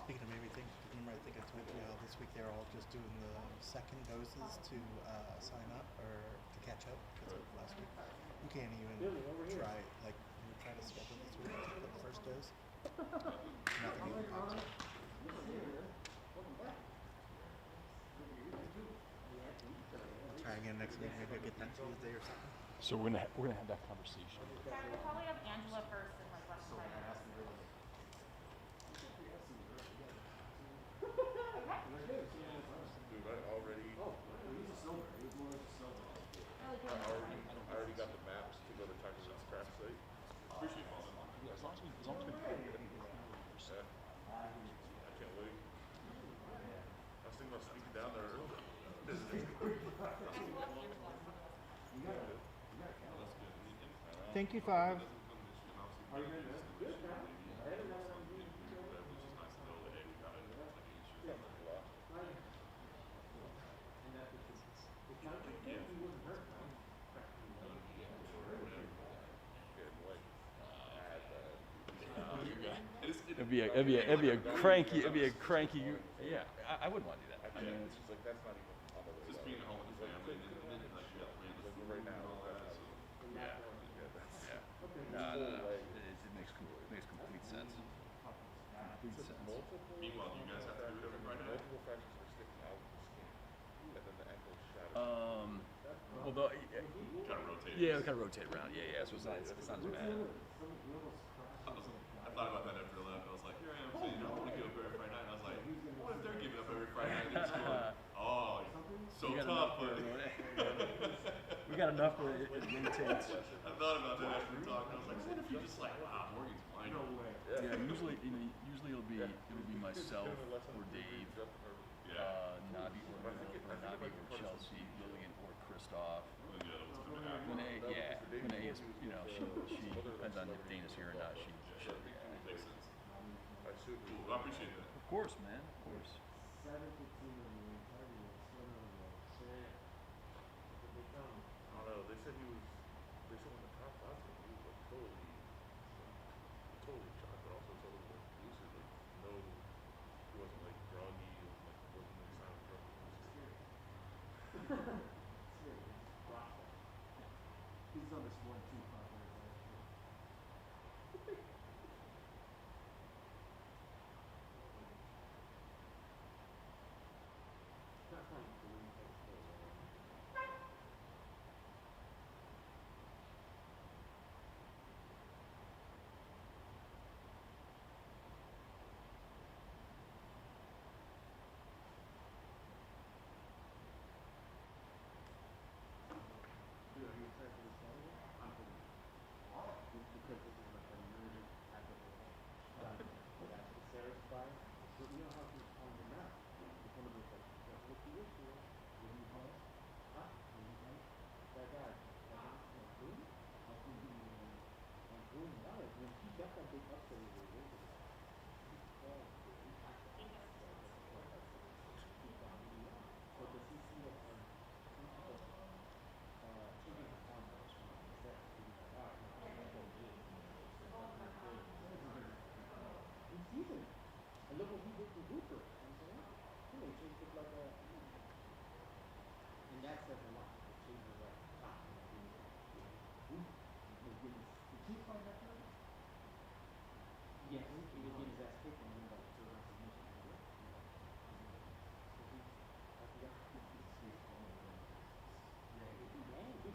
Speaking of everything, remember I think I told you how this week they're all just doing the second doses to sign up or to catch up because of last week. You can't even try to schedule this week to put the first dose. Nothing even pops up. I'll try again next week. Maybe I'll get that Tuesday or something. So we're gonna have that conversation. We'll probably have Angela first and like less than 5 minutes. Dude, I already got the maps to go to Texas scrap site. Appreciate all that. As long as we can Yeah. I can't wait. I was thinking about sneaking down there early. Thank you, Five. It'd be a cranky. Yeah, I wouldn't want to do that. I mean, It's just like that's not even on the radar. Just being at home with the family, and then like you got Right now. No. It makes complete sense. Complete sense. Meanwhile, do you guys have to do it every Friday night? Multiple fractures are sticking out of the skin, and then the ankle shattered. Although, Kind of rotate. yeah, we kind of rotate around. Yeah. So it's not as bad. I thought about that after I left. I was like, here I am saying, I want to give up every Friday night. And I was like, what if they're giving up every Friday night? They're just going, oh, so tough. But We got enough where it irritates. I thought about that after we talked. I was like, what if you just like, wow, Morgan's fine. No way. Yeah, usually it'll be myself or Dave, Nabi or Chelsea, Lillian or Christoph. Renee is, she depends on if Dana's here or not. She Makes sense. I should. Cool. I appreciate that. Of course, man. Of course. I don't know. They said when the top boxer, he was like totally shocked, but also totally like lucid. Like no, he wasn't like groggy. It was like wasn't any sign of drug use. He's on this 1-2 popular. Because this is like a murder type of Caceres fight. But you know how he's on the map. It's one of those like, what you wish for? What do you call it? Huh? What do you call it? That guy. Croom? Croom. Now, when he got that big upset with the Yoder, so does he see that some people taking his arm out? Is that in season. And look what he did to Hooper. I'm saying, they changed it like a. And that says a lot. It changes like top. Did he find that time? Yes, he was getting his ass kicked and then got to the submission. I forgot to keep his face on. Yeah, he did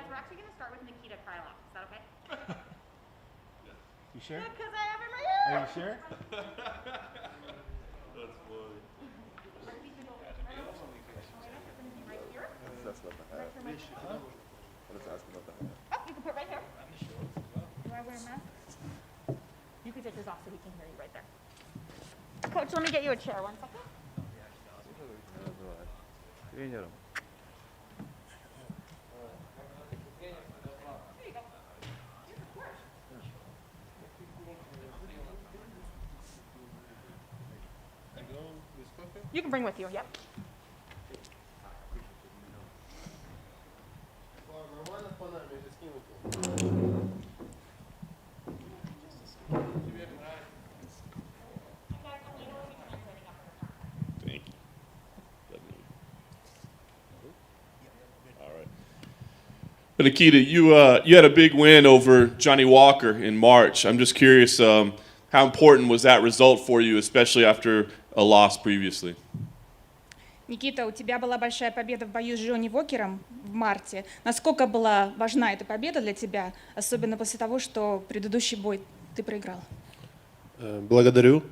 Guys, we're actually going to start with Nikita Krylov. Is that okay? You sure? Because I have it right here. Are you sure? That's funny. Right here. That's not the hat. Let's ask about the hat. Oh, you can put it right here. Do I wear a mask? You can take this off so we can hear you right there. Coach, let me get you a chair. 1 second. Тренером. There you go. Yes, of course. You can bring with you, yep. Thank you. All right. But Nikita, you had a big win over Johnny Walker in March. I'm just curious, how important was that result for you, especially after a loss previously? Никита, у тебя была большая победа в бою с Джонни Уокером в марте. Насколько была важна эта победа для тебя, особенно после того, что предыдущий бой ты проиграл? Благодарю.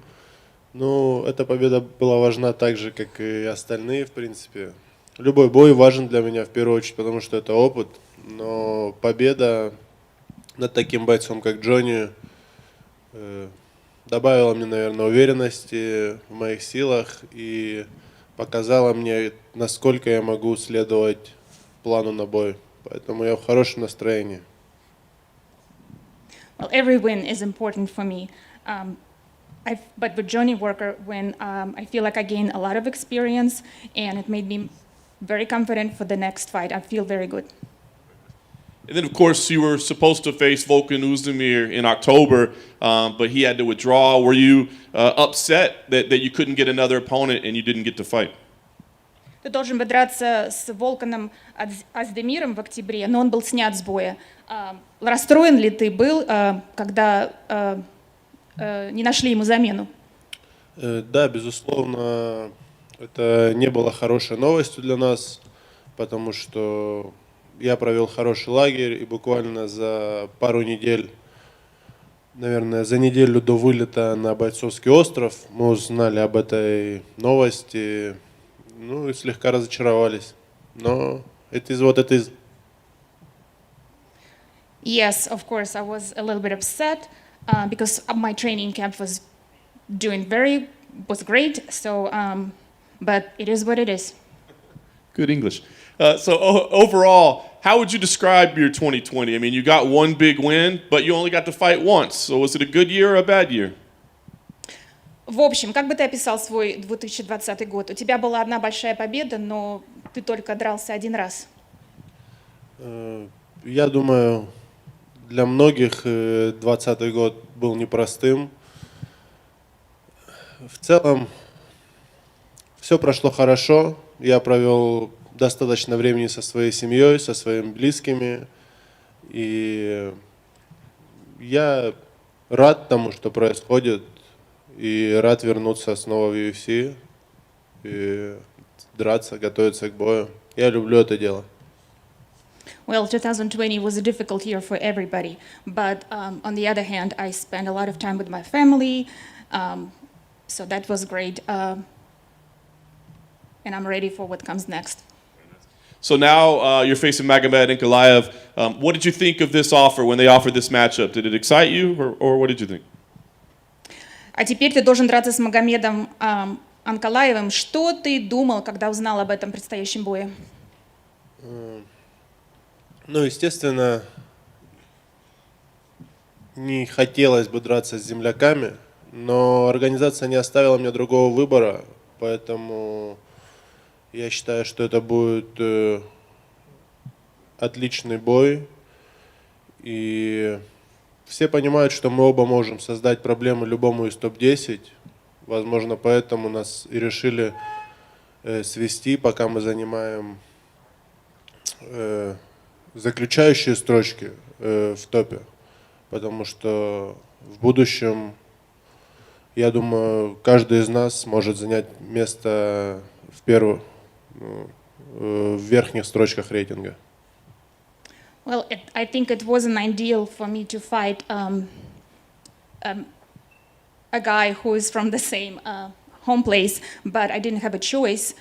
Ну, эта победа была важна так же, как и остальные, в принципе. Любой бой важен для меня в первую очередь, потому что это опыт. Но победа над таким бойцом, как Джонни, добавила мне, наверное, уверенности в моих силах и показала мне, насколько я могу следовать плану на бой. Поэтому я в хорошем настроении. Well, every win is important for me. But with Johnny Walker, when I feel like I gained a lot of experience and it made me very confident for the next fight. I feel very good. And then, of course, you were supposed to face Volkan Oezdemir in October, but he had to withdraw. Were you upset that you couldn't get another opponent and you didn't get to fight? Ты должен был драться с Волканом Оздемиром в октябре, но он был снят с боя. Расстроен ли ты был, когда не нашли ему замену? Да, безусловно, это не было хорошей новостью для нас, потому что я провел хороший лагерь и буквально за пару недель, наверное, за неделю до вылета на Бойцовский остров мы узнали об этой новости, ну и слегка разочаровались. Но it is what it is. Yes, of course, I was a little bit upset because my training camp was great. So, but it is what it is. Good English. So overall, how would you describe your 2020? I mean, you got one big win, but you only got to fight once. So was it a good year or a bad year? В общем, как бы ты описал свой 2020 год? У тебя была одна большая победа, но ты только дрался один раз. Я думаю, для многих 2020 год был непростым. В целом, все прошло хорошо. Я провел достаточно времени со своей семьей, со своими близкими. И я рад тому, что происходит. И рад вернуться снова в UFC. И драться, готовиться к бою. Я люблю это дело. Well, 2020 was a difficult year for everybody. But on the other hand, I spent a lot of time with my family. So that was great. And I'm ready for what comes next. So now you're facing Magomed Ankalaev. What did you think of this offer when they offered this matchup? Did it excite you, or what did you think? А теперь ты должен драться с Магомедом Анкалаевым. Что ты думал, когда узнал об этом предстоящем бое? Ну, естественно, не хотелось бы драться с земляками, но организация не оставила мне другого выбора, поэтому я считаю, что это будет отличный бой. И все понимают, что мы оба можем создать проблемы любому из топ-10. Возможно, поэтому нас и решили свести, пока мы занимаем заключающие строчки в топе. Потому что в будущем, я думаю, каждый из нас может занять место в верхних строчках рейтинга. Well, I think it wasn't ideal for me to fight a guy who is from the same home place, but I didn't have a choice.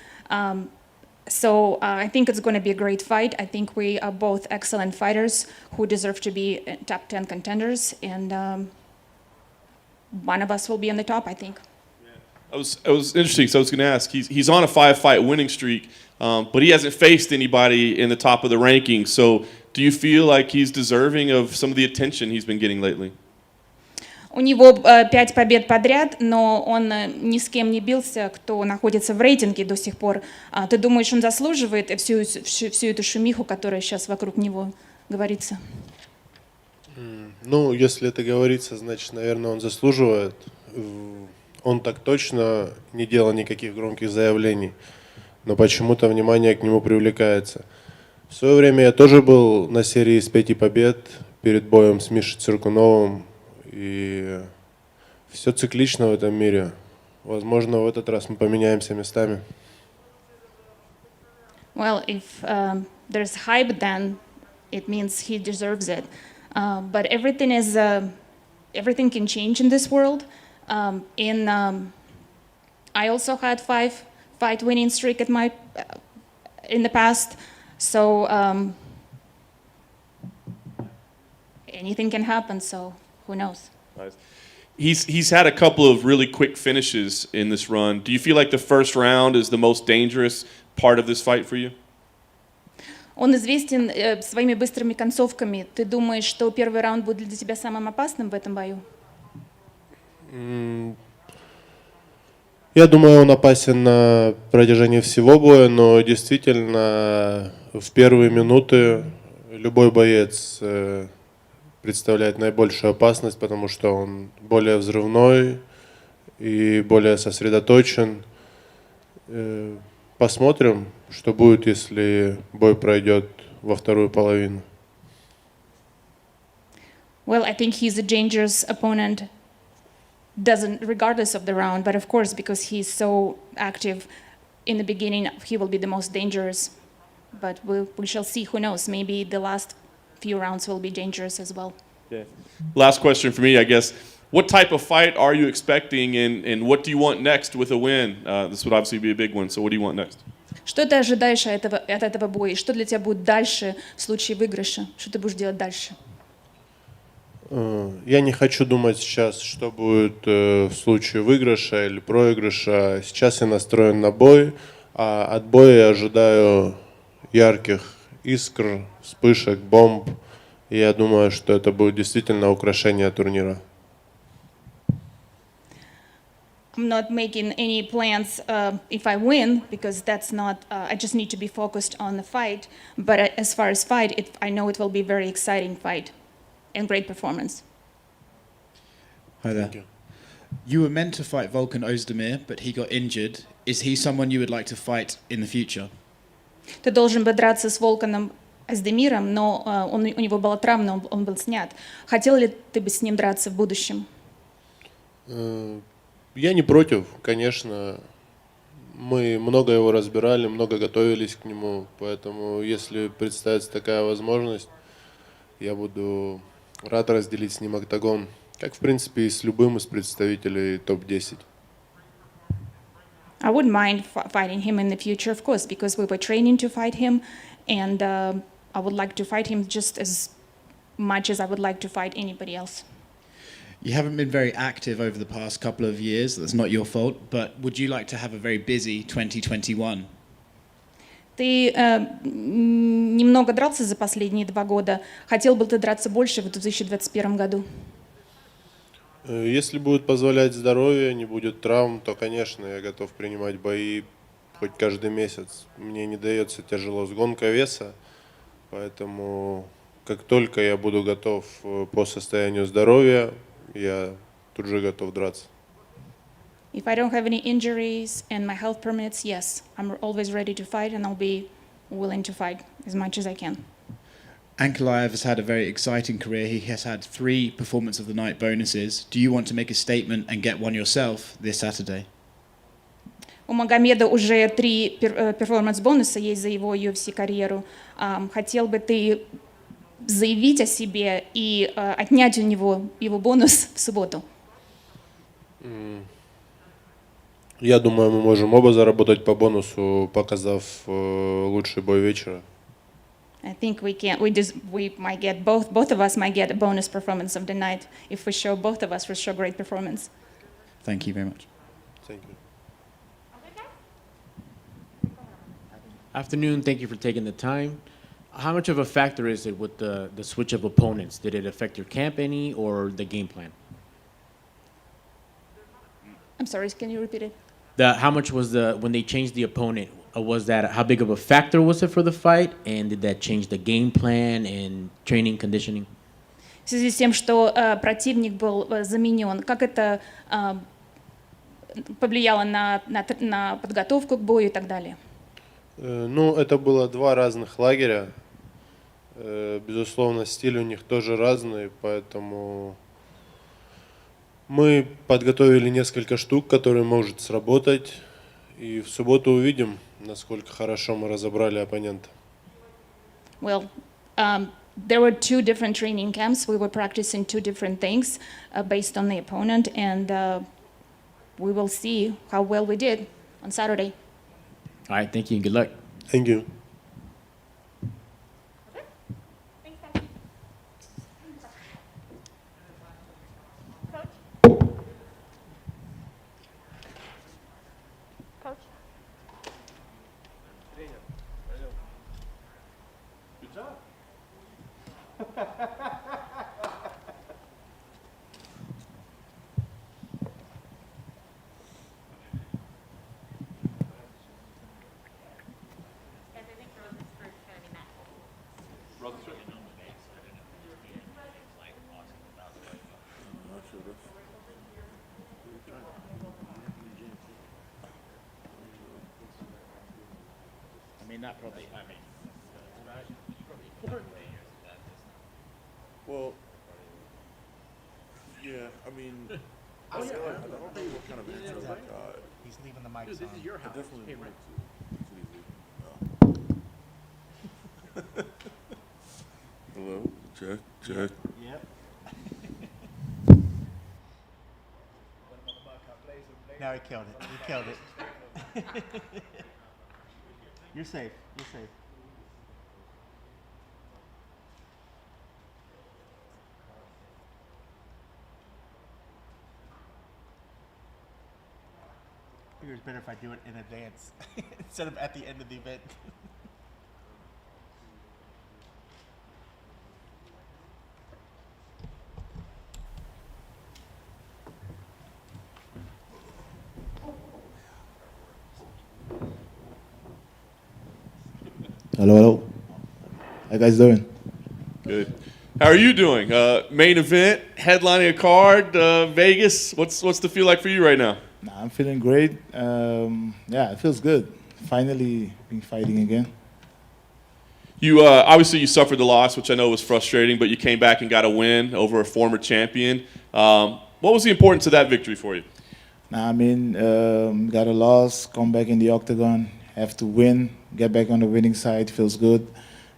So I think it's going to be a great fight. I think we are both excellent fighters who deserve to be top 10 contenders, and one of us will be on the top, I think. It was interesting. So I was going to ask. He's on a 5-fight winning streak, but he hasn't faced anybody in the top of the rankings. So do you feel like he's deserving of some of the attention he's been getting lately? У него 5 побед подряд, но он ни с кем не бился, кто находится в рейтинге до сих пор. Ты думаешь, он заслуживает всю эту шумиху, которая сейчас вокруг него говорится? Ну, если это говорится, значит, наверное, он заслуживает. Он так точно не делал никаких громких заявлений, но почему-то внимание к нему привлекается. В свое время я тоже был на серии из 5 побед перед боем с Мишей Циркуновым. И все циклично в этом мире. Возможно, в этот раз мы поменяемся местами. Well, if there's hype, then it means he deserves it. But everything everything can change in this world. I also had 5-fight winning streak in the past, so anything can happen. So. Who knows? Nice. He's had a couple of really quick finishes in this run. Do you feel like the first round is the most dangerous part of this fight for you? Он известен своими быстрыми концовками. Ты думаешь, что первый раунд будет для тебя самым опасным в этом бою? Я думаю, он опасен на протяжении всего боя, но действительно в первые минуты любой боец представляет наибольшую опасность, потому что он более взрывной и более сосредоточен. Посмотрим, что будет, если бой пройдет во вторую половину. Well, I think he's a dangerous opponent, regardless of the round, but of course, because he's so active in the beginning, he will be the most dangerous. But we shall see. Who knows? Maybe the last few rounds will be dangerous as well. Yeah. Last question for me, I guess. What type of fight are you expecting, and what do you want next with a win? This would obviously be a big one, so what do you want next? Что ты ожидаешь от этого боя? Что для тебя будет дальше в случае выигрыша? Что ты будешь делать дальше? Я не хочу думать сейчас, что будет в случае выигрыша или проигрыша. Сейчас я настроен на бой, а от боя я ожидаю ярких искр, вспышек, бомб. И я думаю, что это будет действительно украшение турнира. I'm not making any plans if I win, because that's not. I just need to be focused on the fight. But as far as fight, I know it will be a very exciting fight and great performance. Hi there. You were meant to fight Volkan Ozdemir, but he got injured. Is he someone you would like to fight in the future? Ты должен бы драться с Волканом Оздемиром, но у него была травма, он был снят. Хотел ли ты бы с ним драться в будущем? Я не против, конечно. Мы много его разбирали, много готовились к нему, поэтому если представится такая возможность, я буду рад разделить с ним октагон, как в принципе и с любым из представителей топ-10. I wouldn't mind fighting him in the future, of course, because we were training to fight him, and I would like to fight him just as much as I would like to fight anybody else. You haven't been very active over the past couple of years. That's not your fault, but would you like to have a very busy 2021? Ты немного дрался за последние 2 года. Хотел бы ты драться больше в 2021 году? Если будет позволять здоровье, не будет травм, то, конечно, я готов принимать бои хоть каждый месяц. Мне не дается тяжело с гонкой веса, поэтому как только я буду готов по состоянию здоровья, я тут же готов драться. If I don't have any injuries and my health permits, yes, I'm always ready to fight, and I'll be willing to fight as much as I can. Ankalaev has had a very exciting career. He has had 3 Performance of the Night bonuses. Do you want to make a statement and get one yourself this Saturday? У Магомеда уже 3 перформанс-бонуса есть за его UFC карьеру. Хотел бы ты заявить о себе и отнять у него его бонус в субботу? Я думаю, мы можем оба заработать по бонусу, показав лучший бой вечера. I think we might get both of us might get a bonus performance of the night if we show both of us will show great performance. Thank you very much. Thank you. Afternoon, thank you for taking the time. How much of a factor is it with the switch of opponents? Did it affect your camp any or the game plan? I'm sorry, can you repeat it? How much was when they changed the opponent? Was that how big of a factor was it for the fight? And did that change the game plan and training, conditioning? В связи с тем, что противник был заменен, как это повлияло на подготовку к бою и так далее? Ну, это было два разных лагеря. Безусловно, стиль у них тоже разный, поэтому мы подготовили несколько штук, которые может сработать, и в субботу увидим, насколько хорошо мы разобрали оппонента. Well, there were two different training camps. We were practicing two different things based on the opponent, and we will see how well we did on Saturday. All right, thank you and good luck. Thank you. Coach? Good job. I mean, that probably. Well, yeah, I mean, I don't know what kind of answer I got. He's leaving the mics on. your I definitely like to. Hello, check, check. Yep. Now he killed it. He killed it. You're safe. You're safe. I figure it's better if I do it in advance instead of at the end of the event. Hello, hello. How you guys doing? Good. How are you doing? Main event, headlining a card, Vegas. What's the feel like for you right now? Nah, I'm feeling great. Yeah, it feels good. Finally being fighting again. You obviously you suffered the loss, which I know was frustrating, but you came back and got a win over a former champion. What was the importance of that victory for you? Nah, I mean, got a loss, come back in the octagon, have to win, get back on the winning side, feels good.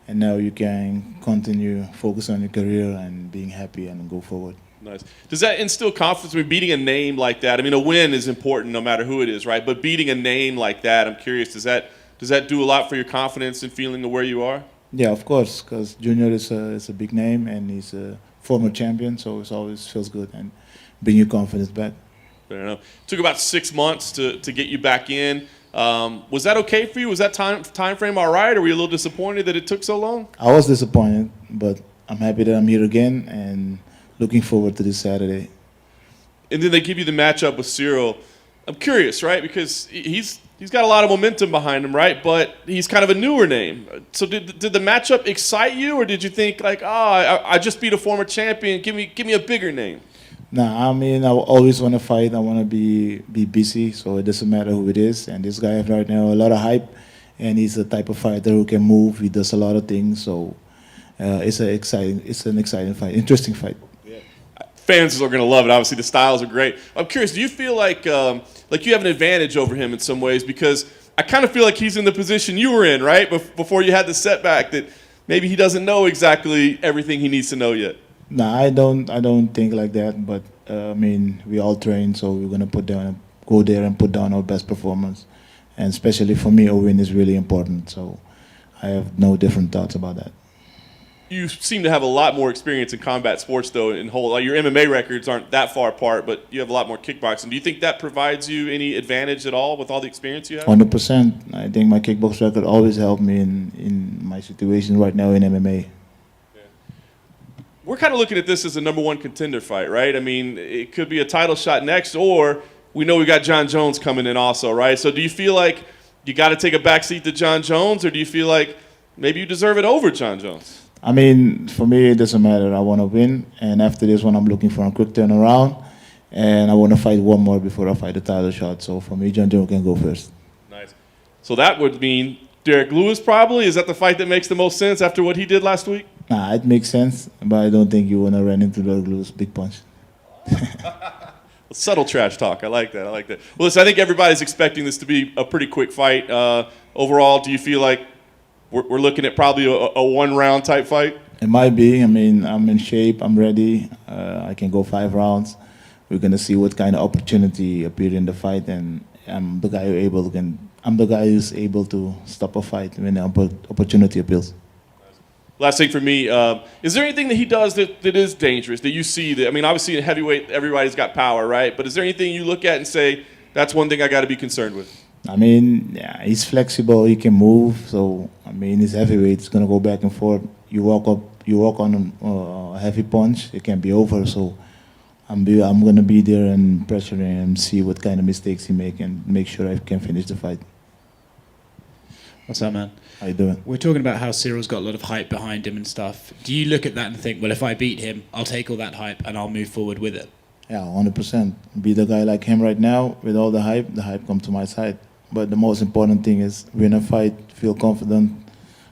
And now you can continue, focus on your career and being happy and go forward. Nice. Does that instill confidence? I mean, beating a name like that, I mean, a win is important no matter who it is, right? But beating a name like that, I'm curious, does that do a lot for your confidence and feeling of where you are? Yeah, of course, because Junior is a big name and he's a former champion, so it always feels good and bring your confidence back. Fair enough. Took about 6 months to get you back in. Was that okay for you? Was that time frame all right, or were you a little disappointed that it took so long? I was disappointed, but I'm happy that I'm here again and looking forward to this Saturday. And then they give you the matchup with Ciryl. I'm curious, right? Because he's got a lot of momentum behind him, right? But he's kind of a newer name. So did the matchup excite you, or did you think like, I just beat a former champion, give me a bigger name? Nah, I mean, I always want to fight. I want to be busy, so it doesn't matter who it is. And this guy right now, a lot of hype, and he's the type of fighter who can move. He does a lot of things, so it's an exciting fight, interesting fight. Yeah. Fans are going to love it. Obviously, the styles are great. I'm curious, do you feel like you have an advantage over him in some ways? Because I kind of feel like he's in the position you were in, right, before you had the setback, that maybe he doesn't know exactly everything he needs to know yet? No, I don't think like that. But I mean, we all train, so we're gonna go there and put down our best performance. And especially for me, a win is really important. So I have no different thoughts about that. You seem to have a lot more experience in combat sports, though. Like your MMA records aren't that far apart, but you have a lot more kickboxing. Do you think that provides you any advantage at all with all the experience you have? 100%. I think my kickbox record always helped me in my situation right now in MMA. We're kind of looking at this as a #1 contender fight, right? I mean, it could be a title shot next, or we know we got John Jones coming in also, right? So do you feel like you got to take a backseat to John Jones, or do you feel like maybe you deserve it over John Jones? I mean, for me, it doesn't matter. I want to win. And after this one, I'm looking for a quick turnaround. And I want to fight one more before I fight the title shot. So for me, John Jones can go first. Nice. So that would mean Derek Lewis probably? Is that the fight that makes the most sense after what he did last week? Nah, it makes sense. But I don't think you want to run into Derek Lewis big punch. Subtle trash talk. I like that. Well, listen, I think everybody's expecting this to be a pretty quick fight. Overall, do you feel like we're looking at probably a one-round type fight? It might be. I mean, I'm in shape. I'm ready. I can go 5 rounds. We're gonna see what kind of opportunity appeared in the fight, and I'm the guy who's able to stop a fight when the opportunity appeals. Last thing for me, is there anything that he does that is dangerous, that you see? That, I mean, obviously in heavyweight, everybody's got power, right? But is there anything you look at and say, that's one thing I got to be concerned with? I mean, yeah, he's flexible. He can move. So I mean, he's heavyweight. It's gonna go back and forth. You walk on a heavy punch, it can be over. So I'm gonna be there and pressure him, see what kind of mistakes he make, and make sure I can finish the fight. What's up, man? How you doing? We're talking about how Cyryl's got a lot of hype behind him and stuff. Do you look at that and think, well, if I beat him, I'll take all that hype and I'll move forward with it? Yeah, 100%. Be the guy like him right now with all the hype comes to my side. But the most important thing is win a fight, feel confident.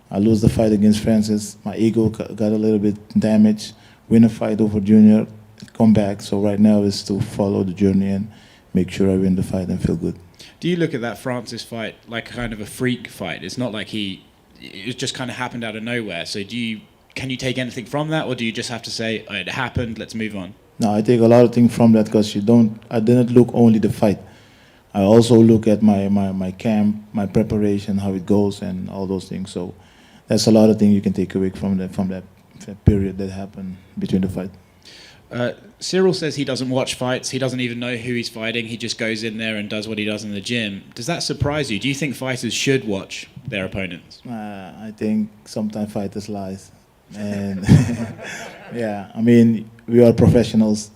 I lose the fight against Francis. My ego got a little bit damaged. Win a fight over Junior, come back. So right now is to follow the journey and make sure I win the fight and feel good. Do you look at that Francis fight like kind of a freak fight? It's not like it just kind of happened out of nowhere. So can you take anything from that, or do you just have to say, oh, it happened, let's move on? No, I take a lot of things from that because I didn't look only the fight. I also look at my camp, my preparation, how it goes, and all those things. So that's a lot of things you can take away from that period that happened between the fight. Ciryl says he doesn't watch fights. He doesn't even know who he's fighting. He just goes in there and does what he does in the gym. Does that surprise you? Do you think fighters should watch their opponents? I think sometimes fighters lies. And yeah, I mean, we are professionals,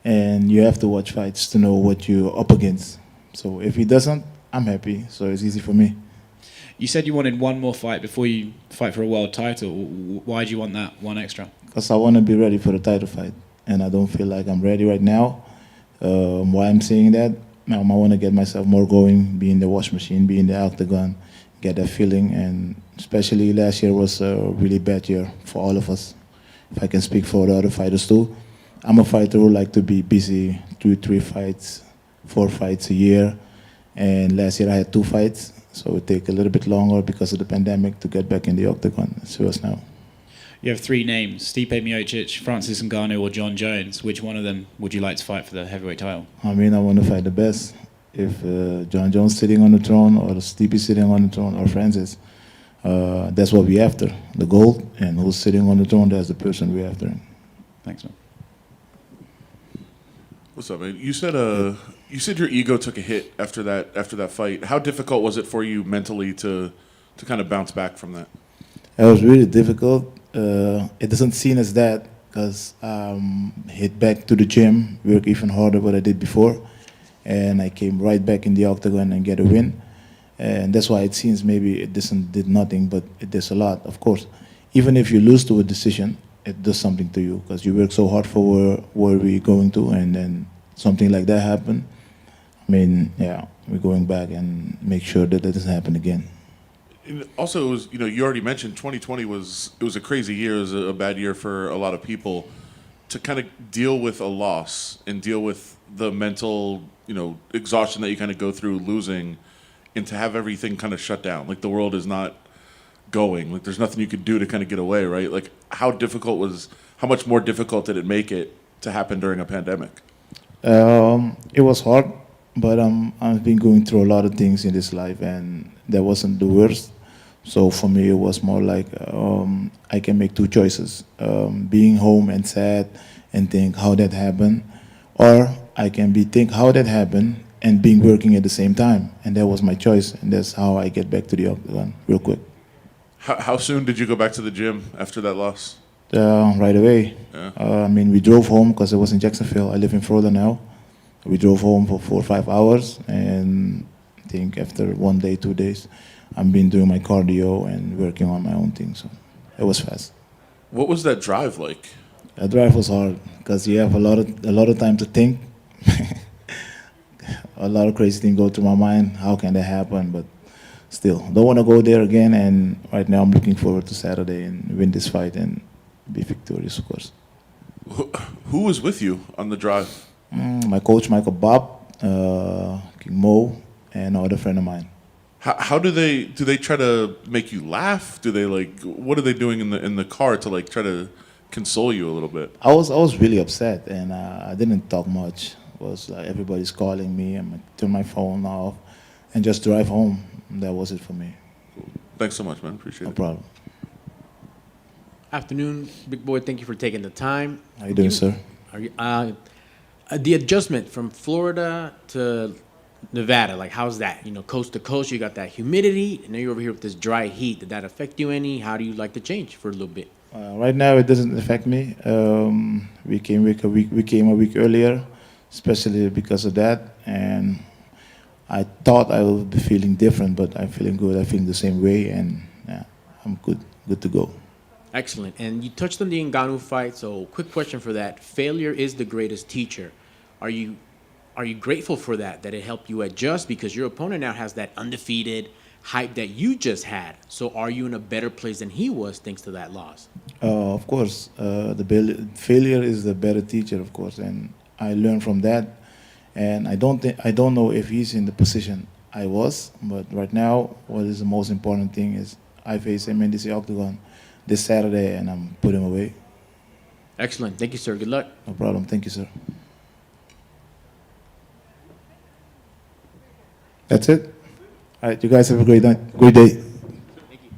and you have to watch fights to know what you're up against. So if he doesn't, I'm happy. So it's easy for me. You said you wanted one more fight before you fight for a world title. Why do you want that one extra? Because I want to be ready for the title fight, and I don't feel like I'm ready right now. Why I'm saying that? I want to get myself more going, be in the wash machine, be in the octagon, get that feeling. And especially last year was a really bad year for all of us. If I can speak for the other fighters too. I'm a fighter who like to be busy, 2-3 fights, 4 fights a year. And last year I had 2 fights, so it take a little bit longer because of the pandemic to get back in the octagon as well as now. You have 3 names, Stipe Miocic, Francis Ngannou, or John Jones. Which one of them would you like to fight for the heavyweight title? I mean, I want to fight the best. If John Jones sitting on the throne, or Stipe sitting on the throne, or Francis, that's what we're after, the gold. And who's sitting on the throne, that's the person we're after. Thanks, man. What's up, man? You said your ego took a hit after that fight. How difficult was it for you mentally to kind of bounce back from that? It was really difficult. It doesn't seem as that because hit back to the gym, work even harder what I did before, and I came right back in the octagon and get a win. And that's why it seems maybe it did nothing, but it does a lot. Of course, even if you lose to a decision, it does something to you because you work so hard for where we're going to, and then something like that happened. I mean, yeah, we're going back and make sure that doesn't happen again. And also, it was, you already mentioned 2020 was a crazy year. It was a bad year for a lot of people. To kind of deal with a loss and deal with the mental, exhaustion that you kind of go through losing, and to have everything kind of shut down, like the world is not going. Like there's nothing you could do to kind of get away, right? Like how much more difficult did it make it to happen during a pandemic? It was hard, but I've been going through a lot of things in this life, and that wasn't the worst. So for me, it was more like I can make two choices: being home and sad and think how that happened, or I can think how that happened and being working at the same time. And that was my choice, and that's how I get back to the octagon real quick. How soon did you go back to the gym after that loss? Right away. Yeah. I mean, we drove home because I was in Jacksonville. I live in Florida now. We drove home for 4 or 5 hours, and I think after 1 day, 2 days, I've been doing my cardio and working on my own thing. So it was fast. What was that drive like? That drive was hard because you have a lot of time to think. A lot of crazy things go through my mind. How can that happen? But still, don't want to go there again. And right now, I'm looking forward to Saturday and win this fight and be victorious, of course. Who was with you on the drive? My coach, Michael Bob, King Mo, and another friend of mine. How do they try to make you laugh? Do they what are they doing in the car to try to console you a little bit? I was really upset, and I didn't talk much. It was like everybody's calling me, and I turn my phone off, and just drive home. That was it for me. Thanks so much, man. Appreciate it. No problem. Afternoon, big boy. Thank you for taking the time. How you doing, sir? Are you, the adjustment from Florida to Nevada, how's that? Coast to coast, you got that humidity, and now you're over here with this dry heat. Did that affect you any? How do you like the change for a little bit? Right now, it doesn't affect me. We came a week earlier, especially because of that, and I thought I would be feeling different, but I'm feeling good. I'm feeling the same way, and yeah, I'm good to go. Excellent. And you touched on the Ngannou fight, so quick question for that. Failure is the greatest teacher. Are you grateful for that it helped you adjust? Because your opponent now has that undefeated hype that you just had. So are you in a better place than he was thanks to that loss? Of course. The failure is the better teacher, of course, and I learned from that. And I don't know if he's in the position I was, but right now, what is the most important thing is I face him in this octagon this Saturday, and I'm putting him away. Excellent. Thank you, sir. Good luck. No problem. Thank you, sir. That's it. All right. You guys have a great night. Great day. Thank you.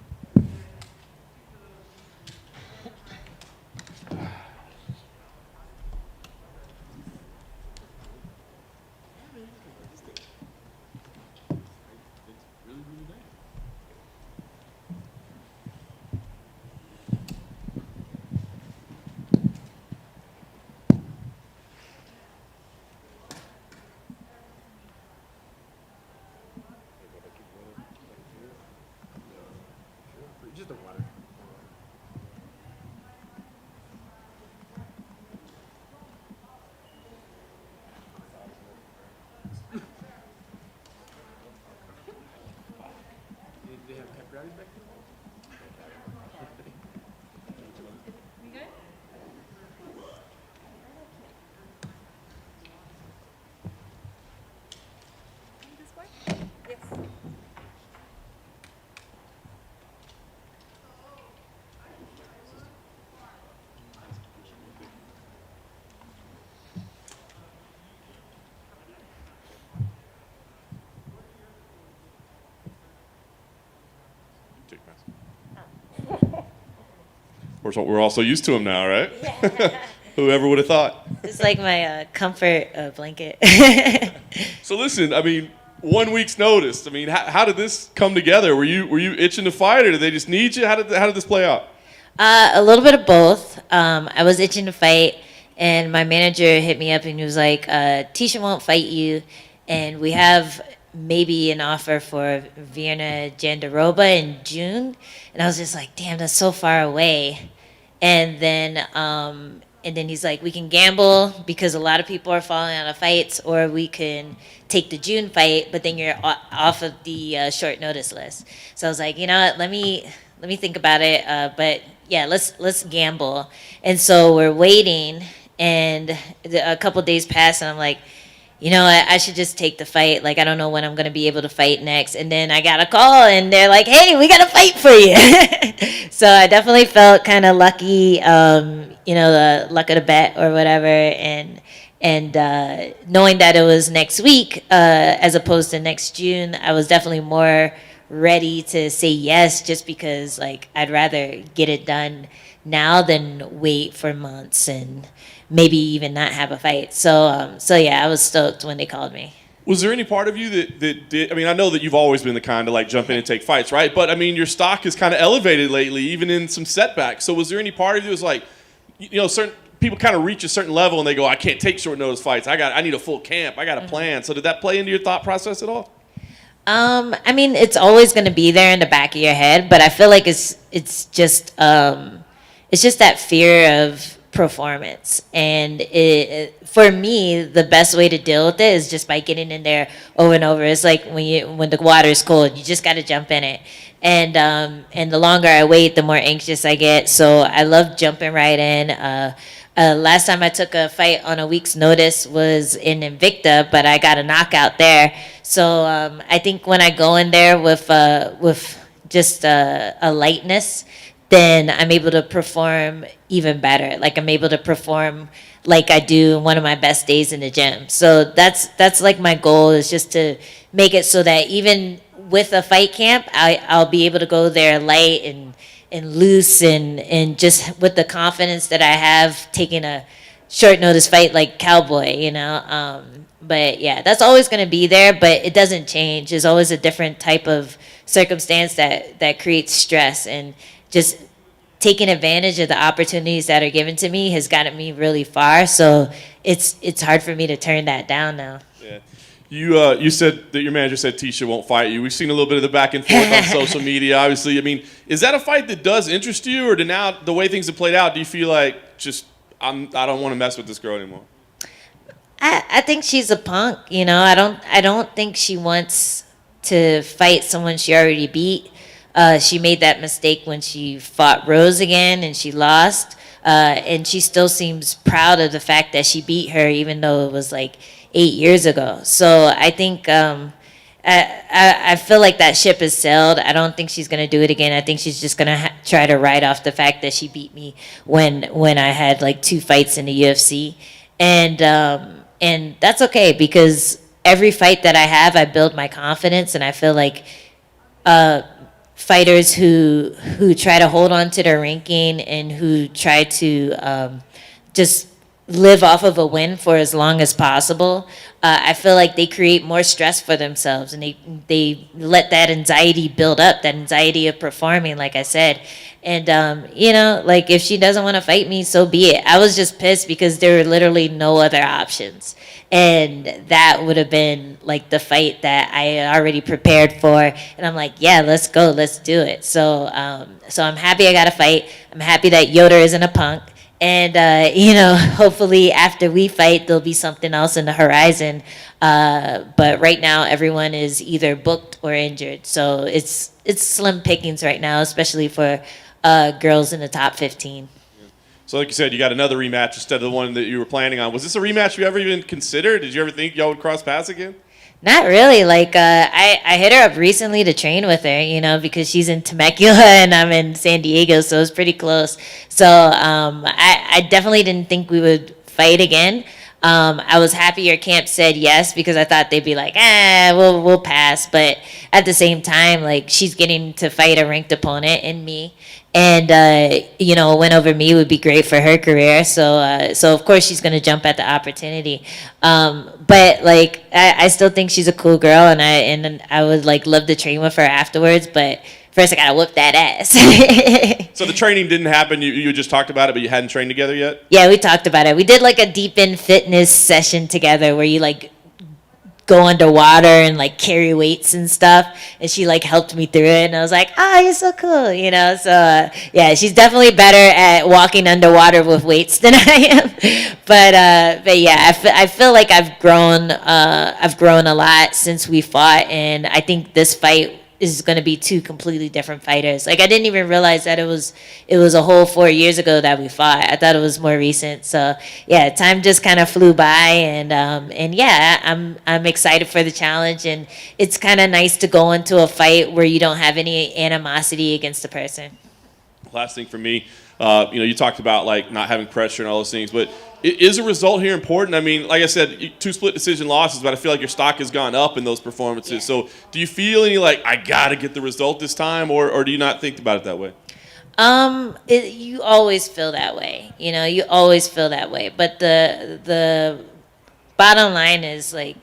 Just the water. They have pepperonis back there? You good? This way? Yes. We're also used to him now, right? Whoever would have thought? It's like my comfort blanket. So listen, I mean, 1 week's notice. I mean, how did this come together? Were you itching to fight, or did they just need you? How did this play out? A little bit of both. I was itching to fight, and my manager hit me up and he was like, Tisha won't fight you, and we have maybe an offer for Virna Jandiroba in June. And I was just like, damn, that's so far away. And then he's like, we can gamble because a lot of people are falling out of fights, or we can take the June fight, but then you're off of the short notice list. So I was like, you know what, let me think about it. But yeah, let's gamble. And so we're waiting, and a couple days pass, and I'm like, you know, I should just take the fight. Like, I don't know when I'm going to be able to fight next. And then I got a call and they're like, hey, we got to fight for you. So I definitely felt kind of lucky, you know, the luck of the bet or whatever. And knowing that it was next week as opposed to next June, I was definitely more ready to say yes, just because, like, I'd rather get it done now than wait for months and maybe even not have a fight. So yeah, I was stoked when they called me. Was there any part of you that did? I mean, I know that you've always been the kind to like jump in and take fights, right? But I mean, your stock is kind of elevated lately, even in some setbacks. So was there any part of you that was like, you know, certain people kind of reach a certain level and they go, I can't take short notice fights. I need a full camp. I got a plan. So did that play into your thought process at all? I mean, it's always going to be there in the back of your head, but I feel like it's just that fear of performance. And for me, the best way to deal with it is just by getting in there over and over. It's like when the water is cold, you just got to jump in it. And the longer I wait, the more anxious I get. So I love jumping right in. Last time I took a fight on a week's notice was in Invicta, but I got a knockout there. So I think when I go in there with just a lightness, then I'm able to perform even better. Like, I'm able to perform like I do one of my best days in the gym. So that's like my goal, is just to make it so that even with a fight camp, I'll be able to go there light and loose and just with the confidence that I have taking a short notice fight like Cowboy, you know. But yeah, that's always going to be there, but it doesn't change. There's always a different type of circumstance that creates stress, and just taking advantage of the opportunities that are given to me has gotten me really far. So it's hard for me to turn that down now. Yeah. You said that your manager said Tisha won't fight you. We've seen a little bit of the back and forth on social media, obviously. I mean, is that a fight that does interest you, or now the way things have played out, do you feel like just I don't want to mess with this girl anymore? I think she's a punk, you know. I don't think she wants to fight someone she already beat. She made that mistake when she fought Rose again and she lost. And she still seems proud of the fact that she beat her, even though it was like 8 years ago. So I think I feel like that ship has sailed. I don't think she's going to do it again. I think she's just going to try to write off the fact that she beat me when I had like 2 fights in the UFC. And that's okay, because every fight that I have, I build my confidence, and I feel like fighters who try to hold on to their ranking and who try to just live off of a win for as long as possible, I feel like they create more stress for themselves, and they let that anxiety build up, that anxiety of performing, like I said. And, you know, like, if she doesn't want to fight me, so be it. I was just pissed because there were literally no other options. And that would have been, like, the fight that I had already prepared for. And I'm like, yeah, let's go. Let's do it. So I'm happy I got a fight. I'm happy that Yoder isn't a punk. And, you know, hopefully after we fight, there'll be something else in the horizon. But right now, everyone is either booked or injured. So it's slim pickings right now, especially for girls in the top 15. So like you said, you got another rematch instead of the one that you were planning on. Was this a rematch you ever even considered? Did you ever think y'all would cross paths again? Not really. Like, I hit her up recently to train with her, you know, because she's in Temecula and I'm in San Diego, so it's pretty close. So I definitely didn't think we would fight again. I was happy your camp said yes, because I thought they'd be like, we'll pass. But at the same time, like, she's getting to fight a ranked opponent in me. And, you know, a win over me would be great for her career. So of course she's going to jump at the opportunity. But, like, I still think she's a cool girl, and I would, like, love to train with her afterwards. But first I got to whoop that ass. So the training didn't happen. You just talked about it, but you hadn't trained together yet? Yeah, we talked about it. We did, like, a deep in fitness session together where you, like, go underwater and like carry weights and stuff, and she like helped me through it, and I was like, you're so cool, you know. So yeah, she's definitely better at walking underwater with weights than I am. But yeah, I feel like I've grown a lot since we fought, and I think this fight is going to be two completely different fighters. Like I didn't even realize that it was a whole 4 years ago that we fought. I thought it was more recent. So yeah, time just kind of flew by, and yeah, I'm excited for the challenge, and it's kind of nice to go into a fight where you don't have any animosity against the person. Last thing for me, you talked about like not having pressure and all those things, but is a result here important? I mean, like I said, 2 split decision losses, but I feel like your stock has gone up in those performances. Yeah. So do you feel any like, I got to get the result this time, or do you not think about it that way? You always feel that way. You always feel that way. But the bottom line is, like,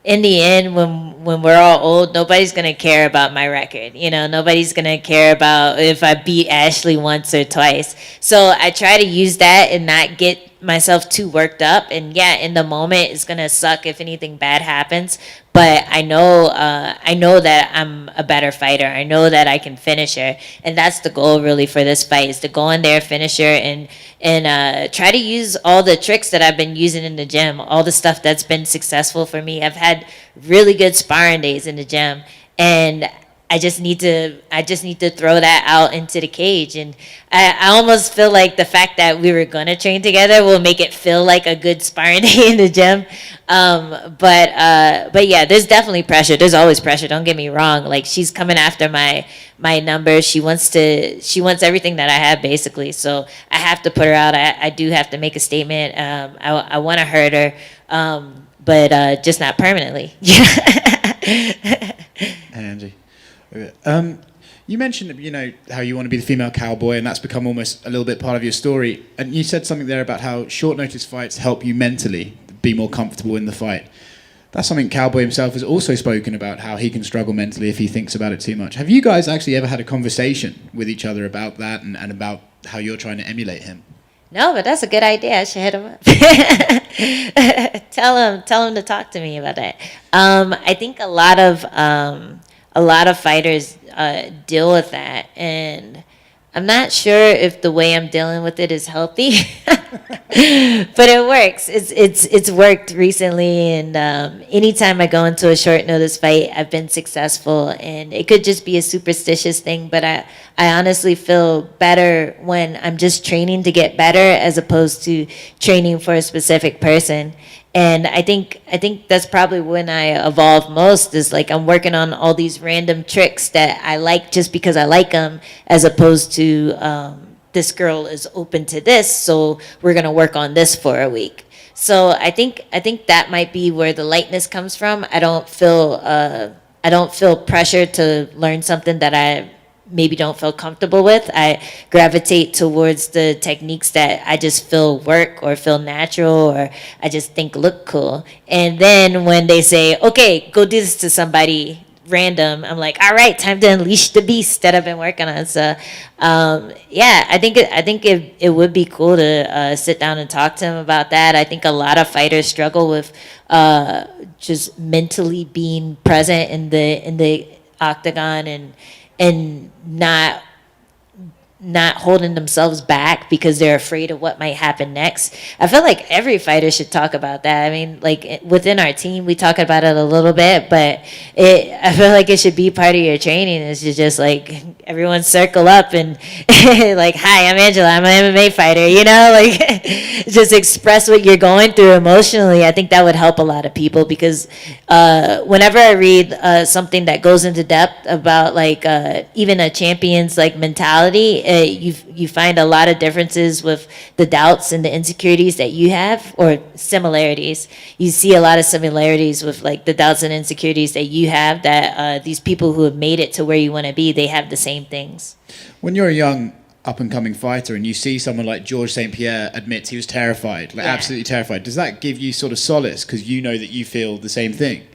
in the end, when we're all old, nobody's going to care about my record. Nobody's going to care about if I beat Ashley once or twice. So I try to use that and not get myself too worked up. And yeah, in the moment, it's going to suck if anything bad happens. But I know that I'm a better fighter. I know that I can finish her. And that's the goal really for this fight, is to go in there, finish her, and try to use all the tricks that I've been using in the gym, all the stuff that's been successful for me. I've had really good sparring days in the gym, and I just need to throw that out into the cage. And I almost feel like the fact that we were gonna train together will make it feel like a good sparring day in the gym. But yeah, there's definitely pressure. There's always pressure. Don't get me wrong. Like, she's coming after my numbers. She wants everything that I have, basically. So I have to put her out. I do have to make a statement. I want to hurt her, but just not permanently. Hey, Angie. You mentioned, how you want to be the female cowboy, and that's become almost a little bit part of your story. And you said something there about how short notice fights help you mentally be more comfortable in the fight. That's something Cowboy himself has also spoken about, how he can struggle mentally if he thinks about it too much. Have you guys actually ever had a conversation with each other about that and about how you're trying to emulate him? No, but that's a good idea. I should hit him up. Tell him to talk to me about that. I think a lot of fighters deal with that, and I'm not sure if the way I'm dealing with it is healthy, but it works. It's worked recently, and anytime I go into a short notice fight, I've been successful. And it could just be a superstitious thing, but I honestly feel better when I'm just training to get better as opposed to training for a specific person. And I think that's probably when I evolve most, is like I'm working on all these random tricks that I like just because I like them, as opposed to this girl is open to this, so we're gonna work on this for a week. So I think that might be where the lightness comes from. I don't feel pressure to learn something that I maybe don't feel comfortable with. I gravitate towards the techniques that I just feel work or feel natural or I just think look cool. And then when they say, okay, go do this to somebody random, I'm like, all right, time to unleash the beast that I've been working on. So yeah, I think it would be cool to sit down and talk to him about that. I think a lot of fighters struggle with just mentally being present in the octagon and not holding themselves back because they're afraid of what might happen next. I feel like every fighter should talk about that. I mean, like within our team, we talk about it a little bit, but I feel like it should be part of your training. Is to just like everyone circle up and like, hi, I'm Angela, I'm an MMA fighter, like just express what you're going through emotionally. I think that would help a lot of people because whenever I read something that goes into depth about like even a champion's like mentality, you find a lot of differences with the doubts and the insecurities that you have, or similarities. You see a lot of similarities with like the doubts and insecurities that you have, that these people who have made it to where you want to be, they have the same things. When you're a young up-and-coming fighter and you see someone like Georges St. Pierre admits he was terrified, like absolutely terrified, does that give you sort of solace because you know that you feel the same thing?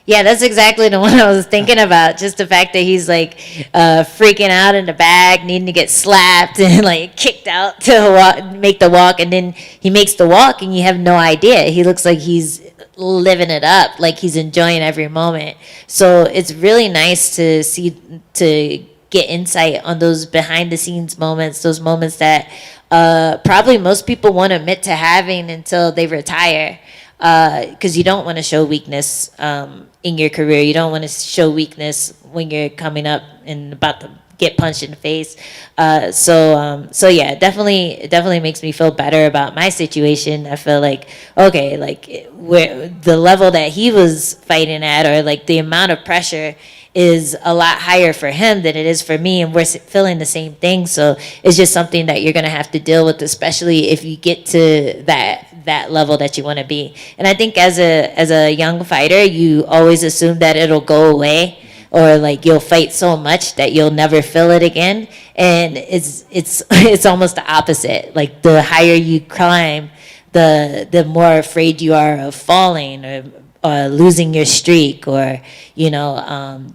Yeah, that's exactly the one I was thinking about. Just the fact that he's like freaking out in the bag, needing to get slapped and like kicked out to make the walk, and then he makes the walk and you have no idea. He looks like he's living it up, like he's enjoying every moment. So it's really nice to get insight on those behind the scenes moments, those moments that probably most people won't admit to having until they retire. because you don't want to show weakness in your career. You don't want to show weakness when you're coming up and about to get punched in the face. So yeah, it definitely makes me feel better about my situation. I feel like, okay, like where the level that he was fighting at, or like the amount of pressure is a lot higher for him than it is for me, and we're feeling the same thing. So it's just something that you're going to have to deal with, especially if you get to that level that you want to be. And I think as a young fighter, you always assume that it'll go away, or like you'll fight so much that you'll never feel it again. And it's almost the opposite. Like the higher you climb, the more afraid you are of falling, or losing your streak, or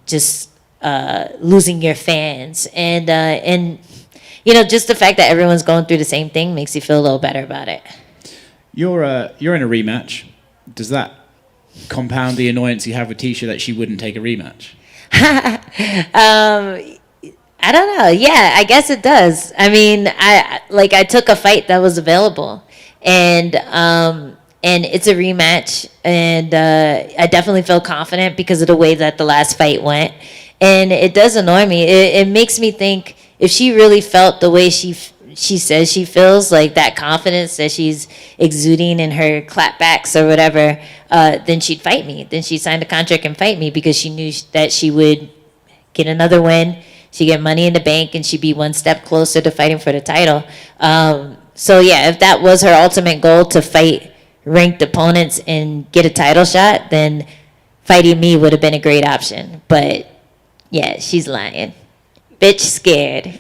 just losing your fans, and just the fact that everyone's going through the same thing makes you feel a little better about it. You're in a rematch. Does that compound the annoyance you have with Tisha that she wouldn't take a rematch? I don't know. Yeah, I guess it does. I mean, I took a fight that was available, and it's a rematch, and I definitely feel confident because of the way that the last fight went. And it does annoy me. It makes me think, if she really felt the way she says she feels, like that confidence that she's exuding in her clapbacks or whatever, then she'd fight me. Then she'd sign the contract and fight me, because she knew that she would get another win, she'd get money in the bank, and she'd be one step closer to fighting for the title. So yeah, if that was her ultimate goal, to fight ranked opponents and get a title shot, then fighting me would have been a great option. But yeah, she's lying. Bitch scared.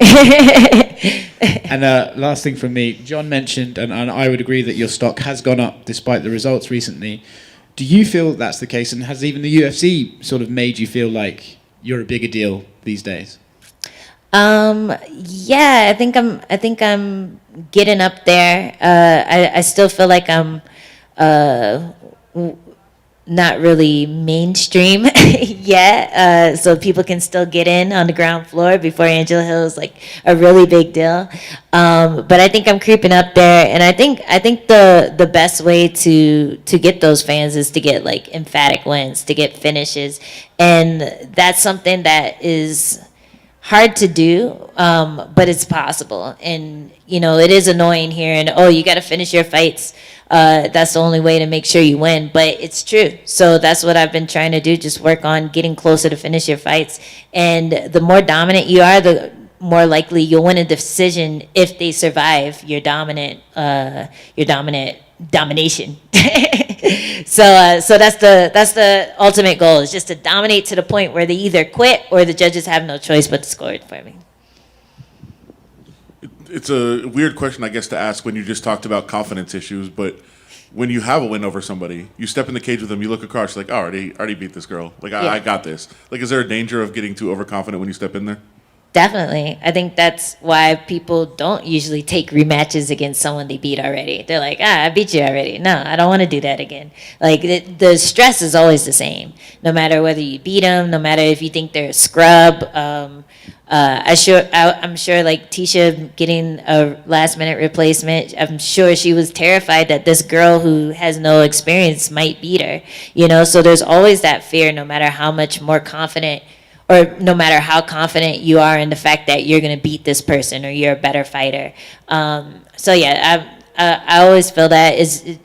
And last thing from me, John mentioned, and I would agree, that your stock has gone up despite the results recently. Do you feel that's the case, and has even the UFC sort of made you feel like you're a bigger deal these days? Yeah, I think I'm getting up there. I still feel like I'm not really mainstream yet, so people can still get in on the ground floor before Angela Hill is like a really big deal. But I think I'm creeping up there, and I think the best way to get those fans is to get like emphatic wins, to get finishes, and that's something that is hard to do, but it's possible. And it is annoying hearing, oh, you got to finish your fights. That's the only way to make sure you win, but it's true. So that's what I've been trying to do, just work on getting closer to finish your fights. And the more dominant you are, the more likely you'll win a decision if they survive your dominant domination. So that's the ultimate goal, is just to dominate to the point where they either quit or the judges have no choice but to score it for me. It's a weird question, I guess, to ask when you just talked about confidence issues, but when you have a win over somebody, you step in the cage with them, you look across, you're like, oh, I already beat this girl. Like, Yeah. I got this. Like, is there a danger of getting too overconfident when you step in there? Definitely. I think that's why people don't usually take rematches against someone they beat already. They're like, I beat you already. No, I don't want to do that again. Like, the stress is always the same, no matter whether you beat them, no matter if you think they're a scrub. I'm sure like Tisha getting a last minute replacement, I'm sure she was terrified that this girl who has no experience might beat her, so there's always that fear, no matter how much more confident, or no matter how confident you are in the fact that you're going to beat this person or you're a better fighter. So yeah, I always feel that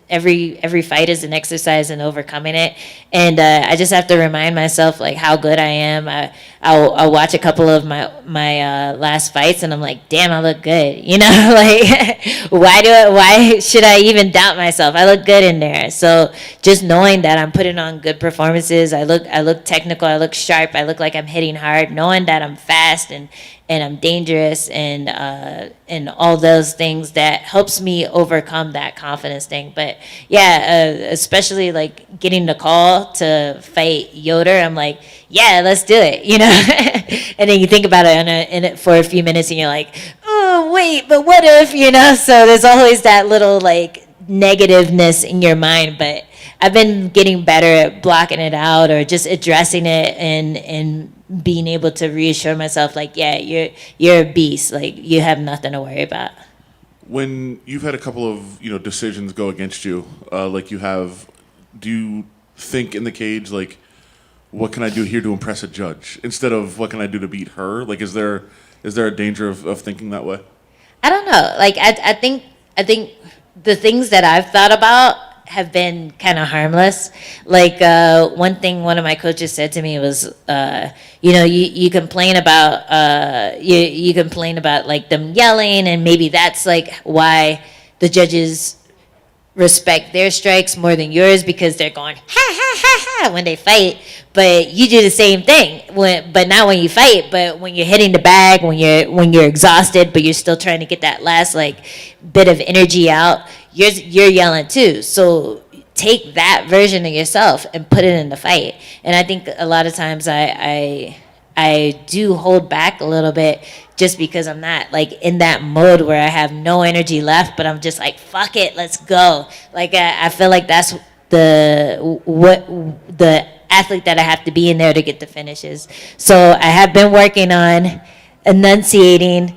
every fight is an exercise in overcoming it, and I just have to remind myself like how good I am. I'll watch a couple of my last fights, and I'm like, damn, I look good. Like why should I even doubt myself? I look good in there. So just knowing that I'm putting on good performances, I look technical, I look sharp, I look like I'm hitting hard, knowing that I'm fast and I'm dangerous and all those things, that helps me overcome that confidence thing. But yeah, especially like getting the call to fight Yoder, I'm like, yeah, let's do it, and then you think about it for a few minutes, and you're like, oh wait, but what if, so there's always that little like negativeness in your mind. But I've been getting better at blocking it out, or just addressing it and being able to reassure myself like, yeah, you're a beast, like you have nothing to worry about. When you've had a couple of decisions go against you, like you have do you think in the cage, like, what can I do here to impress a judge instead of what can I do to beat her? Like, is there a danger of thinking that way? I don't know. Like, I think the things that I've thought about have been kind of harmless. Like, one thing one of my coaches said to me was, you complain about, you complain about like them yelling, and maybe that's like why the judges respect their strikes more than yours, because they're going ha ha ha ha when they fight, but you do the same thing but not when you fight, but when you're hitting the bag, when you're exhausted, but you're still trying to get that last like bit of energy out, you're yelling too. So take that version of yourself and put it in the fight. And I think a lot of times I do hold back a little bit, just because I'm not like in that mode where I have no energy left, but I'm just like, fuck it, let's go. Like, I feel like that's the athlete that I have to be in there to get the finishes. So I have been working on enunciating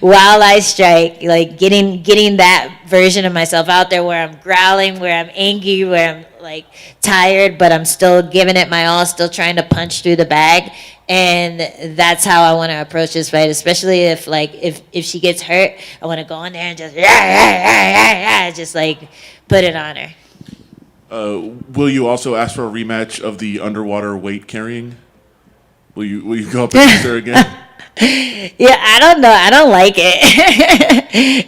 while I strike, like getting that version of myself out there where I'm growling, where I'm angry, where I'm like tired, but I'm still giving it my all, still trying to punch through the bag. And that's how I want to approach this fight, especially if she gets hurt, I want to go in there and just like put it on her. Will you also ask for a rematch of the underwater weight carrying? Will you go up against her again? Yeah, I don't know. I don't like it.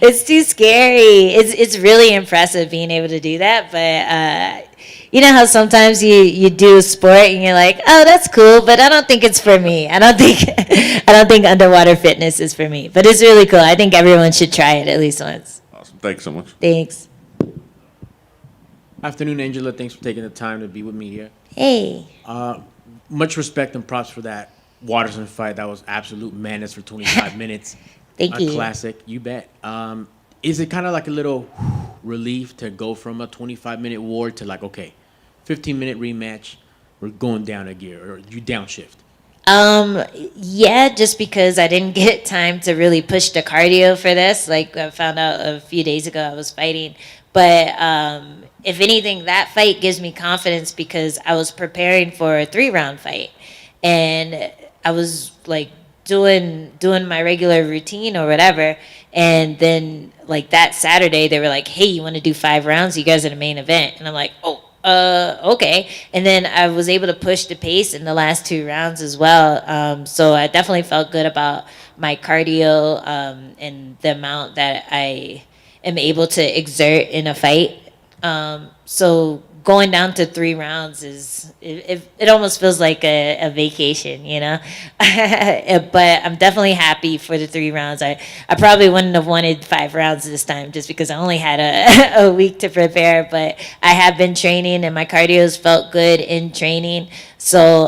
It's too scary. It's really impressive being able to do that, but you know how sometimes you do a sport and you're like, oh, that's cool, but I don't think it's for me. I don't think underwater fitness is for me. But it's really cool. I think everyone should try it at least once. Awesome. Thanks so much. Thanks. Afternoon, Angela. Thanks for taking the time to be with me here. Hey. Much respect and props for that Waterson fight. That was absolute madness for 25 minutes. Thank you. A classic. You bet. Is it kind of like a little relief to go from a 25-minute war to like, okay, 15-minute rematch, we're going down a gear, or you downshift? Yeah, just because I didn't get time to really push the cardio for this. Like, I found out a few days ago I was fighting. But if anything, that fight gives me confidence because I was preparing for a 3-round fight. And I was like doing my regular routine or whatever. And then like that Saturday, they were like, hey, you want to do 5 rounds? You guys are the main event. And I'm like, oh. Okay. And then I was able to push the pace in the last 2 rounds as well. So I definitely felt good about my cardio and the amount that I am able to exert in a fight. So going down to 3 rounds it almost feels like a vacation, you know. But I'm definitely happy for the 3 rounds. I probably wouldn't have wanted 5 rounds this time just because I only had a week to prepare. But I have been training and my cardio's felt good in training. So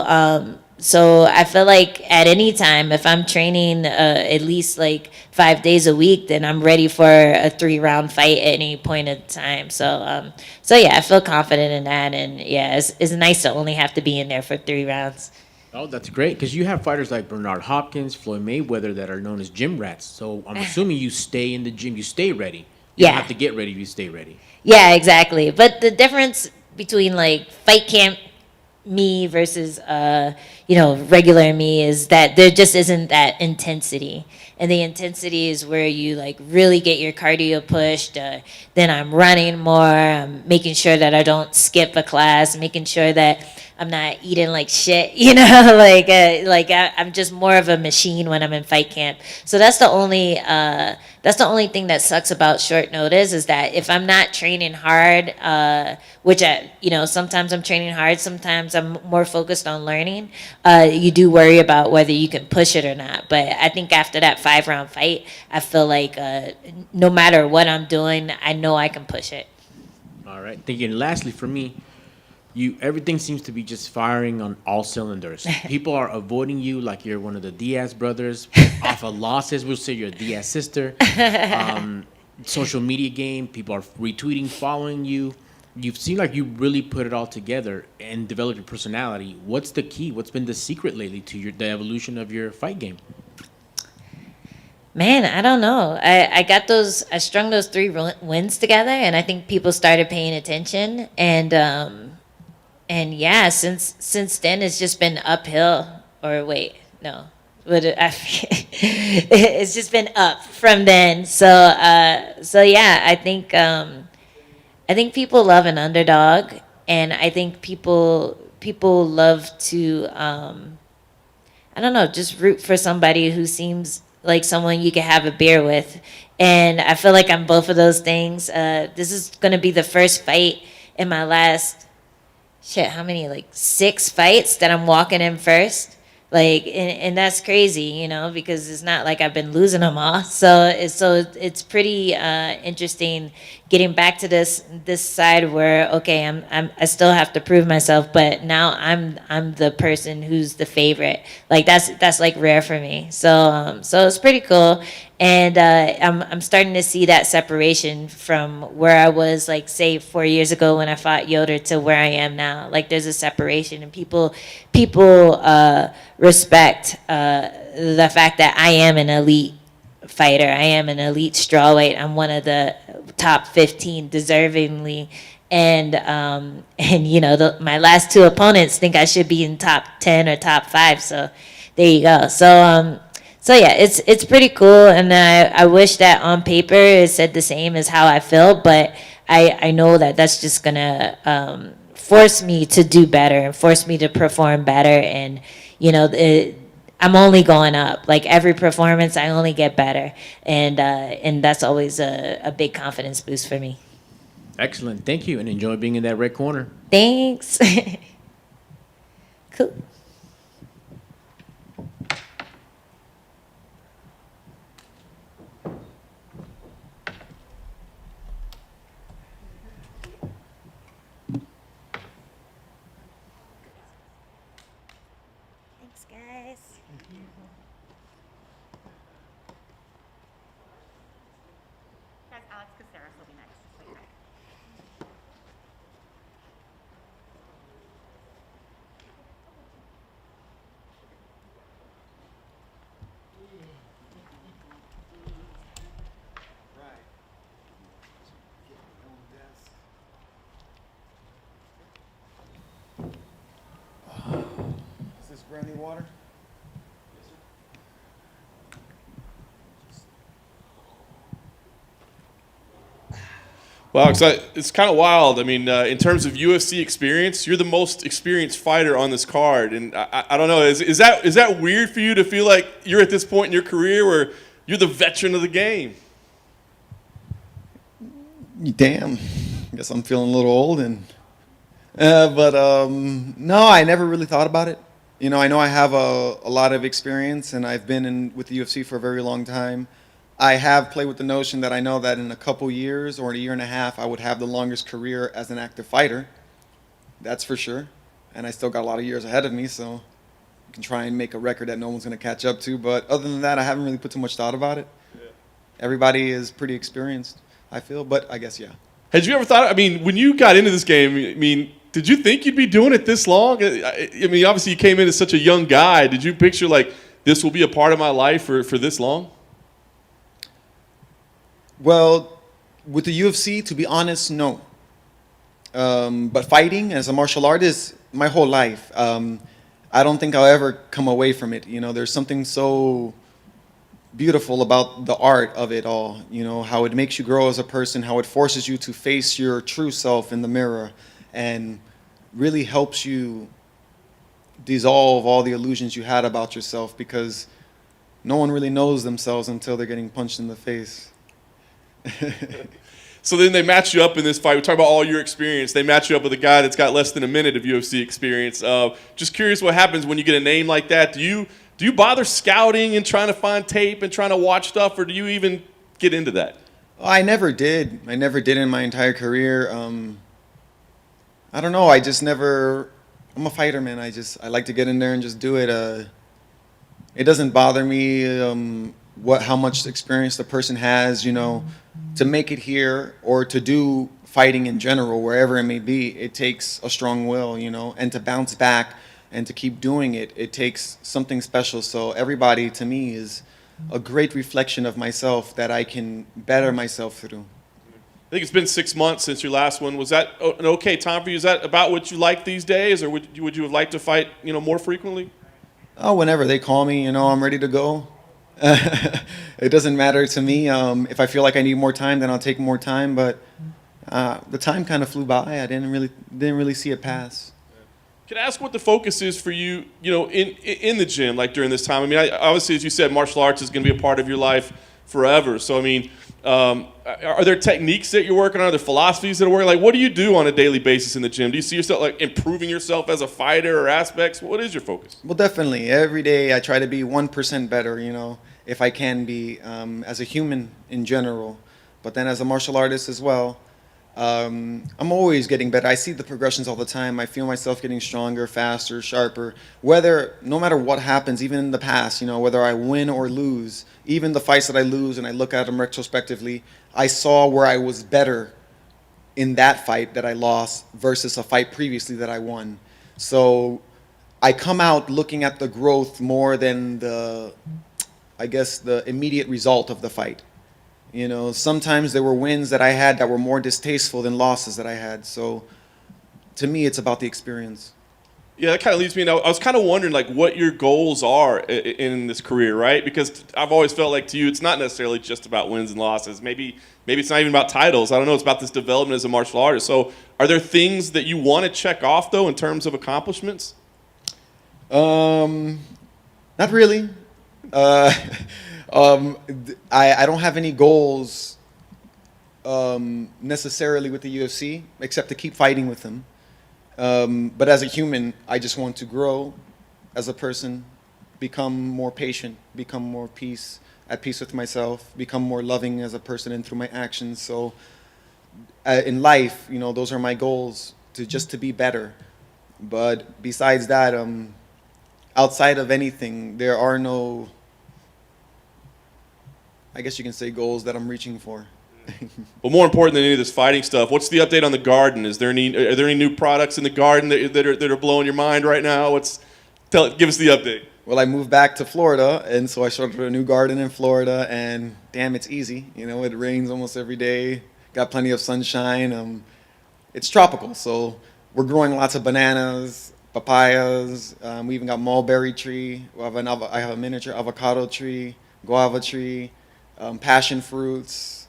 I feel like at any time, if I'm training at least like 5 days a week, then I'm ready for a 3-round fight at any point in time. So yeah, I feel confident in that. And yeah, it's nice to only have to be in there for 3 rounds. Oh, that's great, because you have fighters like Bernard Hopkins, Floyd Mayweather that are known as gym rats. So I'm assuming you stay in the gym, you stay ready. You don't have to get ready, you stay ready. Yeah, exactly. But the difference between like fight camp me versus regular me is that there just isn't that intensity. And the intensity is where you like really get your cardio pushed. Then I'm running more. I'm making sure that I don't skip a class, making sure that I'm not eating like shit, you know, I'm just more of a machine when I'm in fight camp. So that's the only thing that sucks about short notice, is that if I'm not training hard, which sometimes I'm training hard, sometimes I'm more focused on learning, you do worry about whether you can push it or not. But I think after that 5-round fight, I feel like no matter what I'm doing, I know I can push it. All right. Thank you. And lastly, for me, everything seems to be just firing on all cylinders. People are avoiding you like you're one of the Diaz brothers. Off of losses, we'll say you're a Diaz sister. Social media game, people are retweeting, following you. You seem like you really put it all together and developed your personality. What's the key? What's been the secret lately to the evolution of your fight game? Man, I don't know. I strung those 3 wins together, and I think people started paying attention, and yeah, since then it's just been uphill. Or wait, no, it's just been up from then. So yeah, I think people love an underdog, and I think people love to I don't know, just root for somebody who seems like someone you can have a beer with. And I feel like I'm both of those things. This is going to be the first fight in my last, how many, like 6 fights that I'm walking in first. Like, and that's crazy, because it's not like I've been losing them all. So it's pretty interesting getting back to this side where, okay, I still have to prove myself, but now I'm the person who's the favorite. Like that's like rare for me. So it's pretty cool, and I'm starting to see that separation from where I was, like, say 4 years ago when I fought Yoder to where I am now. Like, there's a separation, and people respect the fact that I am an elite fighter. I am an elite strawweight. I'm one of the top 15 deservingly, and my last 2 opponents think I should be in top 10 or top 5. So there you go. So yeah, it's pretty cool, and I wish that on paper it said the same as how I feel, but I know that that's just gonna force me to do better and force me to perform better, and I'm only going up. Like, every performance, I only get better, and that's always a big confidence boost for me. Excellent. Thank you, and enjoy being in that red corner. Thanks. Cool. Thanks, guys. Guys, Alex Caceres will be next. Wait, right. Is this brandy water? Well, it's kind of wild. I mean, in terms of UFC experience, you're the most experienced fighter on this card, and I don't know. Is that weird for you to feel like you're at this point in your career where you're the veteran of the game? Damn, I guess I'm feeling a little old, but no, I never really thought about it. I know I have a lot of experience, and I've been with the UFC for a very long time. I have played with the notion that I know that in a couple years or a year and a half, I would have the longest career as an active fighter. That's for sure. And I still got a lot of years ahead of me, so I can try and make a record that no one's going to catch up to. But other than that, I haven't really put too much thought about it. Yeah. Everybody is pretty experienced, I feel, but I guess, yeah. Had you ever thought, I mean, when you got into this game, I mean, did you think you'd be doing it this long? I mean, obviously you came in as such a young guy. Did you picture, like, this will be a part of my life for this long? Well, with the UFC, to be honest, no. But fighting as a martial artist, my whole life, I don't think I'll ever come away from it. There's something so beautiful about the art of it all, how it makes you grow as a person, how it forces you to face your true self in the mirror, and really helps you dissolve all the illusions you had about yourself, because no one really knows themselves until they're getting punched in the face. So then they match you up in this fight. We talk about all your experience. They match you up with a guy that's got less than a minute of UFC experience. Just curious what happens when you get a name like that. Do you bother scouting and trying to find tape and trying to watch stuff, or do you even get into that? I never did. I never did in my entire career. I don't know. I just never. I'm a fighter, man. I like to get in there and just do it. It doesn't bother me how much experience the person has, to make it here or to do fighting in general, wherever it may be. It takes a strong will, and to bounce back and to keep doing it, it takes something special. So everybody, to me, is a great reflection of myself that I can better myself through. I think it's been 6 months since your last one. Was that an okay time for you? Is that about what you like these days, or would you have liked to fight, more frequently? Oh, whenever they call me, I'm ready to go. It doesn't matter to me. If I feel like I need more time, then I'll take more time. But the time kind of flew by. I didn't really see it pass. Can I ask what the focus is for you, in the gym, like during this time? I mean, obviously, as you said, martial arts is going to be a part of your life forever. So, I mean, are there techniques that you're working on? Are there philosophies that are working? Like, what do you do on a daily basis in the gym? Do you see yourself like improving yourself as a fighter or aspects? What is your focus? Well, definitely. Every day I try to be 1% better, if I can be, as a human in general. But then as a martial artist as well, I'm always getting better. I see the progressions all the time. I feel myself getting stronger, faster, sharper. No matter what happens, even in the past, whether I win or lose, even the fights that I lose and I look at them retrospectively, I saw where I was better in that fight that I lost versus a fight previously that I won. So I come out looking at the growth more than the immediate result of the fight. Sometimes there were wins that I had that were more distasteful than losses that I had. So to me, it's about the experience. Yeah, that kind of leads me. I was kind of wondering, like, what your goals are in this career, right? Because I've always felt like to you, it's not necessarily just about wins and losses. Maybe it's not even about titles. I don't know. It's about this development as a martial artist. So, are there things that you want to check off, though, in terms of accomplishments? Not really. I don't have any goals necessarily with the UFC, except to keep fighting with them. But as a human, I just want to grow as a person, become more patient, become more at peace with myself, become more loving as a person and through my actions. So in life, those are my goals, to be better. But besides that, outside of anything, there are no, I guess you can say, goals that I'm reaching for. Well, more important than any of this fighting stuff, what's the update on the garden? Are there any new products in the garden that are blowing your mind right now? Give us the update. Well, I moved back to Florida, and so I started a new garden in Florida, and damn, it's easy. It rains almost every day. Got plenty of sunshine. It's tropical, so we're growing lots of bananas, papayas. We even got mulberry tree. I have a miniature avocado tree, guava tree, passion fruits.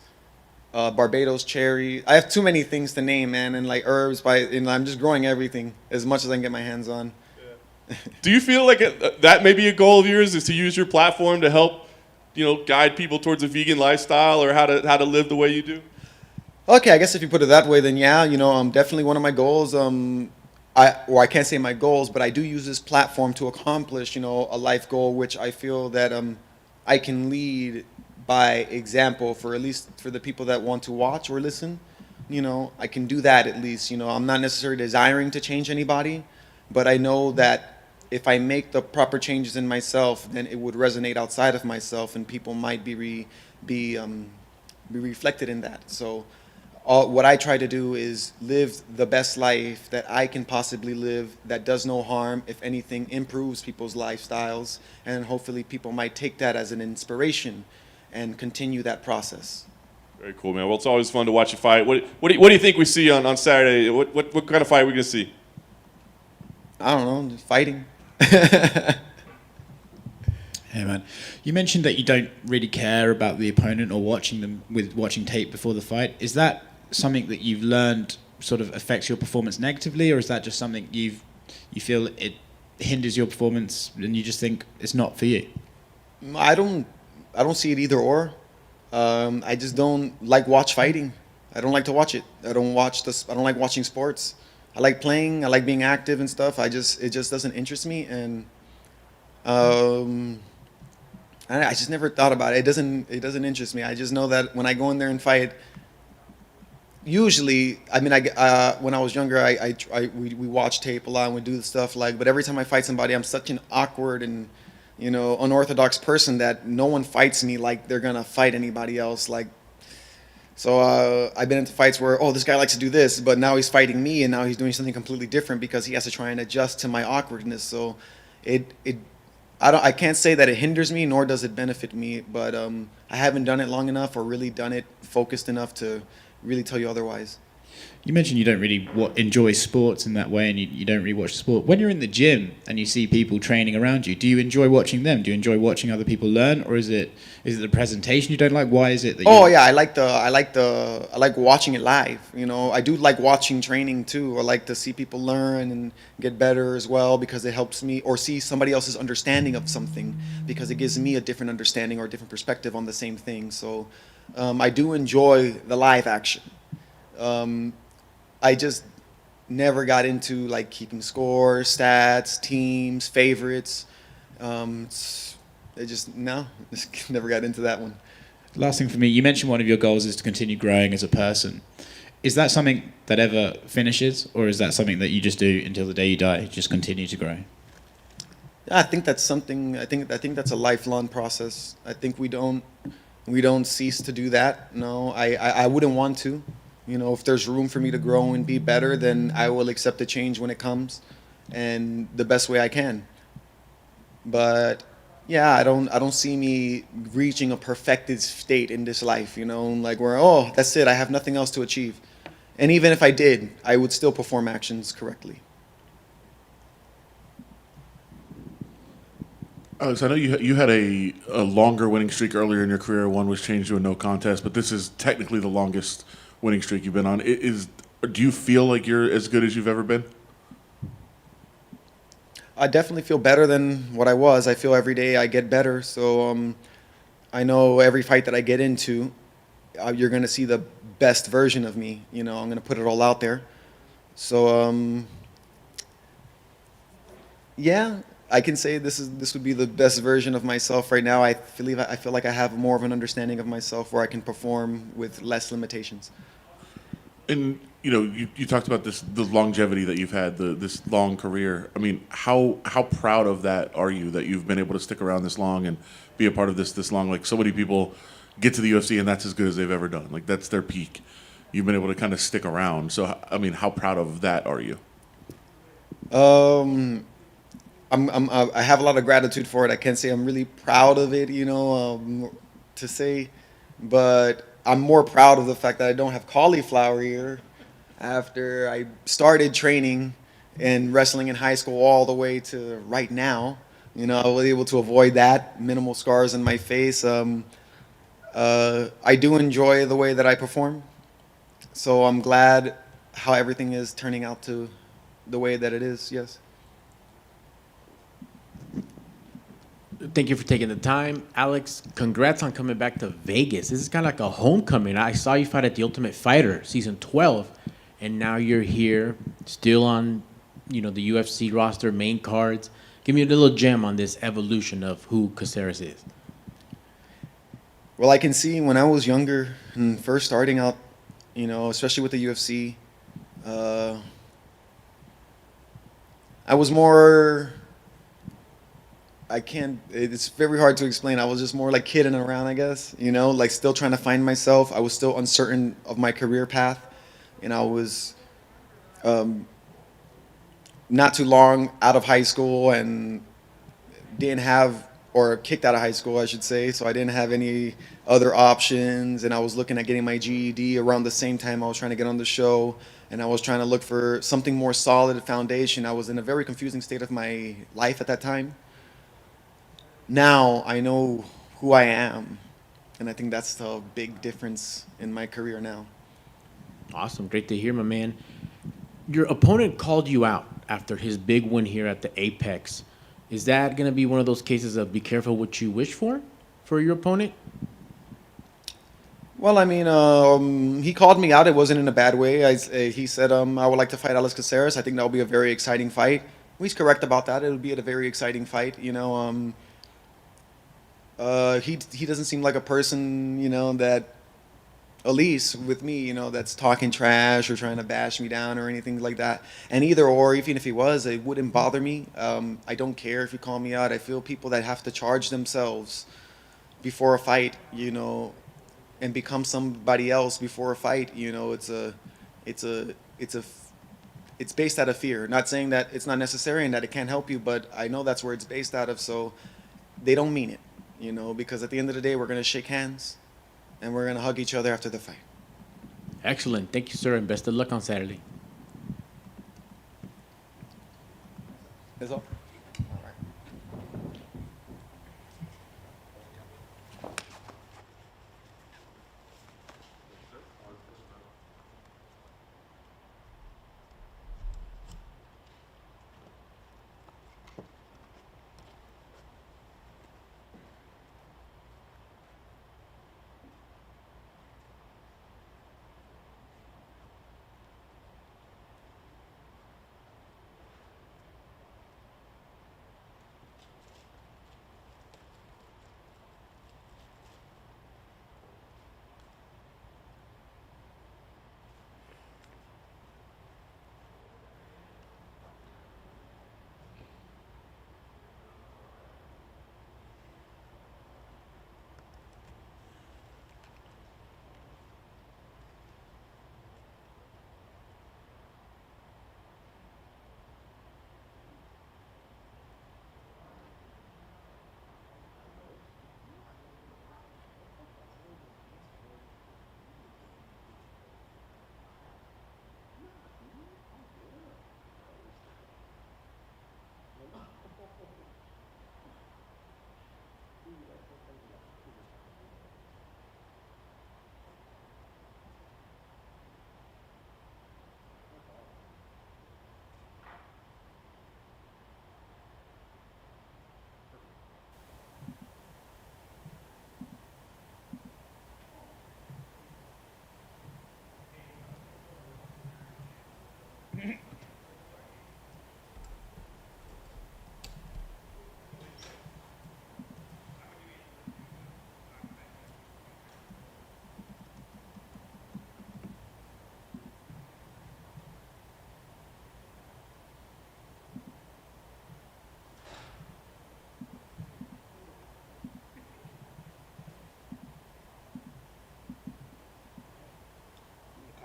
Barbados cherry. I have too many things to name, man, and like herbs. I'm just growing everything as much as I can get my hands on. Yeah. Do you feel like that may be a goal of yours, is to use your platform to help, guide people towards a vegan lifestyle or how to live the way you do? Okay, I guess if you put it that way, then yeah, definitely one of my goals. I can't say my goals, but I do use this platform to accomplish, a life goal, which I feel that I can lead by example for at least for the people that want to watch or listen. I can do that at least. I'm not necessarily desiring to change anybody, but I know that if I make the proper changes in myself, then it would resonate outside of myself, and people might be reflected in that. So what I try to do is live the best life that I can possibly live, that does no harm, if anything, improves people's lifestyles, and hopefully people might take that as an inspiration and continue that process. Very cool, man. Well, it's always fun to watch you fight. What do you think we see on Saturday? What kind of fight are we going to see? I don't know, just fighting. Hey, man. You mentioned that you don't really care about the opponent or watching tape before the fight. Is that something that you've learned sort of affects your performance negatively, or is that just something you feel it hinders your performance and you just think it's not for you? I don't see it either or. I just don't like watch fighting. I don't like to watch it. I don't like watching sports. I like playing. I like being active and stuff. It just doesn't interest me, and I just never thought about it. It doesn't interest me. I just know that when I go in there and fight, usually, when I was younger, we watch tape a lot and we do the stuff but every time I fight somebody, I'm such an awkward and unorthodox person that no one fights me like they're gonna fight anybody else. So I've been into fights where, this guy likes to do this, but now he's fighting me, and now he's doing something completely different because he has to try and adjust to my awkwardness. So it I can't say that it hinders me, nor does it benefit me, but I haven't done it long enough or really done it focused enough to really tell you otherwise. You mentioned you don't really enjoy sports in that way, and you don't really watch sport. When you're in the gym and you see people training around you, do you enjoy watching them? Do you enjoy watching other people learn, or is it the presentation you don't like? Why is it that? Oh yeah, I like watching it live. You know, I do like watching training too. I like to see people learn and get better as well because it helps me, or see somebody else's understanding of something because it gives me a different understanding or a different perspective on the same thing. So I do enjoy the live action. I just never got into like keeping score, stats, teams, favorites. Just never got into that one. Last thing for me, you mentioned one of your goals is to continue growing as a person. Is that something that ever finishes, or is that something that you just do until the day you die, just continue to grow? I think that's something. I think that's a lifelong process. I think we don't cease to do that. No, I wouldn't want to. You know, if there's room for me to grow and be better, then I will accept the change when it comes, and the best way I can. But yeah, I don't see me reaching a perfected state in this life. You know, like where that's it. I have nothing else to achieve, and even if I did, I would still perform actions correctly. Alex, I know you had a longer winning streak earlier in your career. One was changed to a no contest, but this is technically the longest winning streak you've been on. Do you feel like you're as good as you've ever been? I definitely feel better than what I was. I feel every day I get better. So I know every fight that I get into, you're going to see the best version of me. You know, I'm going to put it all out there. So yeah, I can say this would be the best version of myself right now. I feel like I have more of an understanding of myself where I can perform with less limitations. And you know, you talked about the longevity that you've had, this long career. I mean, how proud of that are you that you've been able to stick around this long and be a part of this long? Like, so many people get to the UFC and that's as good as they've ever done. Like, that's their peak. You've been able to kind of stick around. So I mean, how proud of that are you? I have a lot of gratitude for it. I can't say I'm really proud of it, you know, to say, but I'm more proud of the fact that I don't have cauliflower ear after I started training and wrestling in high school all the way to right now. You know, I was able to avoid that, minimal scars in my face. I do enjoy the way that I perform, so I'm glad how everything is turning out to the way that it is, yes. Thank you for taking the time. Alex, congrats on coming back to Vegas. This is kind of like a homecoming. I saw you fight at The Ultimate Fighter, season 12, and now you're here, still on, the UFC roster, main cards. Give me a little gem on this evolution of who Caceres is. Well, I can see when I was younger and first starting out, especially with the UFC, I was more... it's very hard to explain. I was just more like kidding around, I guess, like still trying to find myself. I was still uncertain of my career path, and I was not too long out of high school and kicked out of high school, I should say, so I didn't have any other options, and I was looking at getting my GED around the same time I was trying to get on the show, and I was trying to look for something more solid foundation. I was in a very confusing state of my life at that time. Now I know who I am, and I think that's the big difference in my career now. Awesome. Great to hear, my man. Your opponent called you out after his big win here at the Apex. Is that going to be one of those cases of be careful what you wish for your opponent? Well, I mean, he called me out. It wasn't in a bad way. He said, I would like to fight Alex Caceres. I think that will be a very exciting fight. He's correct about that. It will be a very exciting fight, He doesn't seem like a person, that, at least with me, that's talking trash or trying to bash me down or anything like that. And either or, even if he was, it wouldn't bother me. I don't care if you call me out. I feel people that have to charge themselves before a fight, and become somebody else before a fight, it's it's based out of fear. Not saying that it's not necessary and that it can't help you, but I know that's where it's based out of. So they don't mean it, you know, because at the end of the day, we're gonna shake hands and we're gonna hug each other after the fight. Excellent. Thank you, sir, and best of luck on Saturday. That's all.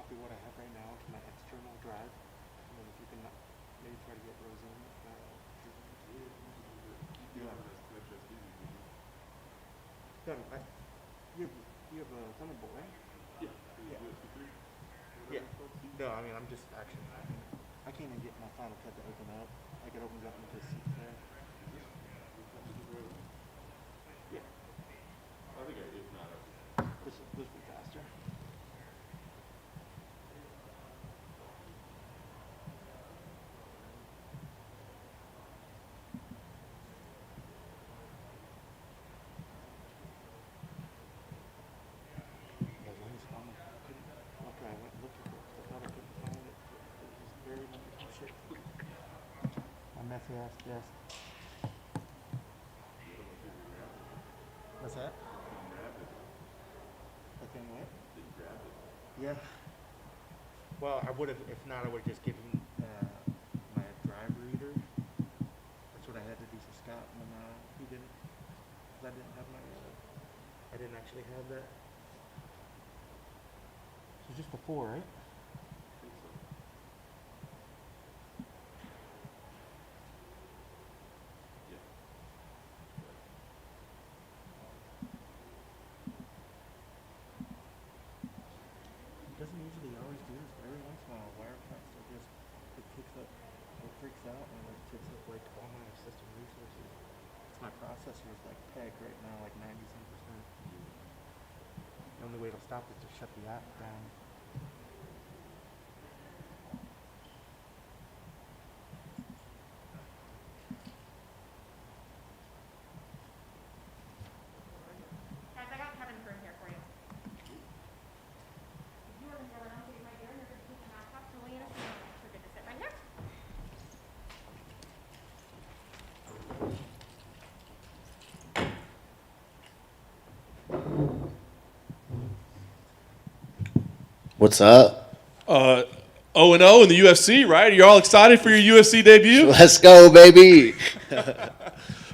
What I have right now to my external drive, and then if you can maybe try to get Rosen. You have a Thunderbolt, right? Yeah. No, I mean I'm just actually I can't even get my Final Cut to open up. I could open it up into the seats there. Yeah. I think if not, This will be faster. Messy ass desk. What's that? Okay, what? Yeah. Well, I would have, if not, I would have just given my drive reader. That's what I had to do for Scott when he didn't, because I didn't have my, I didn't actually have that. So just before, right? Doesn't usually always do this, but every once in a while, wireframes will just, it kicks up, it freaks out, and it takes up like all my system resources. It's my processor is like peg right now, like 90-some%. The only way it'll stop is to shut the app down. Guys, I got Kevin Croom here for you. You are going to go around, get right here, and you're going to take the mask off, so we're going to sit right here. What's up? 0-0 in the UFC, right? You're all excited for your UFC debut? Let's go, baby.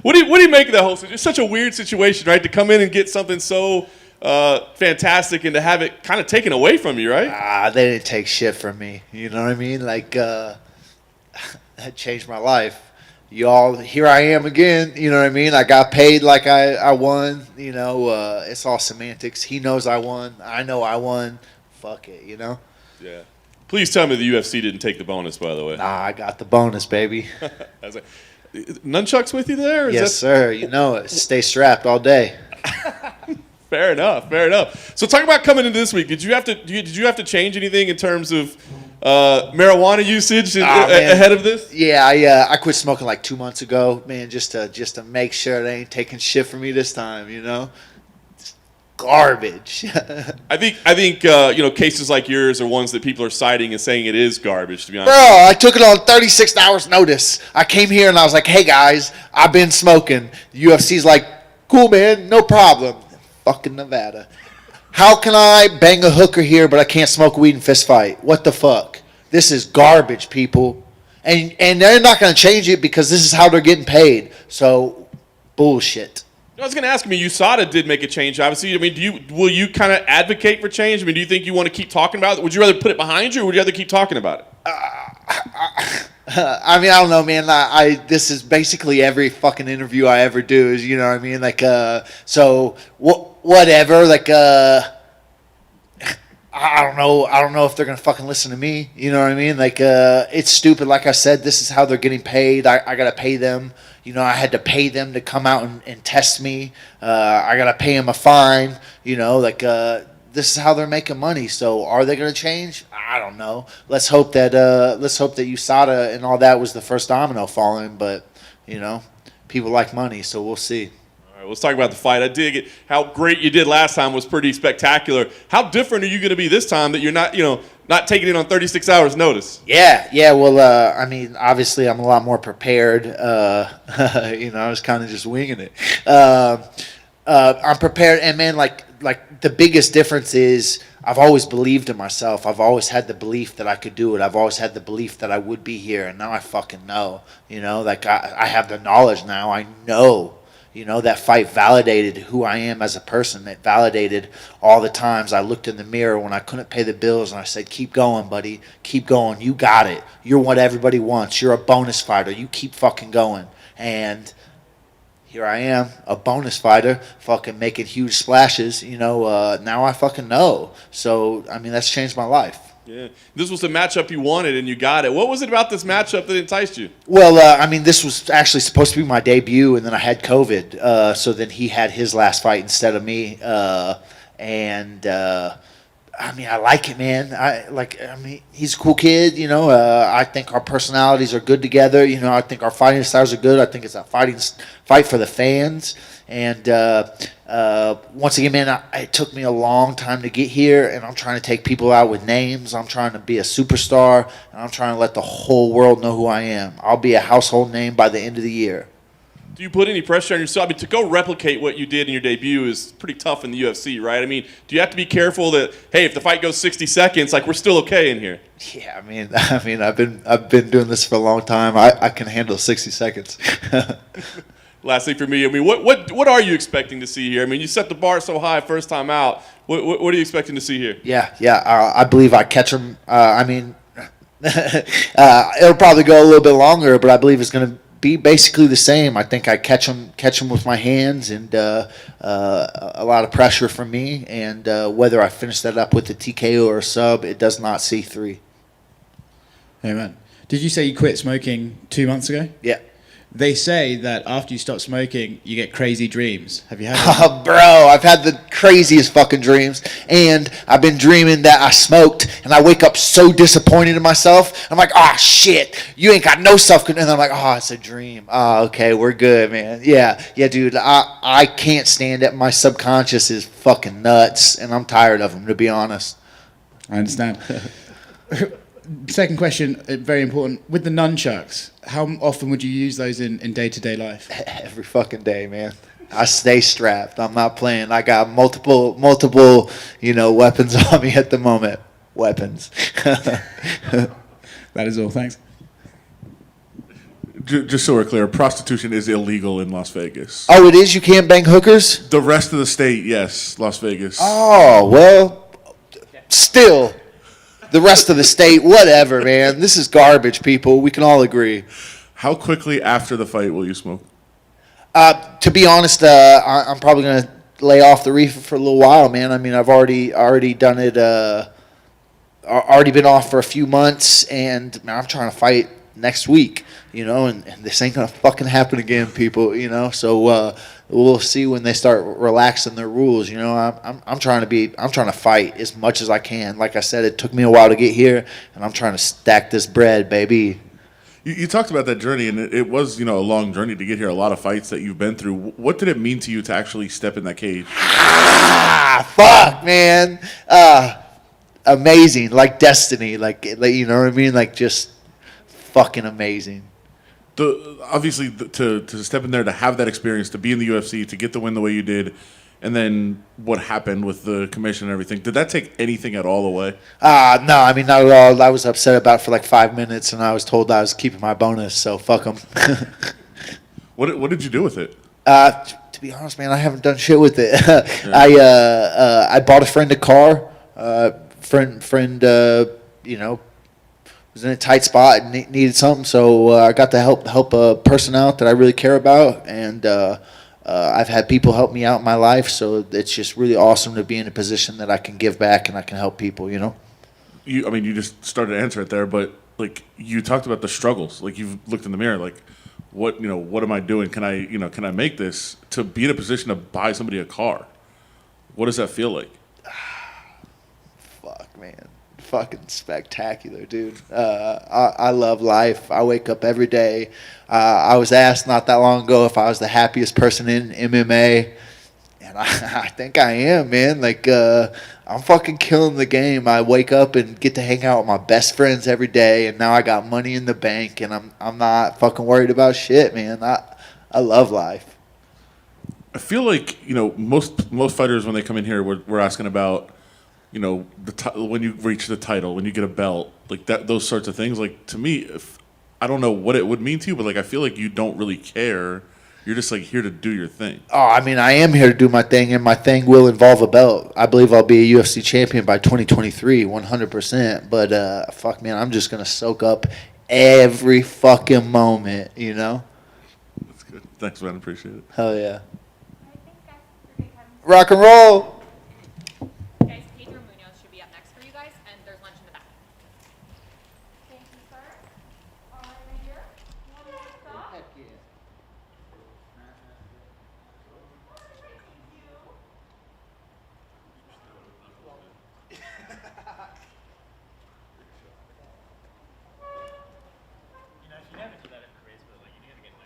What do you make of that whole situation? It's such a weird situation, right? To come in and get something so fantastic and to have it kind of taken away from you, right? They didn't take shit from me. You know what I mean? Like, that changed my life. Y'all, here I am again. You know what I mean? I got paid like I won. You know, it's all semantics. He knows I won. I know I won. Fuck it, you know? Yeah. Please tell me the UFC didn't take the bonus, by the way. Nah, I got the bonus, baby. I was like, nunchucks with you there? Or yes, sir. You know it. Stay strapped all day. Fair enough. Fair enough. So, talk about coming into this week. Did you have to change anything in terms of marijuana usage ahead of this? Yeah, I quit smoking like 2 months ago, man, just to make sure they ain't taking shit from me this time. You know, it's garbage. I think you know, cases like yours are ones that people are citing and saying it is garbage. To be honest, bro, I took it on 36 hours notice. I came here and I was like, hey guys, I've been smoking. The UFC's like, cool man, no problem. Fucking Nevada. How can I bang a hooker here but I can't smoke weed and fist fight? What the fuck? This is garbage, people. And they're not going to change it because this is how they're getting paid. So, bullshit. I was going to ask, USADA did make a change, obviously. Will you kind of advocate for change? Do you think you want to keep talking about it? Would you rather put it behind you or would you rather keep talking about it? I don't know, man. This is basically every fucking interview I ever do is, you know what I mean? Like, so, whatever, like, I don't know if they're gonna fucking listen to me. You know what I mean? Like, it's stupid. Like I said, this is how they're getting paid. I gotta pay them. You know, I had to pay them to come out and test me. I gotta pay them a fine. You know, like, this is how they're making money. So, are they gonna change? I don't know. Let's hope that USADA and all that was the first domino falling. But you know, people like money, so we'll see. Let's talk about the fight. I dig it. How great you did last time was pretty spectacular. How different are you going to be this time that you're not taking it on 36 hours notice? Yeah. Well, obviously I'm a lot more prepared. I was kind of just winging it. I'm prepared, and man, like the biggest difference is I've always believed in myself. I've always had the belief that I could do it. I've always had the belief that I would be here, and now I fucking know. You know, like I have the knowledge now. I know. You know, that fight validated who I am as a person. It validated all the times I looked in the mirror when I couldn't pay the bills and I said, keep going, buddy. Keep going. You got it. You're what everybody wants. You're a bonus fighter. You keep fucking going. And here I am, a bonus fighter, fucking making huge splashes. You know, now I fucking know. So, that's changed my life. Yeah. This was the matchup you wanted, and you got it. What was it about this matchup that enticed you? Well, this was actually supposed to be my debut, and then I had COVID. So then he had his last fight instead of me. I like it, man. He's a cool kid, you know. I think our personalities are good together. You know, I think our fighting styles are good. I think it's a fight for the fans. And once again, man, it took me a long time to get here, and I'm trying to take people out with names. I'm trying to be a superstar, and I'm trying to let the whole world know who I am. I'll be a household name by the end of the year. Do you put any pressure on yourself? To go replicate what you did in your debut is pretty tough in the UFC, right? Do you have to be careful that, hey, if the fight goes 60 seconds, like, we're still okay in here? Yeah, I've been doing this for a long time. I can handle 60 seconds. Lastly for me, what are you expecting to see here? You set the bar so high first time out. What are you expecting to see here? Yeah. I believe I catch him. It'll probably go a little bit longer, but I believe it's going to be basically the same. I think I catch him with my hands, and a lot of pressure from me. And whether I finish that up with a TKO or a sub, it does not see through. Hey man, did you say you quit smoking 2 months ago? Yeah. They say that after you stop smoking, you get crazy dreams. Have you had that? Bro, I've had the craziest fucking dreams. And I've been dreaming that I smoked, and I wake up so disappointed in myself. I'm like, shit, you ain't got no self-control. And I'm like, it's a dream. Okay, we're good, man. Yeah, dude, I can't stand it. My subconscious is fucking nuts, and I'm tired of them, to be honest. I understand. Second question, very important. With the nunchucks, how often would you use those in day-to-day life? Every fucking day, man. I stay strapped. I'm not playing. I got multiple, weapons on me at the moment. Weapons. That is all. Thanks. Just so we're clear, prostitution is illegal in Las Vegas. Oh, it is? You can't bang hookers? The rest of the state, yes. Las Vegas. Oh, well, still. the rest of the state, whatever, man. This is garbage, people. We can all agree. How quickly after the fight will you smoke? To be honest, I'm probably gonna lay off the reefer for a little while, man. I mean, I've already done it. Already been off for a few months, and man, I'm trying to fight next week. And this ain't gonna fucking happen again, people. So we'll see when they start relaxing their rules. I'm trying to fight as much as I can. Like I said, it took me a while to get here, and I'm trying to stack this bread, baby. You talked about that journey, and it was, a long journey to get here. A lot of fights that you've been through. What did it mean to you to actually step in that cage? Fuck, man. Amazing, like destiny, like you know what I mean, like just fucking amazing. Obviously to step in there, to have that experience, to be in the UFC, to get the win the way you did, and then what happened with the commission and everything. Did that take anything at all away? No, I mean, not at all. I was upset about it for like 5 minutes, and I was told I was keeping my bonus, so fuck them. What did you do with it? To be honest, man, I haven't done shit with it. I bought a friend a car. Friend, was in a tight spot and needed something, so I got to help a person out that I really care about, and I've had people help me out in my life, so it's just really awesome to be in a position that I can give back and I can help people. You just started to answer it there, but like you talked about the struggles. Like you've looked in the mirror, like what am I doing? Can I make this? To be in a position to buy somebody a car, what does that feel like? Fuck, man. Fucking spectacular, dude. I love life. I wake up every day. I was asked not that long ago if I was the happiest person in MMA, and I think I am, man. Like, I'm fucking killing the game. I wake up and get to hang out with my best friends every day, and now I got money in the bank, and I'm not fucking worried about shit, man. I love life. I feel like most fighters when they come in here, we're asking about when you reach the title, when you get a belt, like that, those sorts of things. Like to me, I don't know what it would mean to you, but like I feel like you don't really care. You're just like here to do your thing. Oh, I mean, I am here to do my thing, and my thing will involve a belt. I believe I'll be a UFC champion by 2023, 100%. But fuck, man, I'm just gonna soak up every fucking moment. That's good. Thanks, man. Appreciate it. Hell yeah. Rock and roll. Guys, Pedro Munhoz should be up next for you guys, and there's lunch in the back. Thank you, sir. Right here. One more stop. Heck yeah. If you never do that, it creates, but like you need to get there.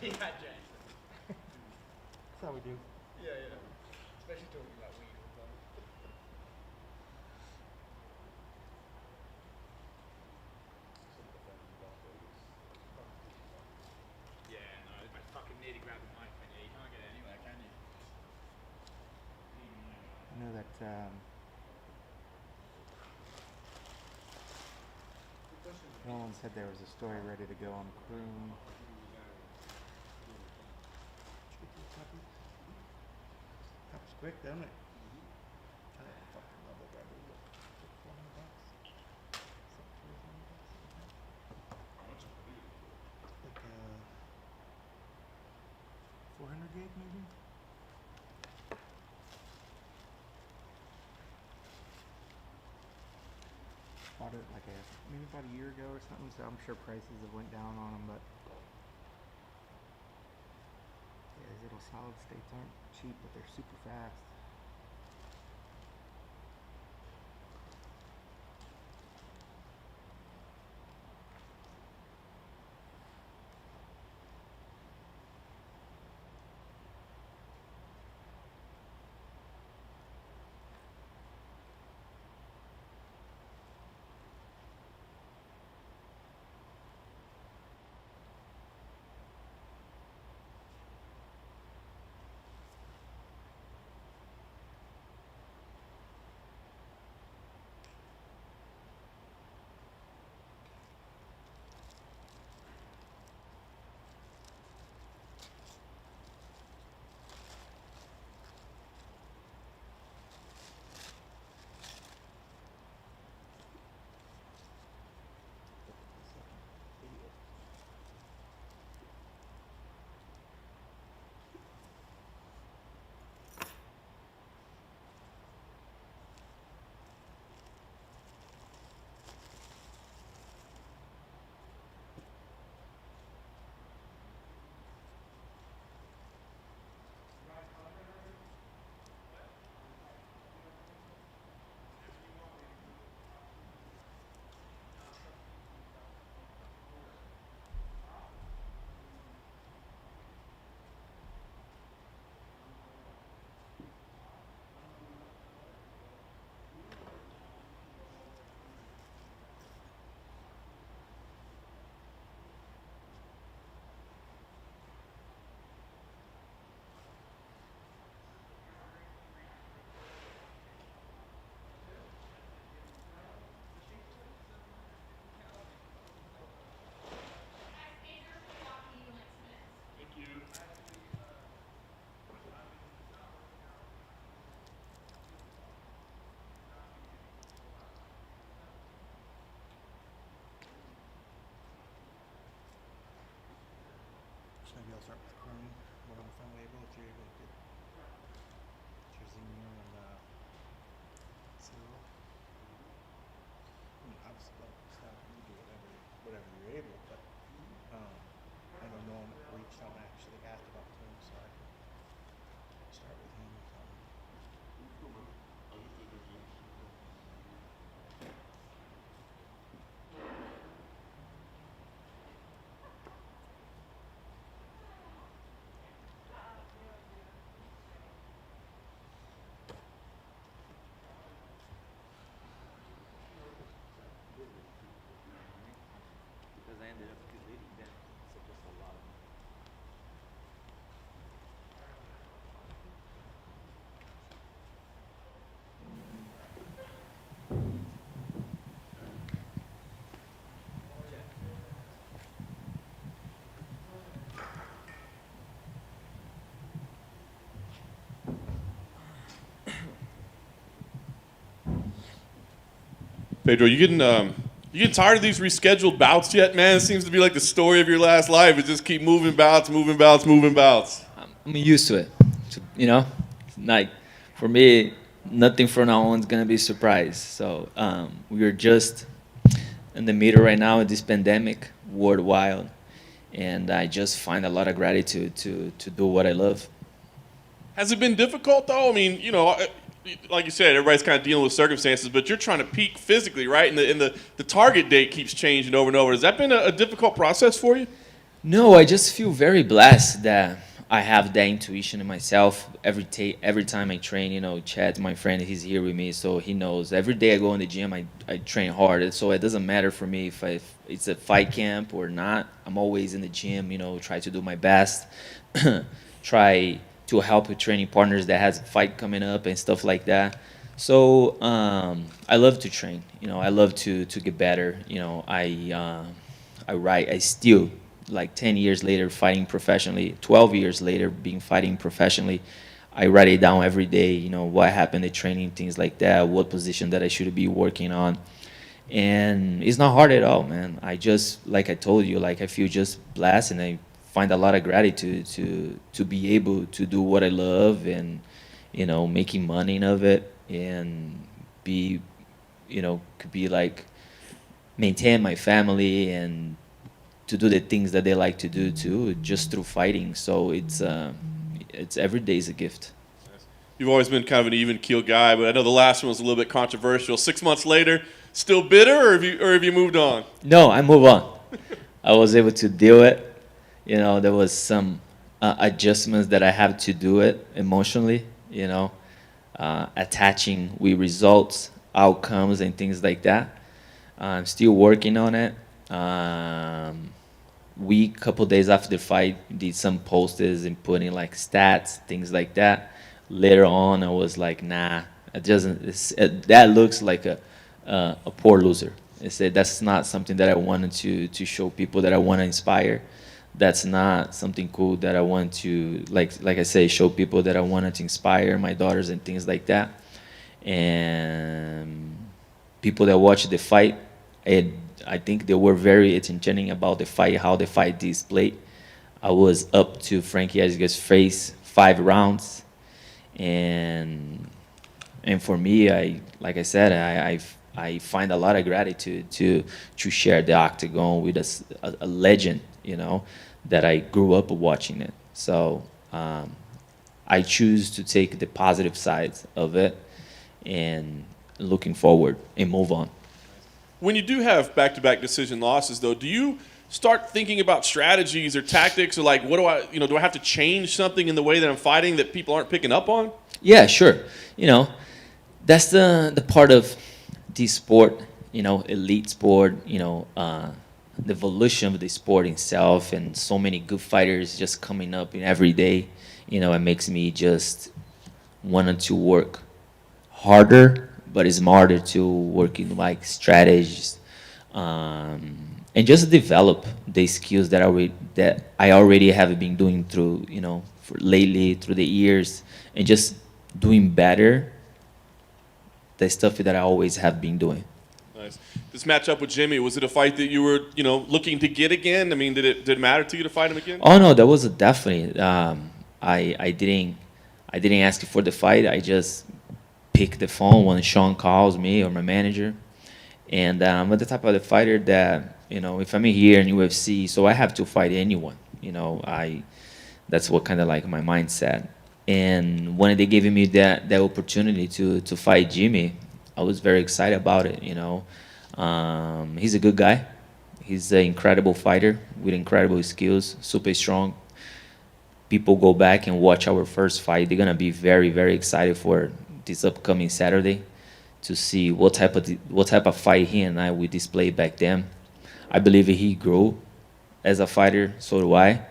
That's how we do. Yeah. Especially talking about weed. Yeah, no, I fucking nearly grabbed the mic, man. Yeah, you can't get it anywhere, can you? I know that Nolan said there was a story ready to go on Croom. That was quick, didn't it? I fucking love it, right? Like 400 gig maybe? Bought it like maybe about a year ago or something, so I'm sure prices have went down on them, but yeah, these little solid states aren't cheap, but they're super fast. Pedro, you getting tired of these rescheduled bouts yet, man? It seems to be like the story of your last life. It just keep moving bouts, moving bouts, moving bouts. I'm used to it. You know, like for me, nothing from now on is gonna be a surprise. So we are just in the middle right now of this pandemic worldwide, and I just find a lot of gratitude to do what I love. Has it been difficult though? I mean, you know, like you said, everybody's kind of dealing with circumstances, but you're trying to peak physically, right? And the target date keeps changing over and over. Has that been a difficult process for you? No, I just feel very blessed that I have that intuition in myself. Every time I train, you know, Chad, my friend, he's here with me, so he knows. Every day I go in the gym, I train hard. So it doesn't matter for me if it's a fight camp or not. I'm always in the gym, you know, try to do my best. Try to help with training partners that has a fight coming up and stuff like that. So I love to train. You know, I love to get better. You know, I still, like 10 years later fighting professionally, 12 years later fighting professionally, I write it down every day, you know, what happened at training, things like that, what position that I should be working on. And it's not hard at all, man. I just, like I told you, like I feel just blessed, and I find a lot of gratitude to be able to do what I love, and, you know, making money of it, and be, you know, could be like maintain my family and to do the things that they like to do too, just through fighting. So it's every day is a gift. You've always been kind of an even-keeled guy, but I know the last one was a little bit controversial. 6 months later, still bitter, or have you moved on? No, I move on. I was able to deal it. You know, there was some adjustments that I have to do it emotionally, you know, attaching with results, outcomes, and things like that. I'm still working on it. Couple days after the fight, did some posters and putting like stats, things like that. Later on, I was like, nah, it doesn't. That looks like a poor loser. I said that's not something that I wanted to show people, that I want to inspire. That's not something cool that I want to, like I say, show people that I wanted to inspire my daughters and things like that. And people that watch the fight, I think they were very entertaining about the fight, how the fight displayed. I was up to Frankie Edgar's face 5 rounds, and for me, like I said, I find a lot of gratitude to share the octagon with a legend, you know, that I grew up watching it. So I choose to take the positive sides of it and looking forward and move on. When you do have back-to-back decision losses, though, do you start thinking about strategies or tactics, or like, do I have to change something in the way that I'm fighting that people aren't picking up on? Yeah, sure. You know, that's the part of this sport, you know, elite sport, you know, the evolution of the sport itself, and so many good fighters just coming up in every day. You know, it makes me just want to work harder, but it's smarter to work in like strategies, and just develop the skills that I already have been doing through, you know, lately through the years, and just doing better the stuff that I always have been doing. Nice. This matchup with Jimmy, was it a fight that you were, you know, looking to get again? I mean, did it matter to you to fight him again? Oh no, that was definitely. I didn't ask for the fight. I just pick the phone when Sean calls me or my manager, and I'm the type of the fighter that, you know, if I'm here in UFC, so I have to fight anyone. You know, that's what kind of like my mindset. And when they gave me that opportunity to fight Jimmy, I was very excited about it. You know, he's a good guy. He's an incredible fighter with incredible skills, super strong. People go back and watch our first fight. They're gonna be very, very excited for this upcoming Saturday to see what type of fight he and I would display back then. I believe he grew as a fighter, so do I,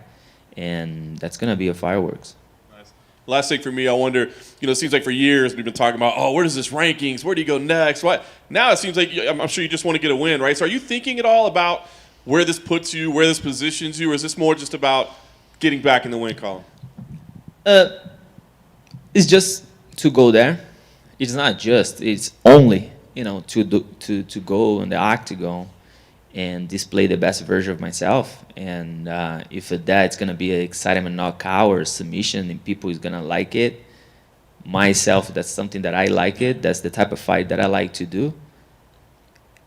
and that's gonna be a fireworks. Nice. Last thing for me, I wonder, you know, it seems like for years we've been talking about, oh, where does this rankings? Where do you go next? What? Now it seems like I'm sure you just want to get a win, right? So are you thinking at all about where this puts you, where this positions you, or is this more just about getting back in the win column? It's just to go there. It's not just, it's only to go in the octagon and display the best version of myself. And if that's gonna be an exciting knockout or submission and people is gonna like it, myself, that's something that I like it. That's the type of fight that I like to do.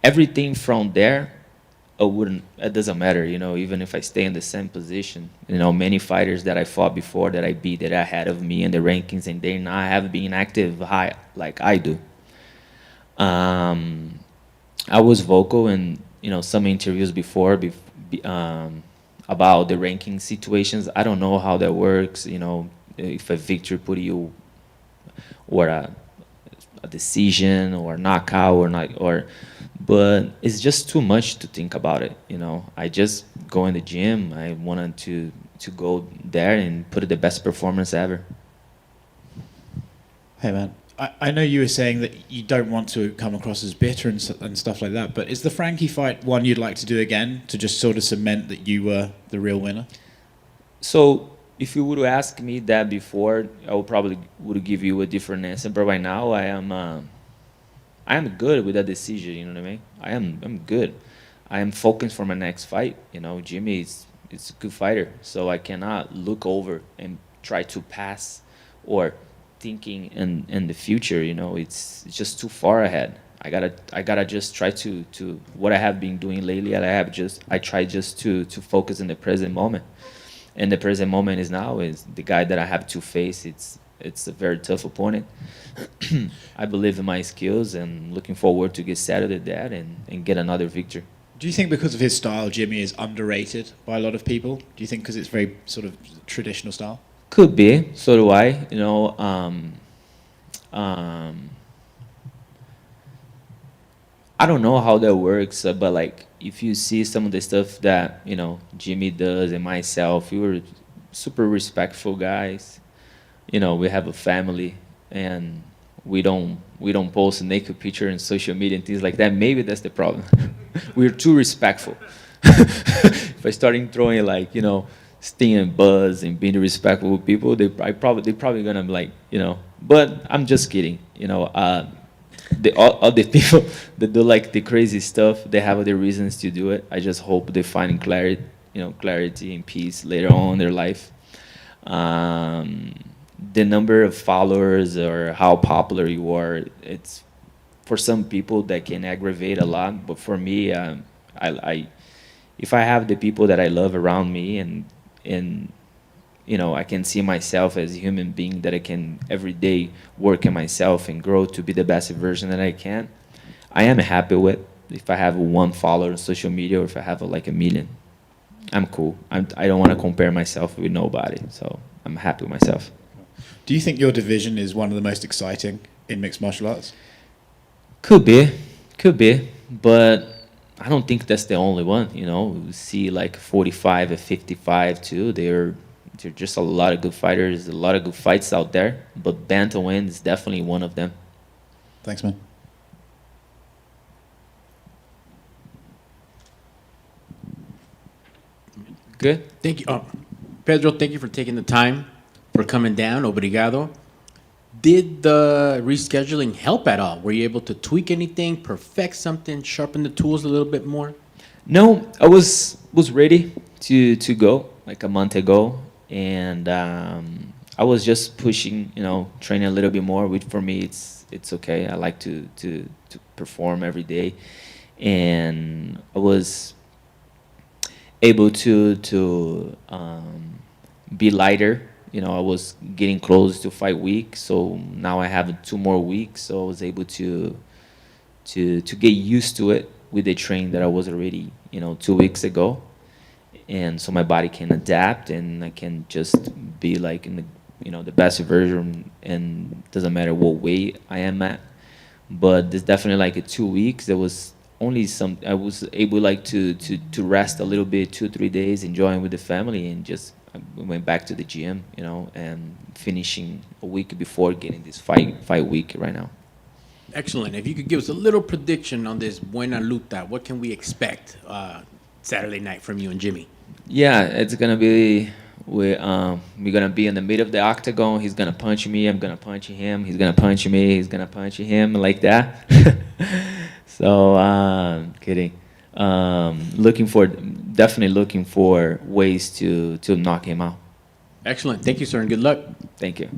Everything from there, it doesn't matter, even if I stay in the same position. Many fighters that I fought before that I beat that are ahead of me in the rankings and they not have been active high like I do. I was vocal in some interviews before about the ranking situations. I don't know how that works. If a victory put you or a decision or knockout or not, but it's just too much to think about it. I just go in the gym. I wanted to go there and put the best performance ever. Hey man, I know you were saying that you don't want to come across as bitter and stuff like that, but is the Frankie fight one you'd like to do again to just sort of cement that you were the real winner? So if you would ask me that before, I would give you a different answer. But right now, I am good with that decision. You know what I mean? I'm good. I am focused for my next fight. Jimmy is a good fighter, so I cannot look over and try to pass or thinking in the future. It's just too far ahead. I gotta just try to what I have been doing lately. I try just to focus in the present moment. And the present moment is now is the guy that I have to face. It's a very tough opponent. I believe in my skills and looking forward to get settled at that and get another victory. Do you think because of his style, Jimmy is underrated by a lot of people? Do you think because it's very sort of traditional style? Could be. So do I. I don't know how that works, but like if you see some of the stuff that Jimmy does and myself, we were super respectful guys. We have a family, and we don't post a naked picture in social media and things like that. Maybe that's the problem. We're too respectful. If I start throwing like Sting and Buzz and being respectful with people, they're probably gonna be like But I'm just kidding. All the people that do like the crazy stuff, they have their reasons to do it. I just hope they find clarity and peace later on in their life. The number of followers or how popular you are, it's for some people that can aggravate a lot. But for me, if I have the people that I love around me and I can see myself as a human being that I can every day work on myself and grow to be the best version that I can, I am happy with. If I have one follower on social media or if I have like 1 million, I'm cool. I don't want to compare myself with nobody, so I'm happy with myself. Do you think your division is one of the most exciting in mixed martial arts? Could be, but I don't think that's the only one. We see like 45 and 55 too. They're just a lot of good fighters, a lot of good fights out there. But bantamweight is definitely one of them. Thanks, man. Good. Thank you, Pedro. Thank you for taking the time for coming down. Obrigado. Did the rescheduling help at all? Were you able to tweak anything, perfect something, sharpen the tools a little bit more? No, I was ready to go like a month ago, and I was just pushing, training a little bit more. Which for me, it's okay. I like to perform every day, and I was able to be lighter. I was getting close to fight week, so now I have 2 more weeks. So I was able to get used to it with the training that I was already, 2 weeks ago, and so my body can adapt and I can just be like in the, the best version, and doesn't matter what weight I am at. But there's definitely like 2 weeks. There was only I was able like to rest a little bit, 2-3 days, enjoying with the family, and just we went back to the gym, and finishing a week before getting this fight week right now. Excellent. If you could give us a little prediction on this Buena Luta, what can we expect Saturday night from you and Jimmy? Yeah, it's gonna be we're gonna be in the middle of the octagon. He's gonna punch me. I'm gonna punch him. He's gonna punch me. He's gonna punch him like that. So kidding. Definitely looking for ways to knock him out. Excellent. Thank you, sir, and good luck. Thank you.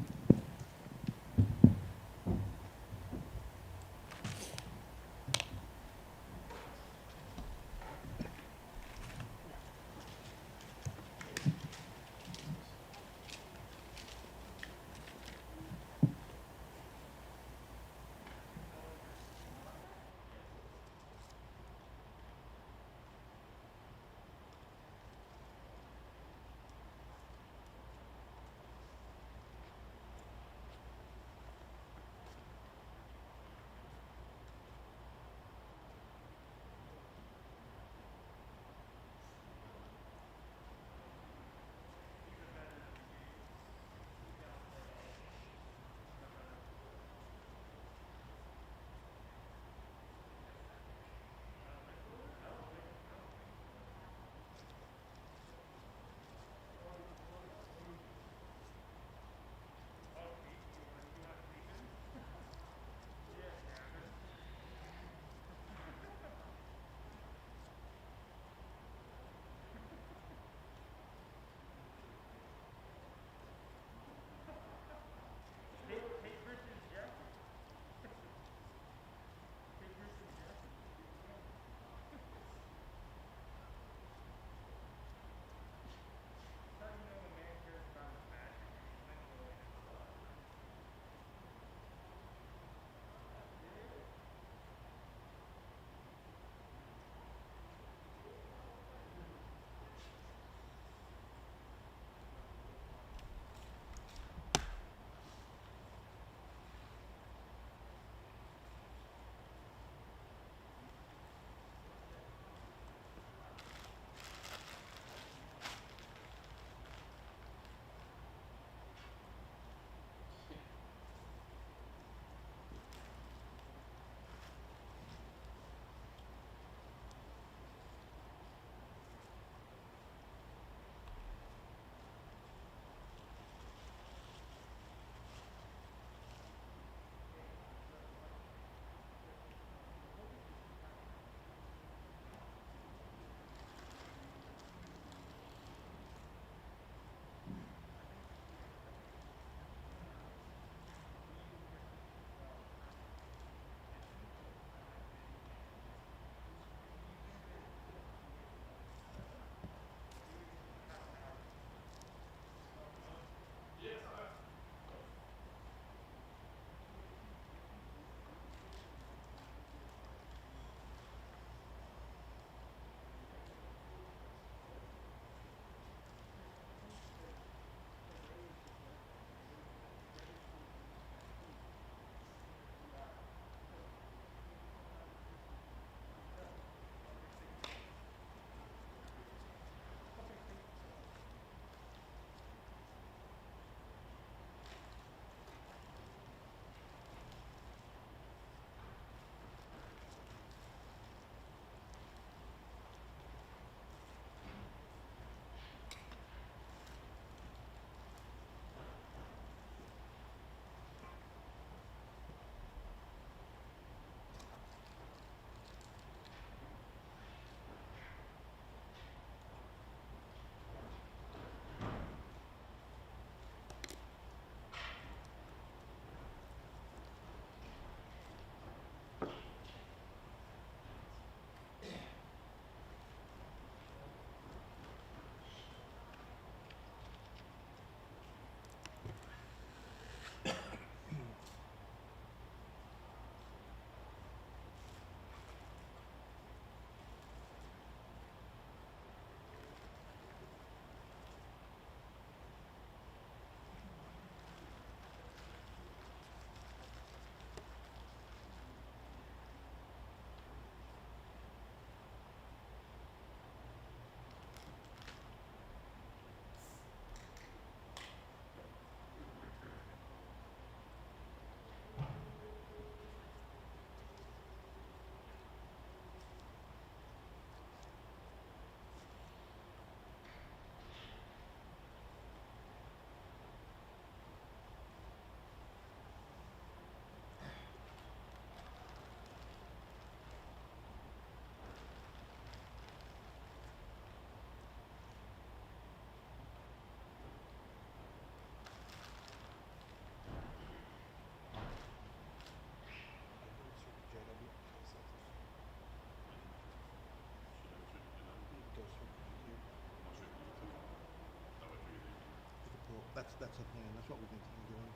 That's the plan. That's what we've been doing.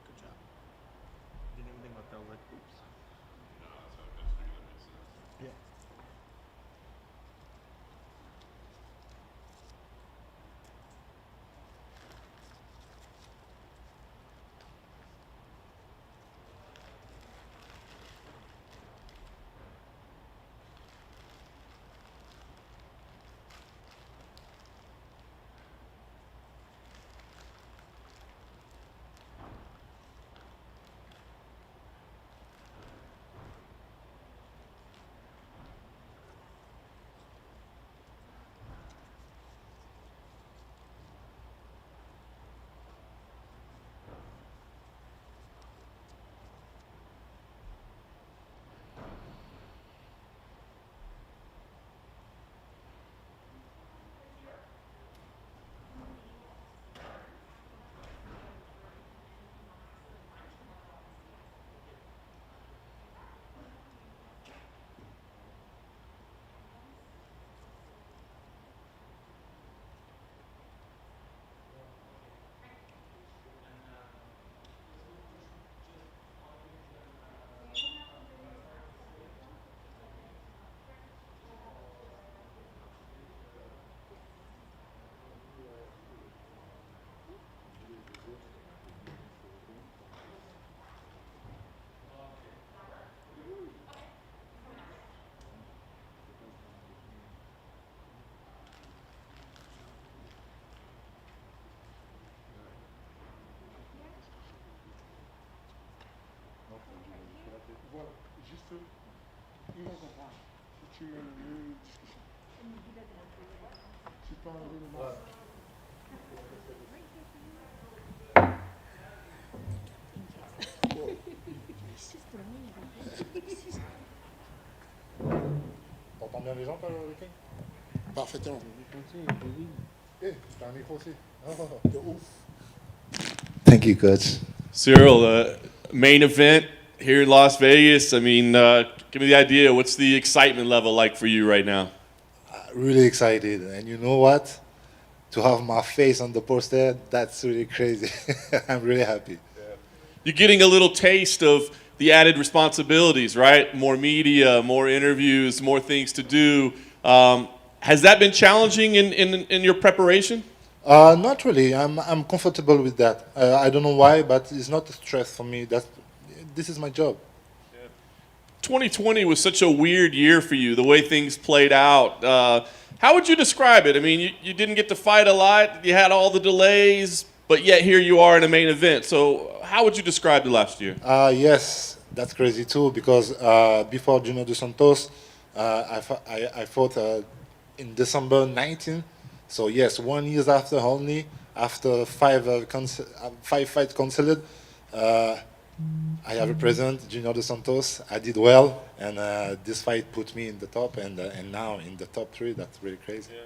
Good job. Didn't even think about that. Like, oops. Yeah. Voilà, juste, ils vont comprendre. Si tu mets le discussion. Si tu enlèves le masque. T'entends bien les gens, toi, le week-end? Parfaitement. Eh, t'as un micro aussi. Oh, de ouf. Thank you, Coach. Ciryl, main event here in Las Vegas. I mean, give me the idea. What's the excitement level like for you right now? Really excited. And you know what? To have my face on the poster, that's really crazy. I'm really happy. You're getting a little taste of the added responsibilities, right? More media, more interviews, more things to do. Has that been challenging in your preparation? Not really. I'm comfortable with that. I don't know why, but it's not a stress for me. This is my job. 2020 was such a weird year for you, the way things played out. How would you describe it? I mean, you didn't get to fight a lot. You had all the delays, but yet here you are in a main event. So how would you describe the last year? Yes, that's crazy too, because before Junior Dos Santos, I fought in December 19. So yes, 1 year after only, after five fights canceled, I have a present, Junior Dos Santos. I did well, and this fight put me in the top, and now in the top 3. That's really crazy. Yeah.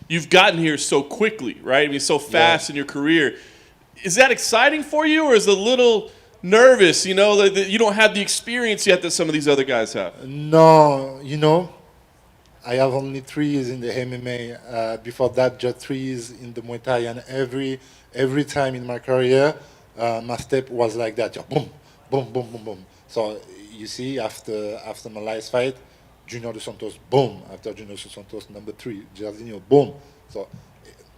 You've gotten here so quickly, right? I mean, so fast in your career. Is that exciting for you, or is it a little nervous, you know, that you don't have the experience yet that some of these other guys have? No, you know, I have only 3 years in the MMA. Before that, just 3 years in the Muay Thai, and every time in my career, my step was like that, boom, boom, boom, boom, boom. So you see, after my last fight, Junior Dos Santos, boom. After Junior Dos Santos, number 3, Jairzinho, boom. So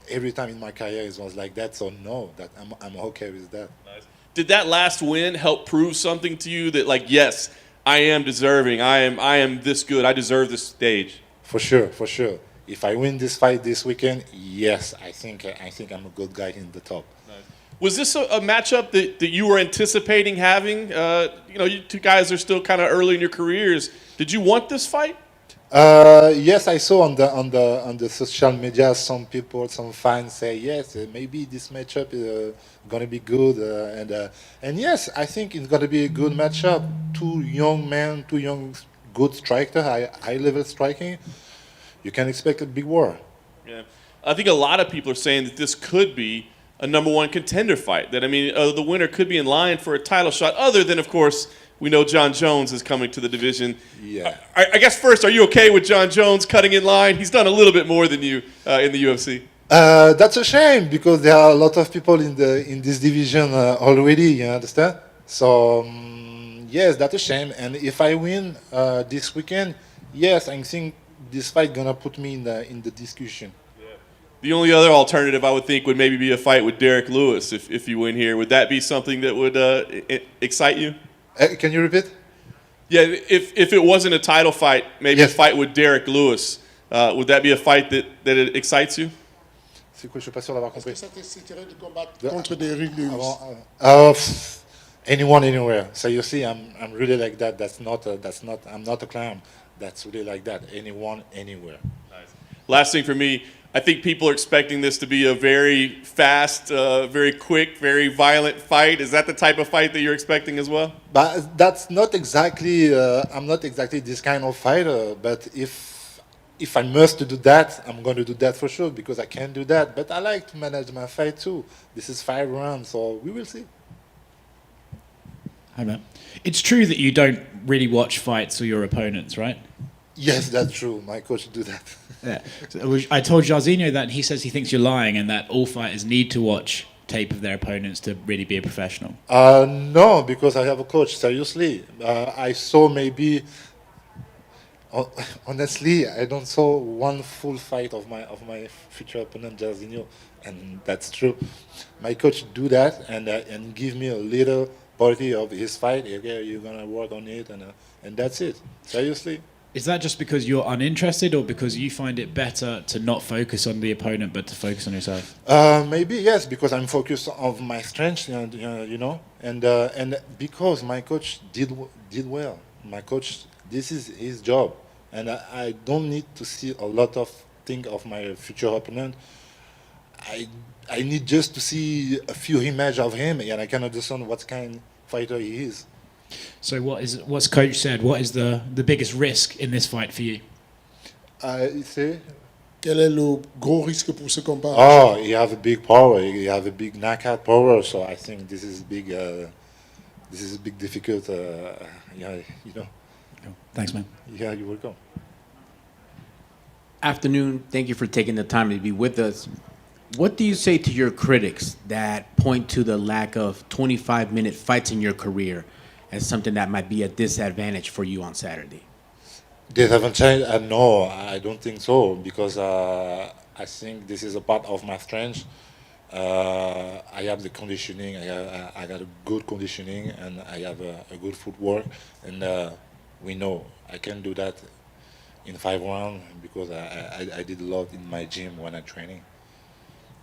every time in my career it was like that. So no, that I'm okay with that. Nice. Did that last win help prove something to you that, like, yes, I am deserving. I am this good. I deserve this stage. For sure, for sure. If I win this fight this weekend, yes, I think I'm a good guy in the top. Nice. Was this a matchup that you were anticipating having? You know, you two guys are still kind of early in your careers. Did you want this fight? Yes, I saw on the social media some people, some fans say yes, maybe this matchup is gonna be good, and yes, I think it's gonna be a good matchup. 2 young men, 2 young good striker, high level striking. You can expect a big war. Yeah, I think a lot of people are saying that this could be a #1 contender fight. That, I mean, the winner could be in line for a title shot. Other than, of course, we know John Jones is coming to the division. Yeah. I guess first, are you okay with John Jones cutting in line? He's done a little bit more than you in the UFC. That's a shame because there are a lot of people in this division already. You understand? So yes, that's a shame. And if I win this weekend, yes, I think this fight gonna put me in the discussion. The only other alternative I would think would maybe be a fight with Derek Lewis if you win here. Would that be something that would excite you? Can you repeat? Yeah, if it wasn't a title fight, maybe a fight with Derek Lewis, would that be a fight that it excites you? C'est quoi? Je suis pas sûr d'avoir Est-ce compris. que ça t'exciterait de combattre contre des Lewis? Anyone, anywhere. Seriously, I'm really like that. I'm not a clown. That's really like that. Anyone, anywhere. Nice. Last thing for me, I think people are expecting this to be a very fast, very quick, very violent fight. Is that the type of fight that you're expecting as well? But that's not exactly. I'm not exactly this kind of fighter. But if I must do that, I'm going to do that for sure because I can do that. But I like to manage my fight too. This is 5 rounds, so we will see. Hi, man. It's true that you don't really watch fights or your opponents, right? Yes, that's true. My coach do that. Yeah. So I told Jairzinho that, and he says he thinks you're lying and that all fighters need to watch tape of their opponents to really be a professional. No, because I have a coach. Seriously, I saw maybe. Honestly, I don't saw one full fight of my future opponent Jairzinho, and that's true. My coach do that and give me a little party of his fight. Okay, you're gonna work on it, and that's it. Seriously. Is that just because you're uninterested or because you find it better to not focus on the opponent but to focus on yourself? Maybe yes, because I'm focused on my strengths, you know, and because my coach did well. My coach, this is his job, and I don't need to see a lot of things of my future opponent. I need just to see a few images of him, and I can understand what kind of fighter he is. So what's coach said? What is the biggest risk in this fight for you? Quel est le gros risque pour ce combat? Oh, he have a big power. He have a big knockout power. So I think this is big. This is a big difficult. Yeah, you know. Thanks, man. Yeah, you're welcome. Afternoon. Thank you for taking the time to be with us. What do you say to your critics that point to the lack of 25-minute fights in your career as something that might be a disadvantage for you on Saturday? Disadvantage? No, I don't think so because I think this is a part of my strength. I have the conditioning. I got a good conditioning, and I have a good footwork, and we know I can do that in 5 rounds because I did a lot in my gym when I'm training.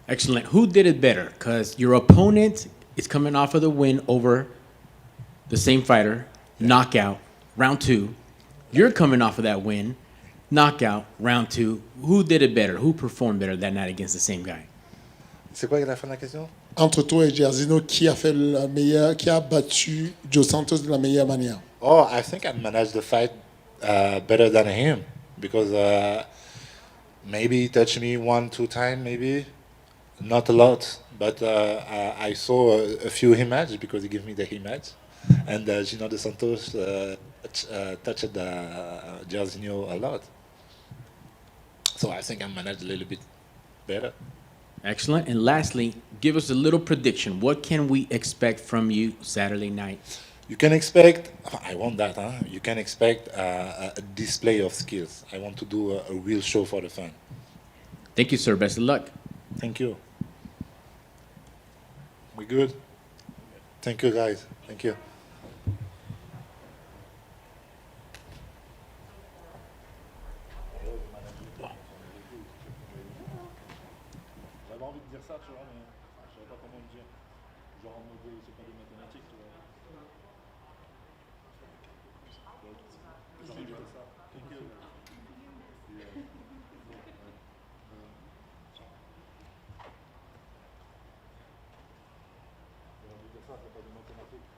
Excellent. Who did it better? Because your opponent is coming off of the win over the same fighter, knockout, round 2. You're coming off of that win, knockout, round 2. Who did it better? Who performed better that night against the same guy? C'est quoi la fin de la question? Entre toi et Jairzinho, qui a battu Dos Santos de la meilleure manière? Oh, I think I managed the fight better than him because maybe he touched me 1-2 times, maybe not a lot, but I saw a few images because he gave me the image, and Gino Dos Santos touched Jairzinho a lot, so I think I managed a little bit better. Excellent. And lastly, give us a little prediction. What can we expect from you Saturday night? You can expect, I want that, huh? You can expect a display of skills. I want to do a real show for the fan. Thank you, sir. Best of luck. Thank you. We good? Thank you, guys. Thank you. J'avais envie de dire ça, tu vois, mais je savais pas comment le dire. Genre en mode, c'est pas des mathématiques, tu vois. J'ai envie de dire ça. Thank you. Ça, c'est pas des mathématiques.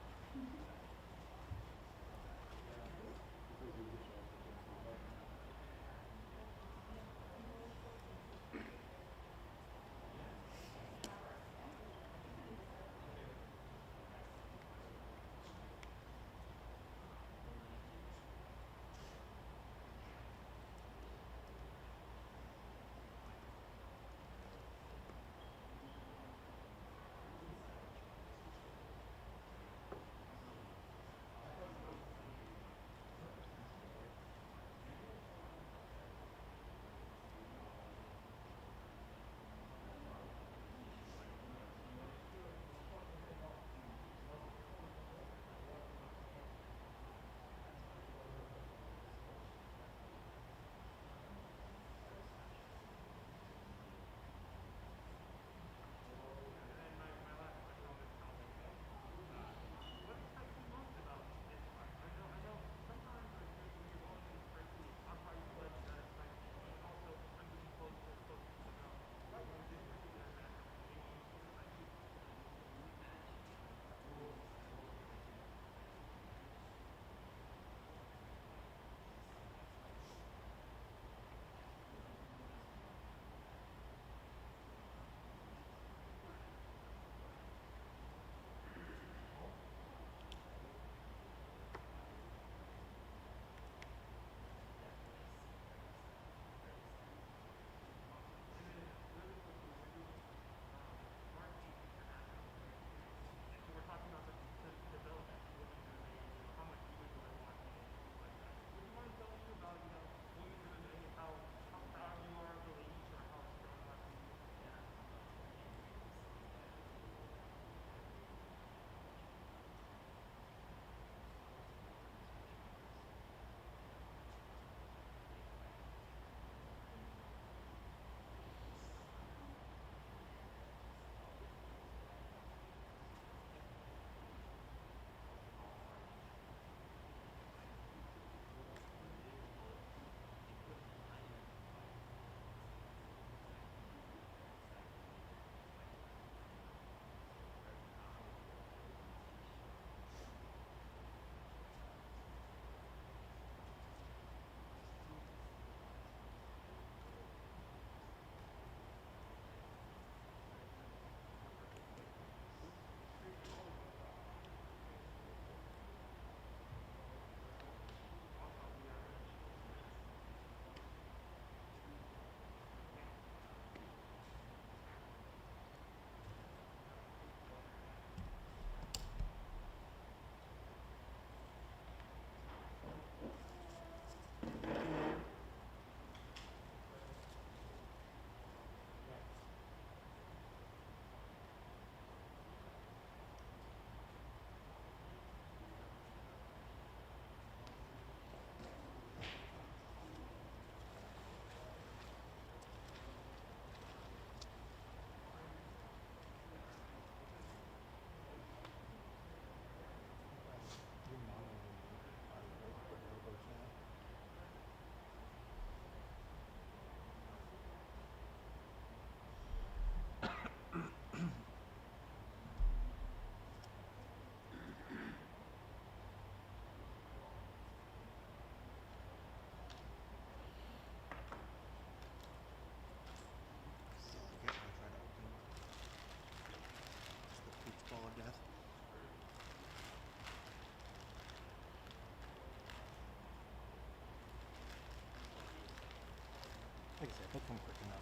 Like I said, he'll come quick enough.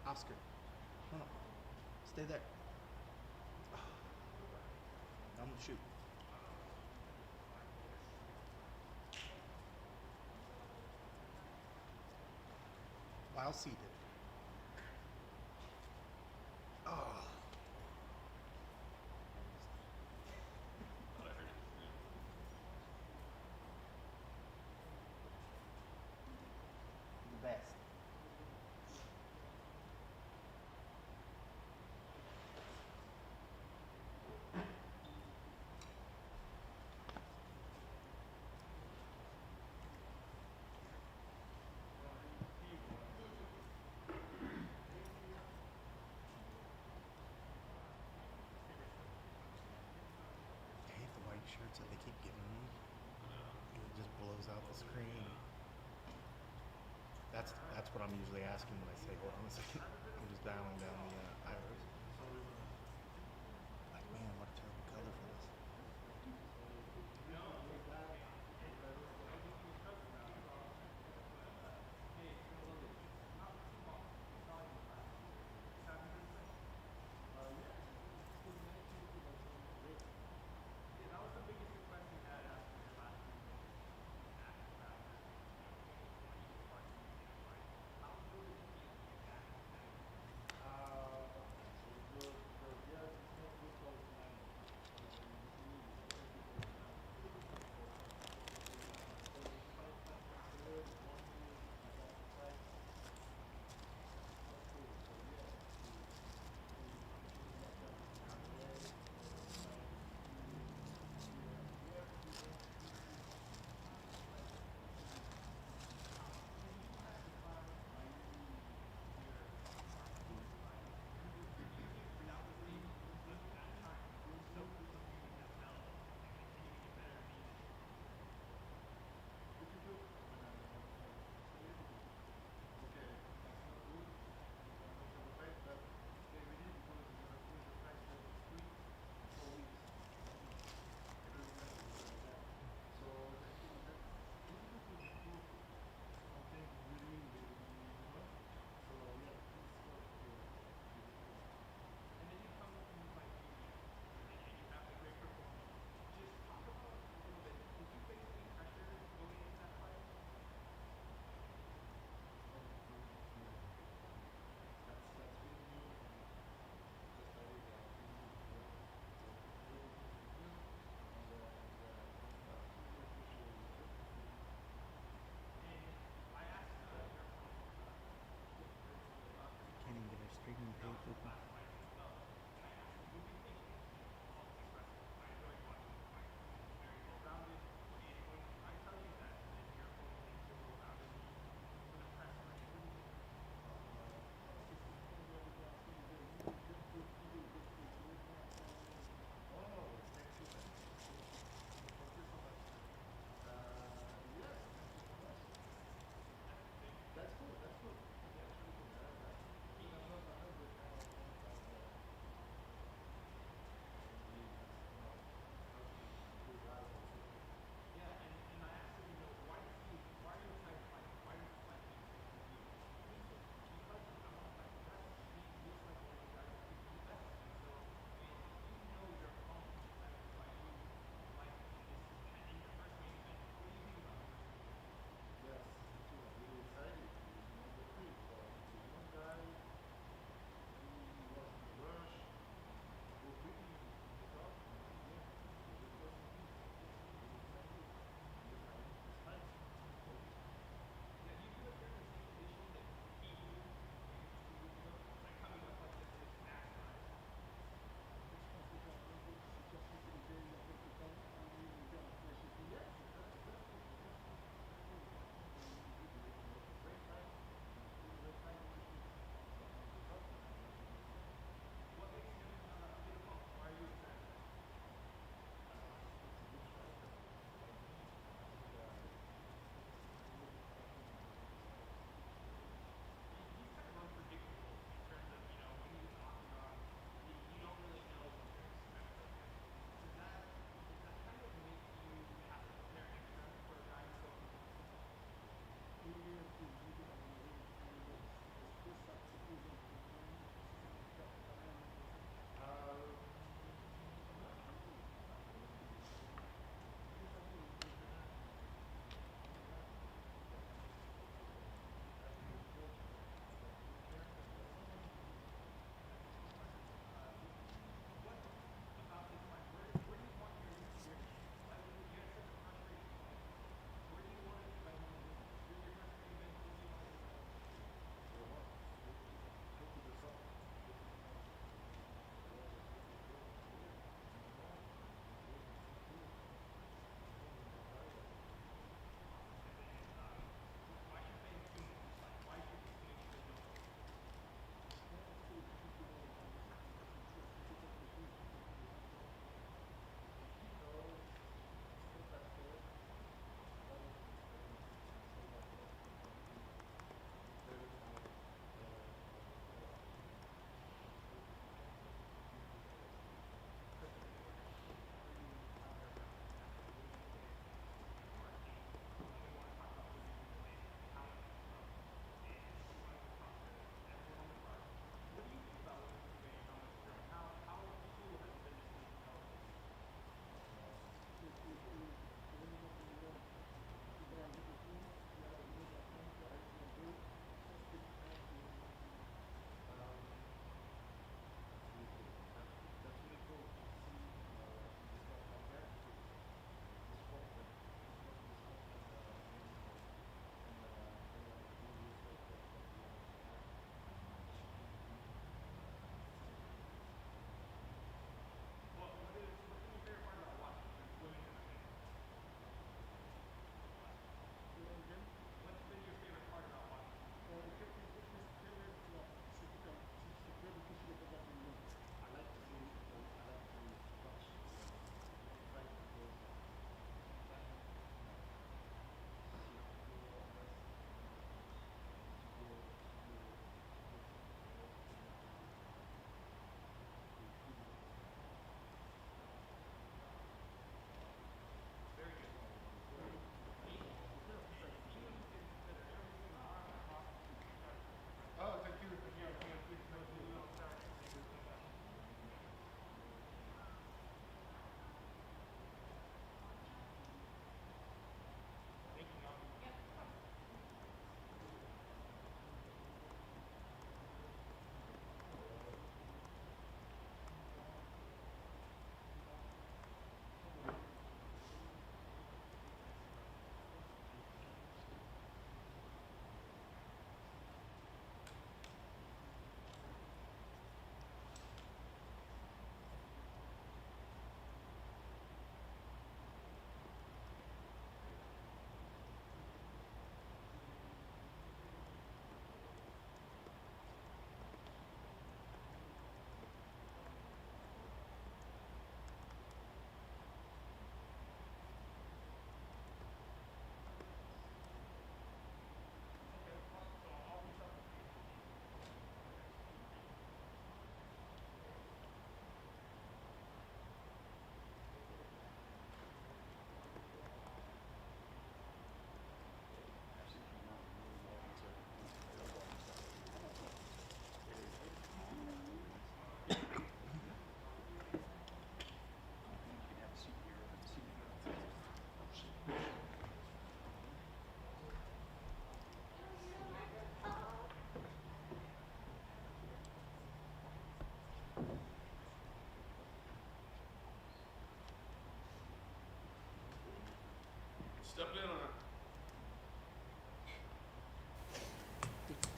Oscar, no, stay there. I'm gonna shoot. While seated. Oh. The best. I hate the white shirts that they keep giving me. It just blows out the screen. That's what I'm usually asking when I say, hold on a second. I'm just dialing down the iris. Like, man, what a terrible color for this.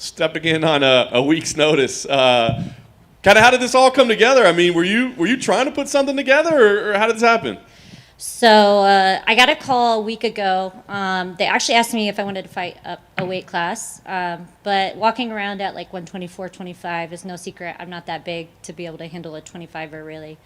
stepping in on a week's notice. Kind of how did this all come together? I mean, were you trying to put something together, or how did this happen? So I got a call a week ago. They actually asked me if I wanted to fight up a weight class. But walking around at like 124, 25 is no secret. I'm not that big to be able to handle a 25er really.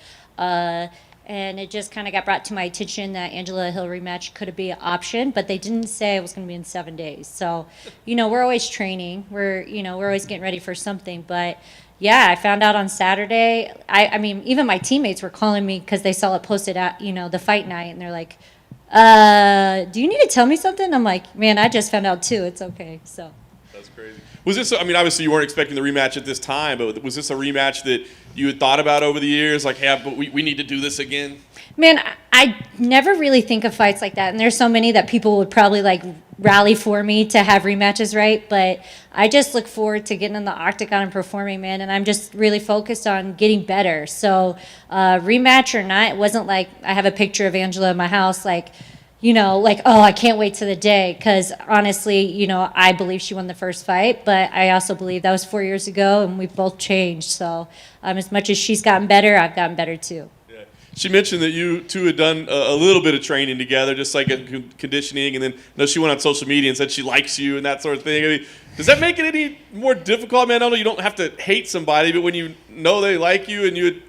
And it just kind of got brought to my attention that Angela Hill rematch could be an option, but they didn't say it was going to be in 7 days. So, we're always training. We're always getting ready for something. But yeah, I found out on Saturday. I mean, even my teammates were calling me because they saw it posted at, the fight night, and they're like, do you need to tell me something? I'm like, man, I just found out too. It's okay. So. That's crazy. Was this, I mean, obviously you weren't expecting the rematch at this time, but was this a rematch that you had thought about over the years? Like, hey, but we need to do this again? Man, I never really think of fights like that. And there's so many that people would probably like rally for me to have rematches, right? But I just look forward to getting in the octagon and performing, man. And I'm just really focused on getting better. So rematch or not, it wasn't like I have a picture of Angela in my house, like, oh, I can't wait to the day. Because honestly, I believe she won the first fight, but I also believe that was 4 years ago, and we've both changed. So as much as she's gotten better, I've gotten better too. Yeah. She mentioned that you two had done a little bit of training together, just like conditioning, and then she went on social media and said she likes you and that sort of thing. I mean, does that make it any more difficult, man? I know you don't have to hate somebody, but when you know they like you and you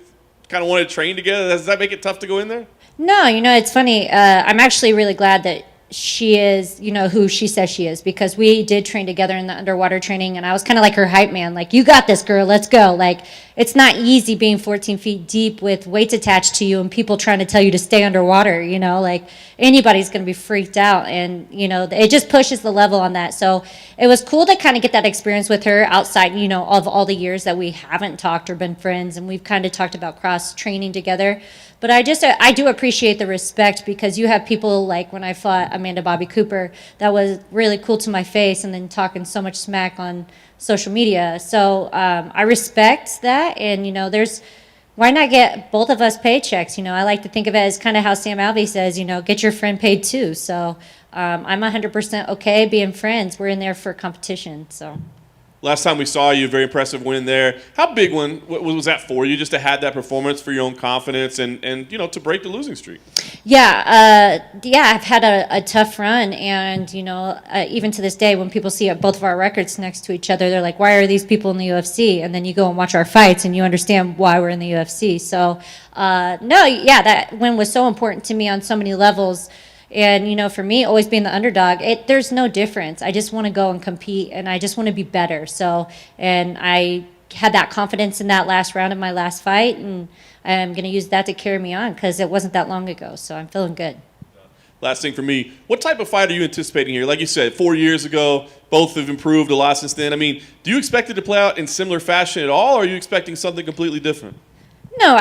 kind of want to train together, does that make it tough to go in there? No, it's funny. I'm actually really glad that she is, who she says she is, because we did train together in the underwater training, and I was kind of like her hype man. Like, you got this, girl. Let's go. Like, it's not easy being 14 feet deep with weights attached to you and people trying to tell you to stay underwater, Like, anybody's going to be freaked out, and, it just pushes the level on that. So it was cool to kind of get that experience with her outside, of all the years that we haven't talked or been friends, and we've kind of talked about cross-training together. But I do appreciate the respect, because you have people like when I fought Amanda Bobby Cooper, that was really cool to my face, and then talking so much smack on social media. So I respect that, and why not get both of us paychecks? I like to think of it as kind of how Sam Alvey says, get your friend paid too. So I'm 100% okay being friends. We're in there for competition. So. Last time we saw you, very impressive win there. How big one was that for you, just to have that performance for your own confidence and to break the losing streak? Yeah, I've had a tough run, and even to this day, when people see both of our records next to each other, they're like, "Why are these people in the UFC?" And then you go and watch our fights, and you understand why we're in the UFC. So, that win was so important to me on so many levels. And, for me, always being the underdog, there's no difference. I just want to go and compete, and I just want to be better. So, and I had that confidence in that last round of my last fight, and I'm going to use that to carry me on, because it wasn't that long ago. So I'm feeling good. Last thing for me, what type of fight are you anticipating here? Like you said, 4 years ago, both have improved a lot since then. I mean, do you expect it to play out in similar fashion at all, or are you expecting something completely different? No,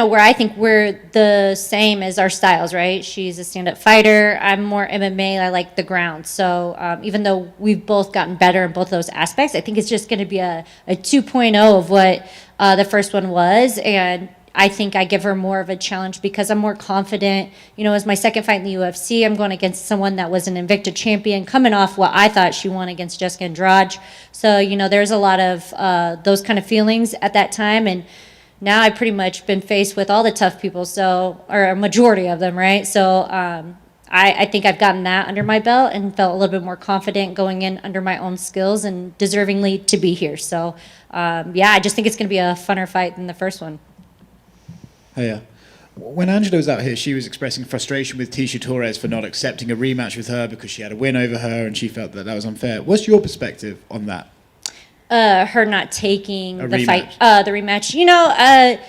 where I think we're the same as our styles, right? She's a stand-up fighter. I'm more MMA. I like the ground. So even though we've both gotten better in both those aspects, I think it's just going to be a 2.0 of what the first one was. And I think I give her more of a challenge because I'm more confident. As my second fight in the UFC, I'm going against someone that was an Invicta champion, coming off what I thought she won against Jessica Andrade. So, there's a lot of those kind of feelings at that time. And now I've pretty much been faced with all the tough people, or a majority of them, right? So I think I've gotten that under my belt and felt a little bit more confident going in under my own skills and deservingly to be here. So, I just think it's going to be a funner fight than the first one. Oh, yeah. When Angela was out here, she was expressing frustration with Tecia Torres for not accepting a rematch with her because she had a win over her and she felt that was unfair. What's your perspective on that? Her not taking the rematch. The rematch.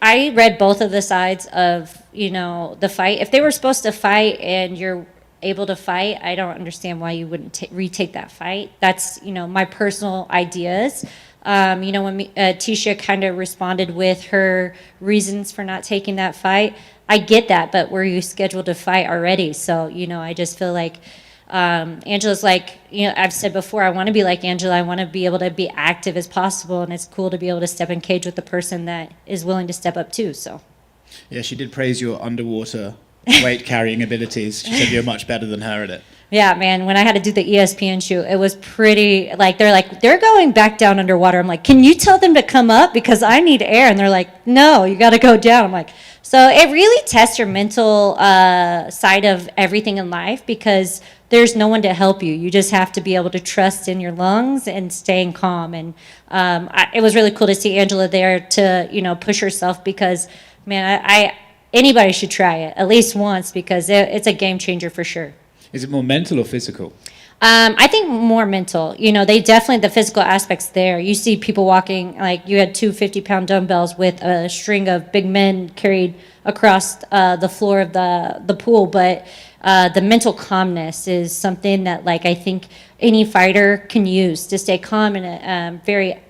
I read both of the sides of, the fight. If they were supposed to fight and you're able to fight, I don't understand why you wouldn't retake that fight. That's, my personal ideas. When Tecia kind of responded with her reasons for not taking that fight, I get that, but were you scheduled to fight already? So, I just feel like Angela's like, I've said before, I want to be like Angela. I want to be able to be active as possible, and it's cool to be able to step in cage with the person that is willing to step up too. So, yeah, she did praise your underwater weight carrying abilities. She said you're much better than her at it. Yeah, man, when I had to do the ESPN shoot, it was pretty, like, they're going back down underwater. I'm like, can you tell them to come up? Because I need air. And they're like, no, you got to go down. I'm like, so it really tests your mental side of everything in life because there's no one to help you. You just have to be able to trust in your lungs and staying calm. And it was really cool to see Angela there to, push herself because, man, anybody should try it at least once because it's a game changer for sure. Is it more mental or physical? I think more mental. They definitely, the physical aspects there. You see people walking, like you had 2 50-pound dumbbells with a string of big men carried across the floor of the pool. But the mental calmness is something that, like, I think any fighter can use to stay calm in very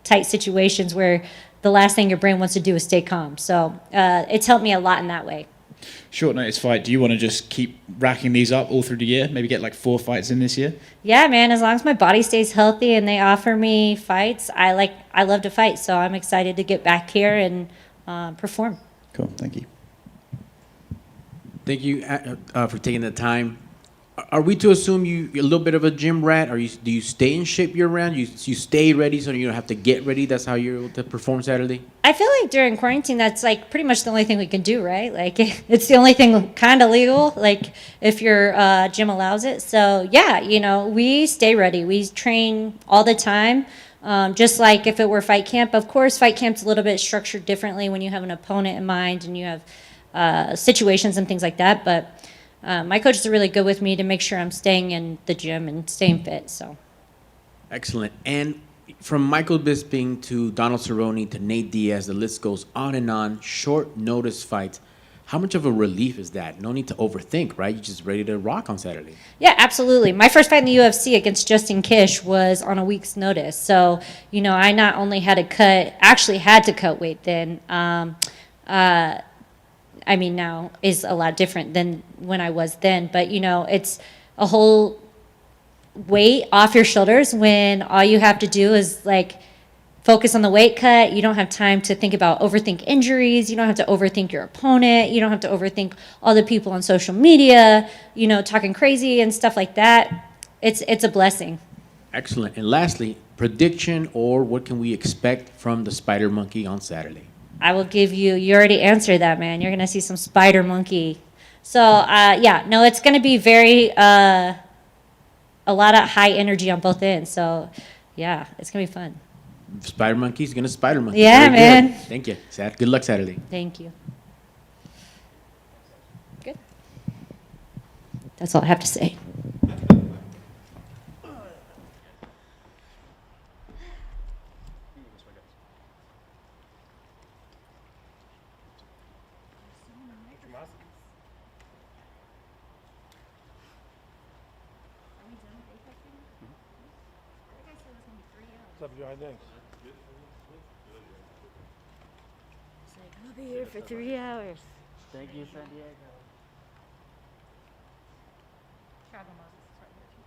tight situations where the last thing your brain wants to do is stay calm. So it's helped me a lot in that way. Short notice fight, do you want to just keep racking these up all through the year? Maybe get like 4 fights in this year? Yeah, man, as long as my body stays healthy and they offer me fights, I love to fight. So I'm excited to get back here and perform. Cool, thank you. Thank you for taking the time. Are we to assume you're a little bit of a gym rat? Do you stay in shape year round? You stay ready so you don't have to get ready? That's how you're able to perform Saturday? I feel like during quarantine, that's like pretty much the only thing we can do, right? Like it's the only thing kind of legal, like if your gym allows it. So yeah, we stay ready. We train all the time. Just like if it were fight camp. Of course, fight camp's a little bit structured differently when you have an opponent in mind and you have situations and things like that. But my coaches are really good with me to make sure I'm staying in the gym and staying fit. So, excellent. And from Michael Bisping to Donald Cerrone to Nate Diaz, the list goes on and on. Short notice fights. How much of a relief is that? No need to overthink, right? You're just ready to rock on Saturday. Yeah, absolutely. My first fight in the UFC against Justin Kish was on a week's notice. So, I not only had to cut weight then. Now is a lot different than when I was then. But, it's a whole weight off your shoulders when all you have to do is, like, focus on the weight cut. You don't have time to overthink injuries. You don't have to overthink your opponent. You don't have to overthink all the people on social media, talking crazy and stuff like that. It's a blessing. Excellent. And lastly, prediction or what can we expect from the Spider Monkey on Saturday? I will give you already answered that, man. You're going to see some Spider Monkey. So, it's going to be a lot of high energy on both ends. So, yeah, it's going to be fun. Spider Monkey's going to Spider Monkey. Yeah, man. Good. Thank you. Good luck Saturday. Thank you. Good. That's all I have to say. What's up, Jairzinho? I'll be here for 3 hours. Thank you, San Diego. Thiago Moises is right here too.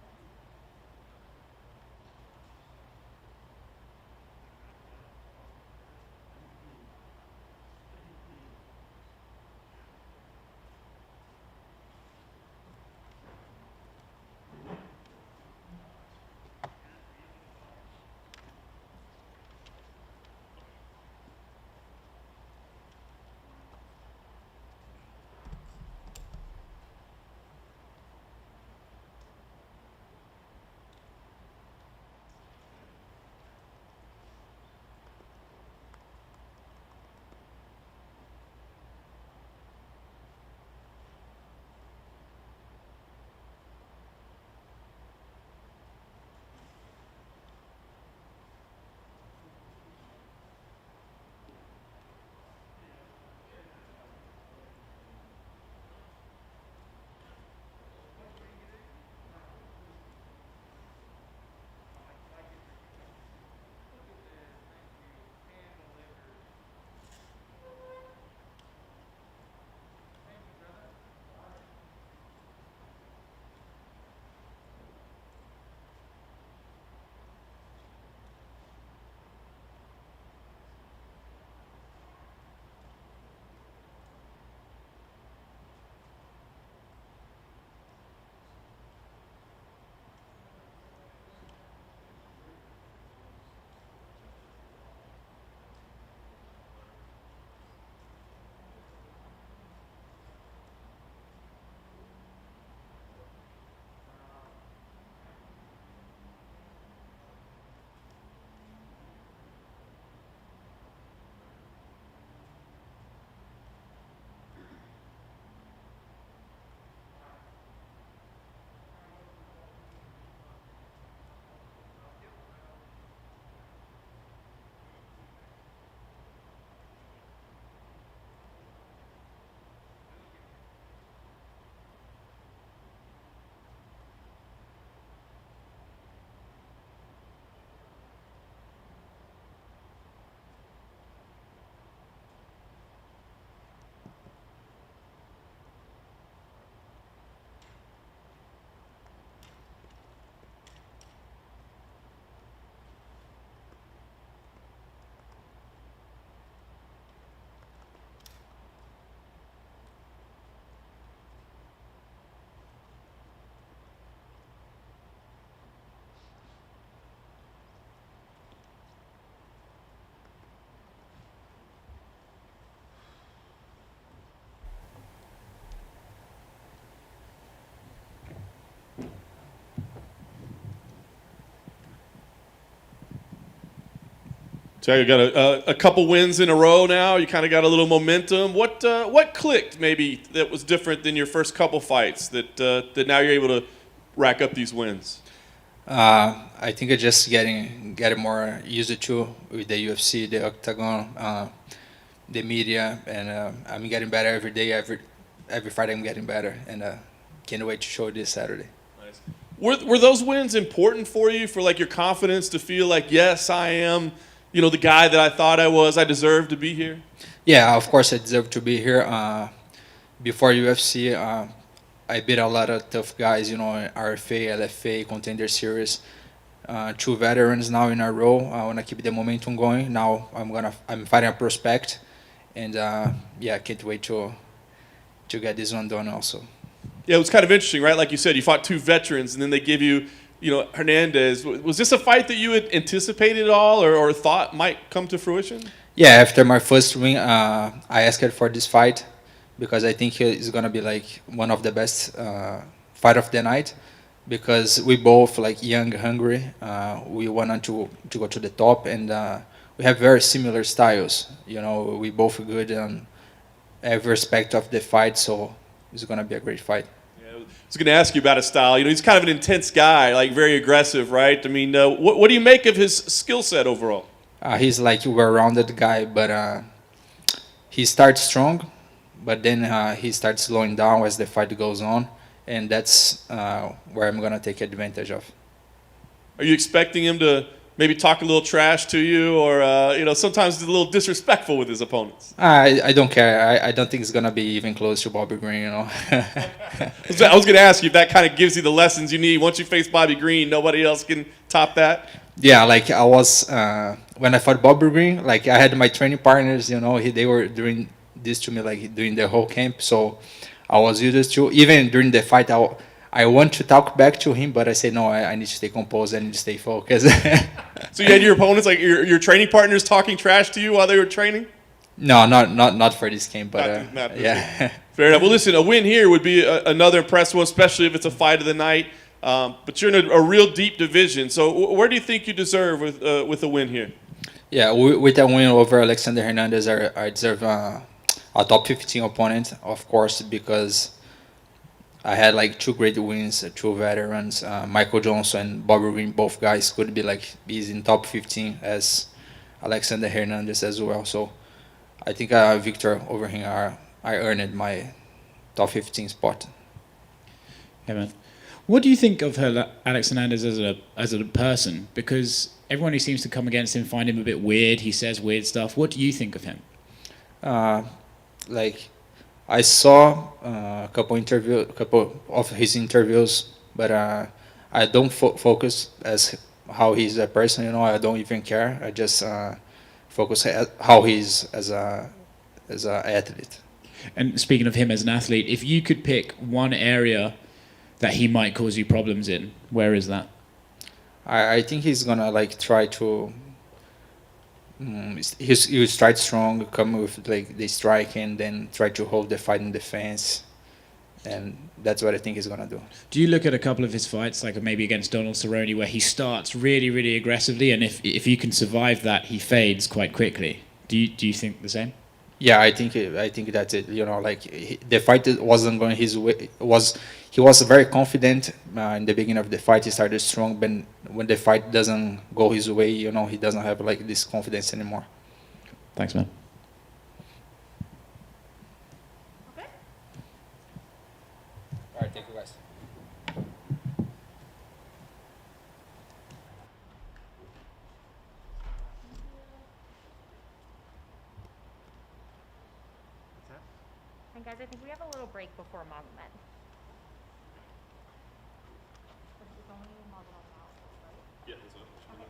Thiago got a couple wins in a row now. You kind of got a little momentum. What clicked maybe that was different than your first couple fights that now you're able to rack up these wins? I think it's just getting more used to with the UFC, the octagon, the media, and I'm getting better every day. Every fight I'm getting better, and can't wait to show this Saturday. Nice. Were those wins important for you, for like your confidence to feel like, yes, I am, the guy that I thought I was, I deserve to be here? Yeah, of course I deserve to be here. Before UFC, I beat a lot of tough guys, RFA, LFA, Contender Series. 2 veterans now in a row. I want to keep the momentum going. Now I'm fighting a prospect, and I can't wait to get this one done also. Yeah, it was kind of interesting, right? Like you said, you fought 2 veterans, and then they give you, Hernandez. Was this a fight that you had anticipated at all, or thought might come to fruition? Yeah, after my first win, I asked for this fight because I think it's gonna be like one of the best fight of the night, because we both like young, hungry. We wanted to go to the top, and we have very similar styles. We both are good on every aspect of the fight, so it's gonna be a great fight. Yeah, I was gonna ask you about his style. He's kind of an intense guy, like very aggressive, right? I mean, what do you make of his skill set overall? He's like a well-rounded guy, but he starts strong, but then he starts slowing down as the fight goes on, and that's where I'm gonna take advantage of. Are you expecting him to maybe talk a little trash to you, or sometimes he's a little disrespectful with his opponents? I don't care. I don't think it's gonna be even close to Bobby Green. I was gonna ask you if that kind of gives you the lessons you need. Once you face Bobby Green, nobody else can top that. Yeah, like I was when I fought Bobby Green. Like I had my training partners. They were doing this to me like during the whole camp. So I was used to. Even during the fight, I want to talk back to him, but I say no. I need to stay composed. I need to stay focused. So you had your opponents, like your training partners, talking trash to you while they were training? No, not for this game, but not this yeah. game. Fair enough. Well, listen, a win here would be another impressive one, especially if it's a fight of the night. But you're in a real deep division. So where do you think you deserve with a win here? Yeah, with a win over Alexander Hernandez, I deserve a top 15 opponent, of course, because I had like 2 great wins, 2 veterans. Michael Johnson and Bobby Green, both guys could be like easy in top 15 as Alexander Hernandez as well. So I think Victor over here, I earned my top 15 spot. Yeah, man. What do you think of Alex Hernandez as a person? Because everyone who seems to come against him find him a bit weird. He says weird stuff. What do you think of him? Like I saw a couple of his interviews, but I don't focus as how he's a person. I don't even care. I just focus how he's as a athlete. And speaking of him as an athlete, if you could pick one area that he might cause you problems in, where is that? I think he's gonna like try to. He strike strong, come with like the strike, and then try to hold the fight in defense, and that's what I think he's gonna do. Do you look at a couple of his fights, like maybe against Donald Cerrone, where he starts really, really aggressively, and if you can survive that, he fades quite quickly? Do you think the same? Yeah, I think that's it. The fight wasn't going his way. He was very confident in the beginning of the fight. He started strong, but when the fight doesn't go his way, he doesn't have like this confidence anymore. Thanks, man. Okay. All right, thank you, guys. And guys, I think we have a little break before Magomed. Yeah, that's it. Okay.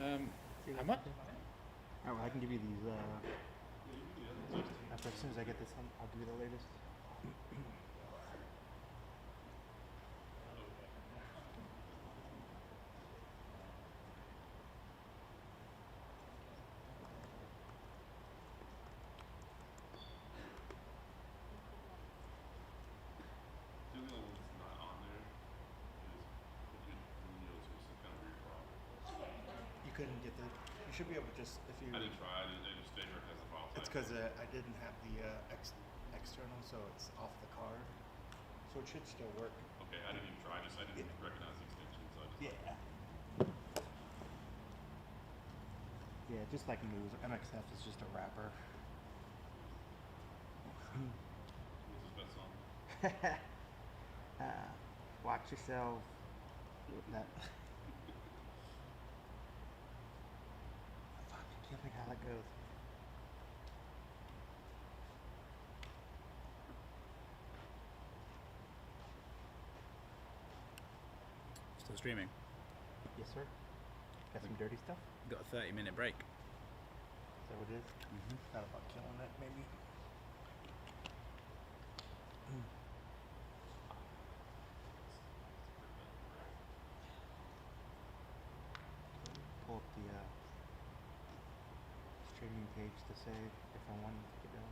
How much? All right, well, I can give you these. After, as soon as I get this one, I'll give you the latest. The only one that's not on there is Pedro Munhoz, which is kind of weird problem. You couldn't get the. You should be able to just if you. I didn't try. It just stayed right as a file. It's because I didn't have the external, so it's off the card. So it should still work. Okay, I didn't even try. I didn't recognize the extension, so I just. Yeah. Yeah, just like moves. MXF is just a wrapper. What's his best song? Watch yourself. That. Fuck, I can't think how that goes. Still streaming? Yes, sir. Got some dirty stuff? Got a 30-minute break. Is that what it is? Mm-hmm. Thought about killing it, maybe. Pull up the streaming page to say if I wanted to get down.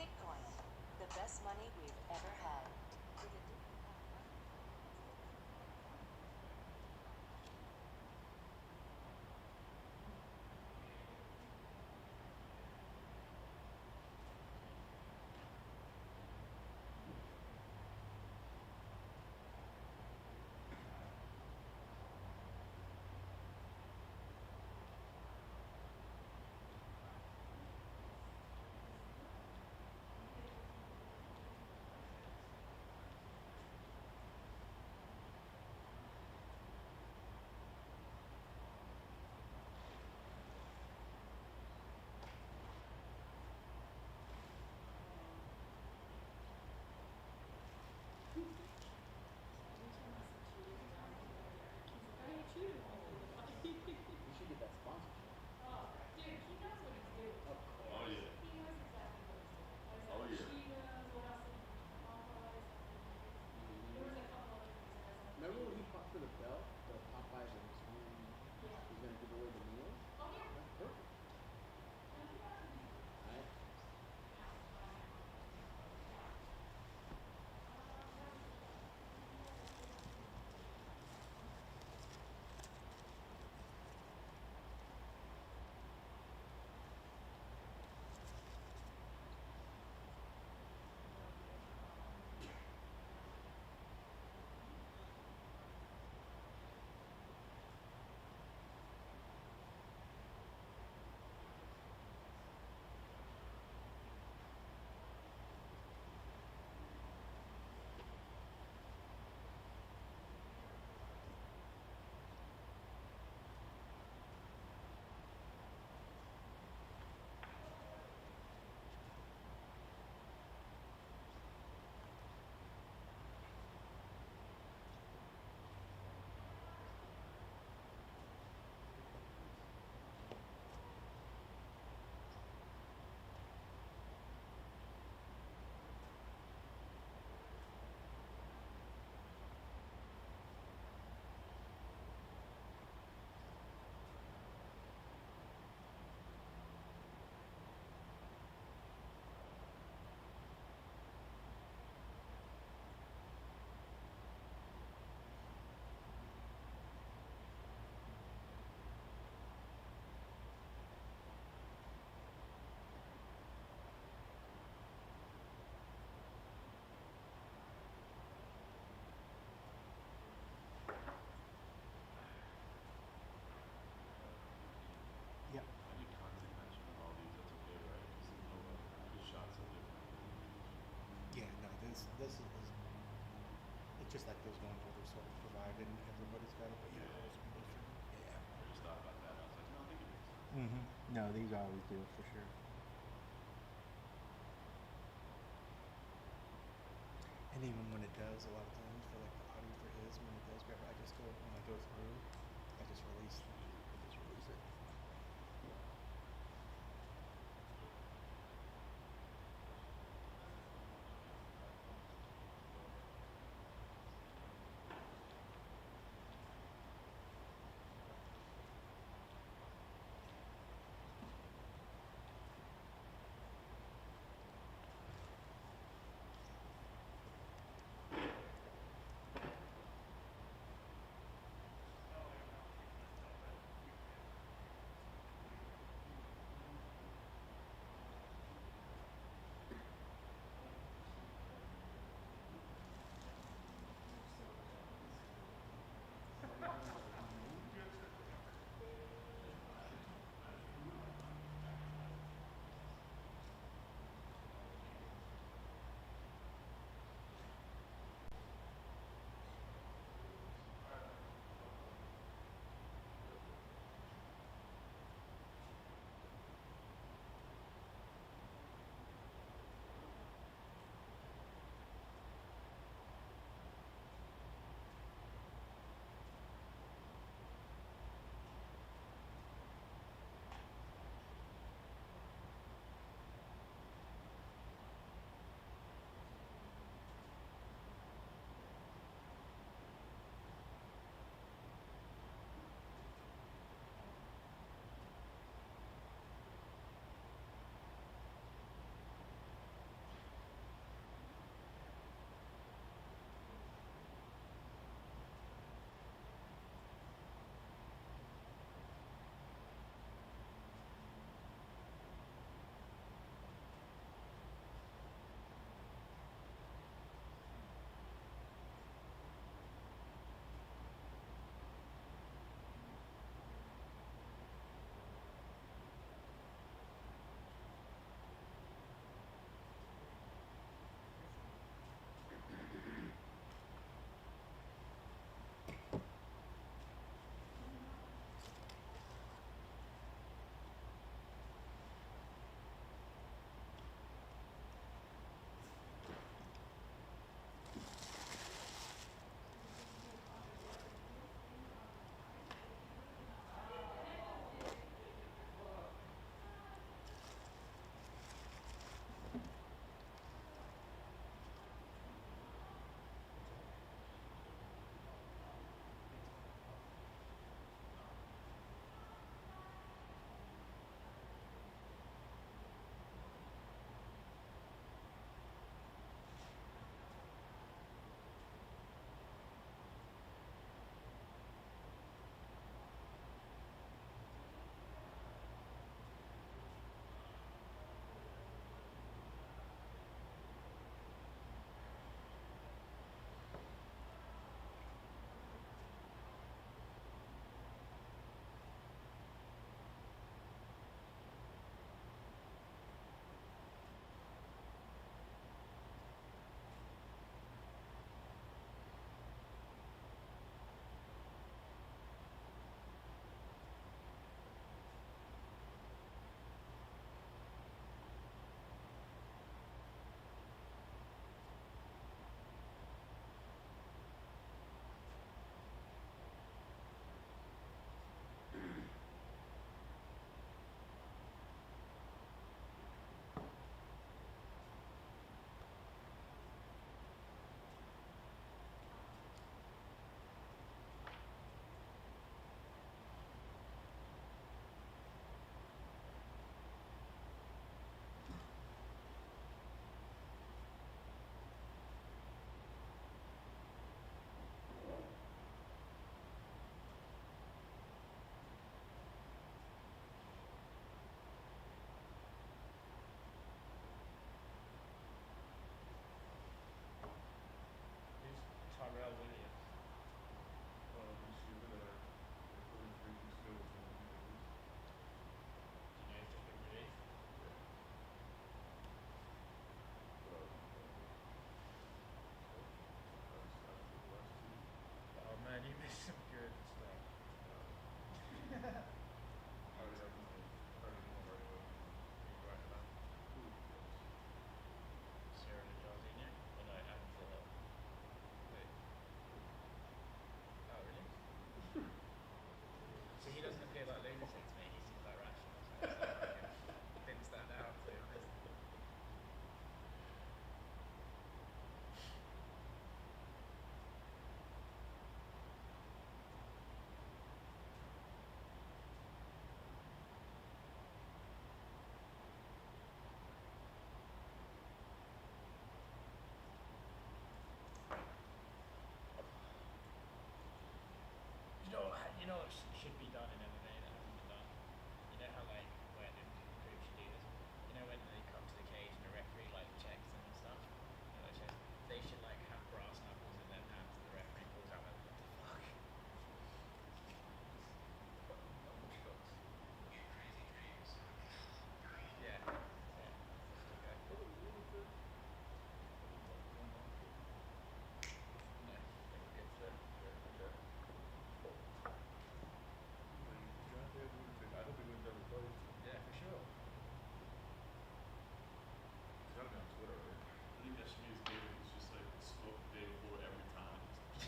Bitcoin, the best money we've ever had. this is, it's just like those ones where they're sort of provided and everybody's got it, but yeah, those would be different. Yeah. I just thought about that. I was like, no, I think it makes sense. Mm-hmm. No, these always do for sure. And even when it does, a lot of times for like the audio for his, when it does grab, I just go when I go through, I just release it.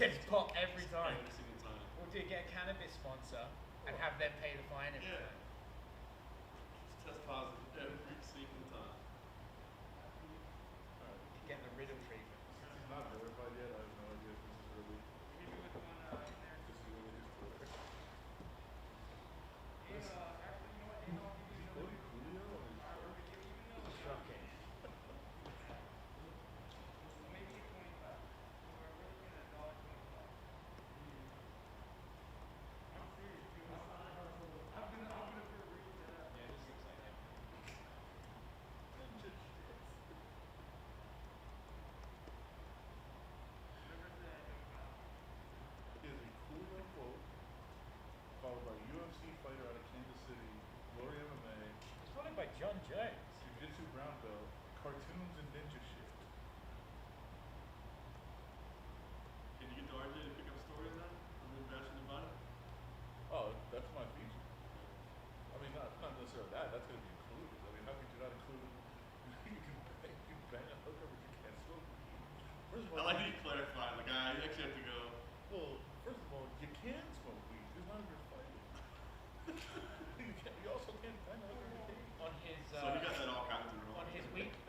Yes, pop every time. Every single time. We'll do get a cannabis sponsor and have them pay the fine every Yeah. time. Test positive every single time. Get the riddle treatment. It's not verified yet. I have no idea if this is really. Just really his Twitter. Shocking. He has a Coolio quote, followed by UFC fighter out of Kansas City, Glory MMA, It's followed by John Jones. Jiu-Jitsu brown belt, cartoons and ninja shit. Can you get to RJ to pick up a story on that? From him bashing the body? Oh, that's my feature. I mean, not necessarily that. That's going to be included. I mean, how could you not include? You can bang a hooker, but you can't smoke weed. First of I like that you clarified. Like, I actually have to go. Well, first of all, you can smoke weed. It's not if you're fighting. You also can't bang a hooker in the cage. On his So he got that all kinds of wrong.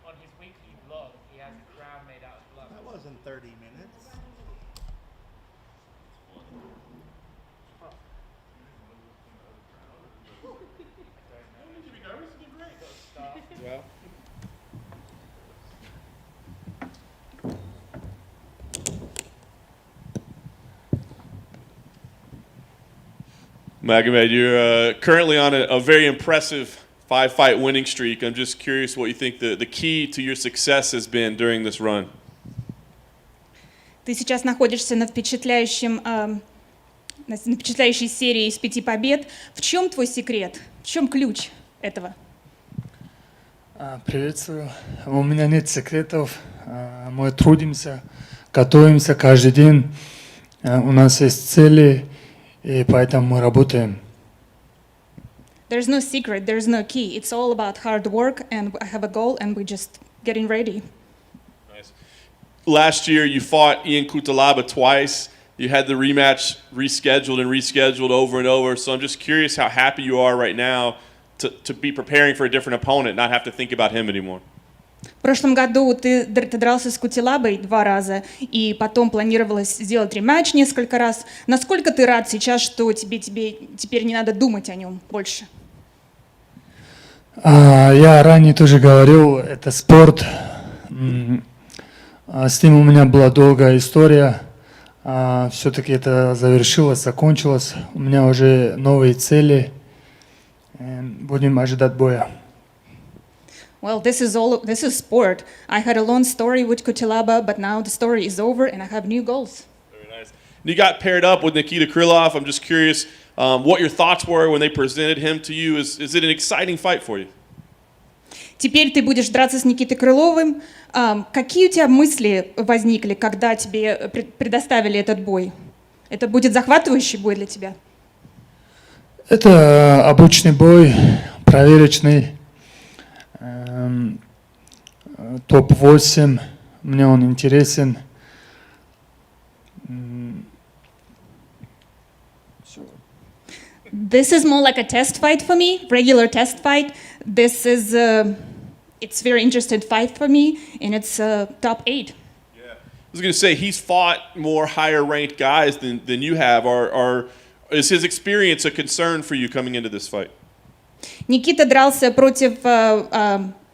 on his weekly vlog, he has a crown made out of blood. That wasn't 30 minutes. You should be nervous. You did great. Well, Magomed, you're currently on a very impressive 5-fight winning streak. I'm just curious what you think the key to your success has been during this run. Ты сейчас находишься на впечатляющей серии из 5 побед. В чем твой секрет? В чем ключ этого? Приветствую. У меня нет секретов. Мы трудимся, готовимся каждый день. У нас есть цели, и поэтому мы работаем. There's no secret, there's no key. It's all about hard work, and I have a goal, and we're just getting ready. Nice. Last year, you fought Ian Cutelaba twice. You had the rematch rescheduled over and over. So I'm just curious how happy you are right now to be preparing for a different opponent, not have to think about him anymore. В прошлом году ты дрался с Кутилабой 2 раза, и потом планировалось сделать рематч несколько раз. Насколько ты рад сейчас, что тебе теперь не надо думать о нем больше? Я ранее тоже говорил, это спорт. С ним у меня была долгая история. Все-таки это завершилось, закончилось. У меня уже новые цели. Будем ожидать боя. Well, this is sport. I had a long story with Kutilaba, but now the story is over and I have new goals. Very nice. You got paired up with Nikita Krylov. I'm just curious what your thoughts were when they presented him to you. Is it an exciting fight for you? Теперь ты будешь драться с Никитой Крыловым. Какие у тебя мысли возникли, когда тебе предоставили этот бой? Это будет захватывающий бой для тебя? Это обычный бой, проверочный. Топ-8. Мне он интересен. This is more like a test fight for me, regular test fight. This is, it's very interesting fight for me, and it's top 8. Yeah. I was going to say, he's fought more higher-ranked guys than you have. Is his experience a concern for you coming into this fight? Никита дрался против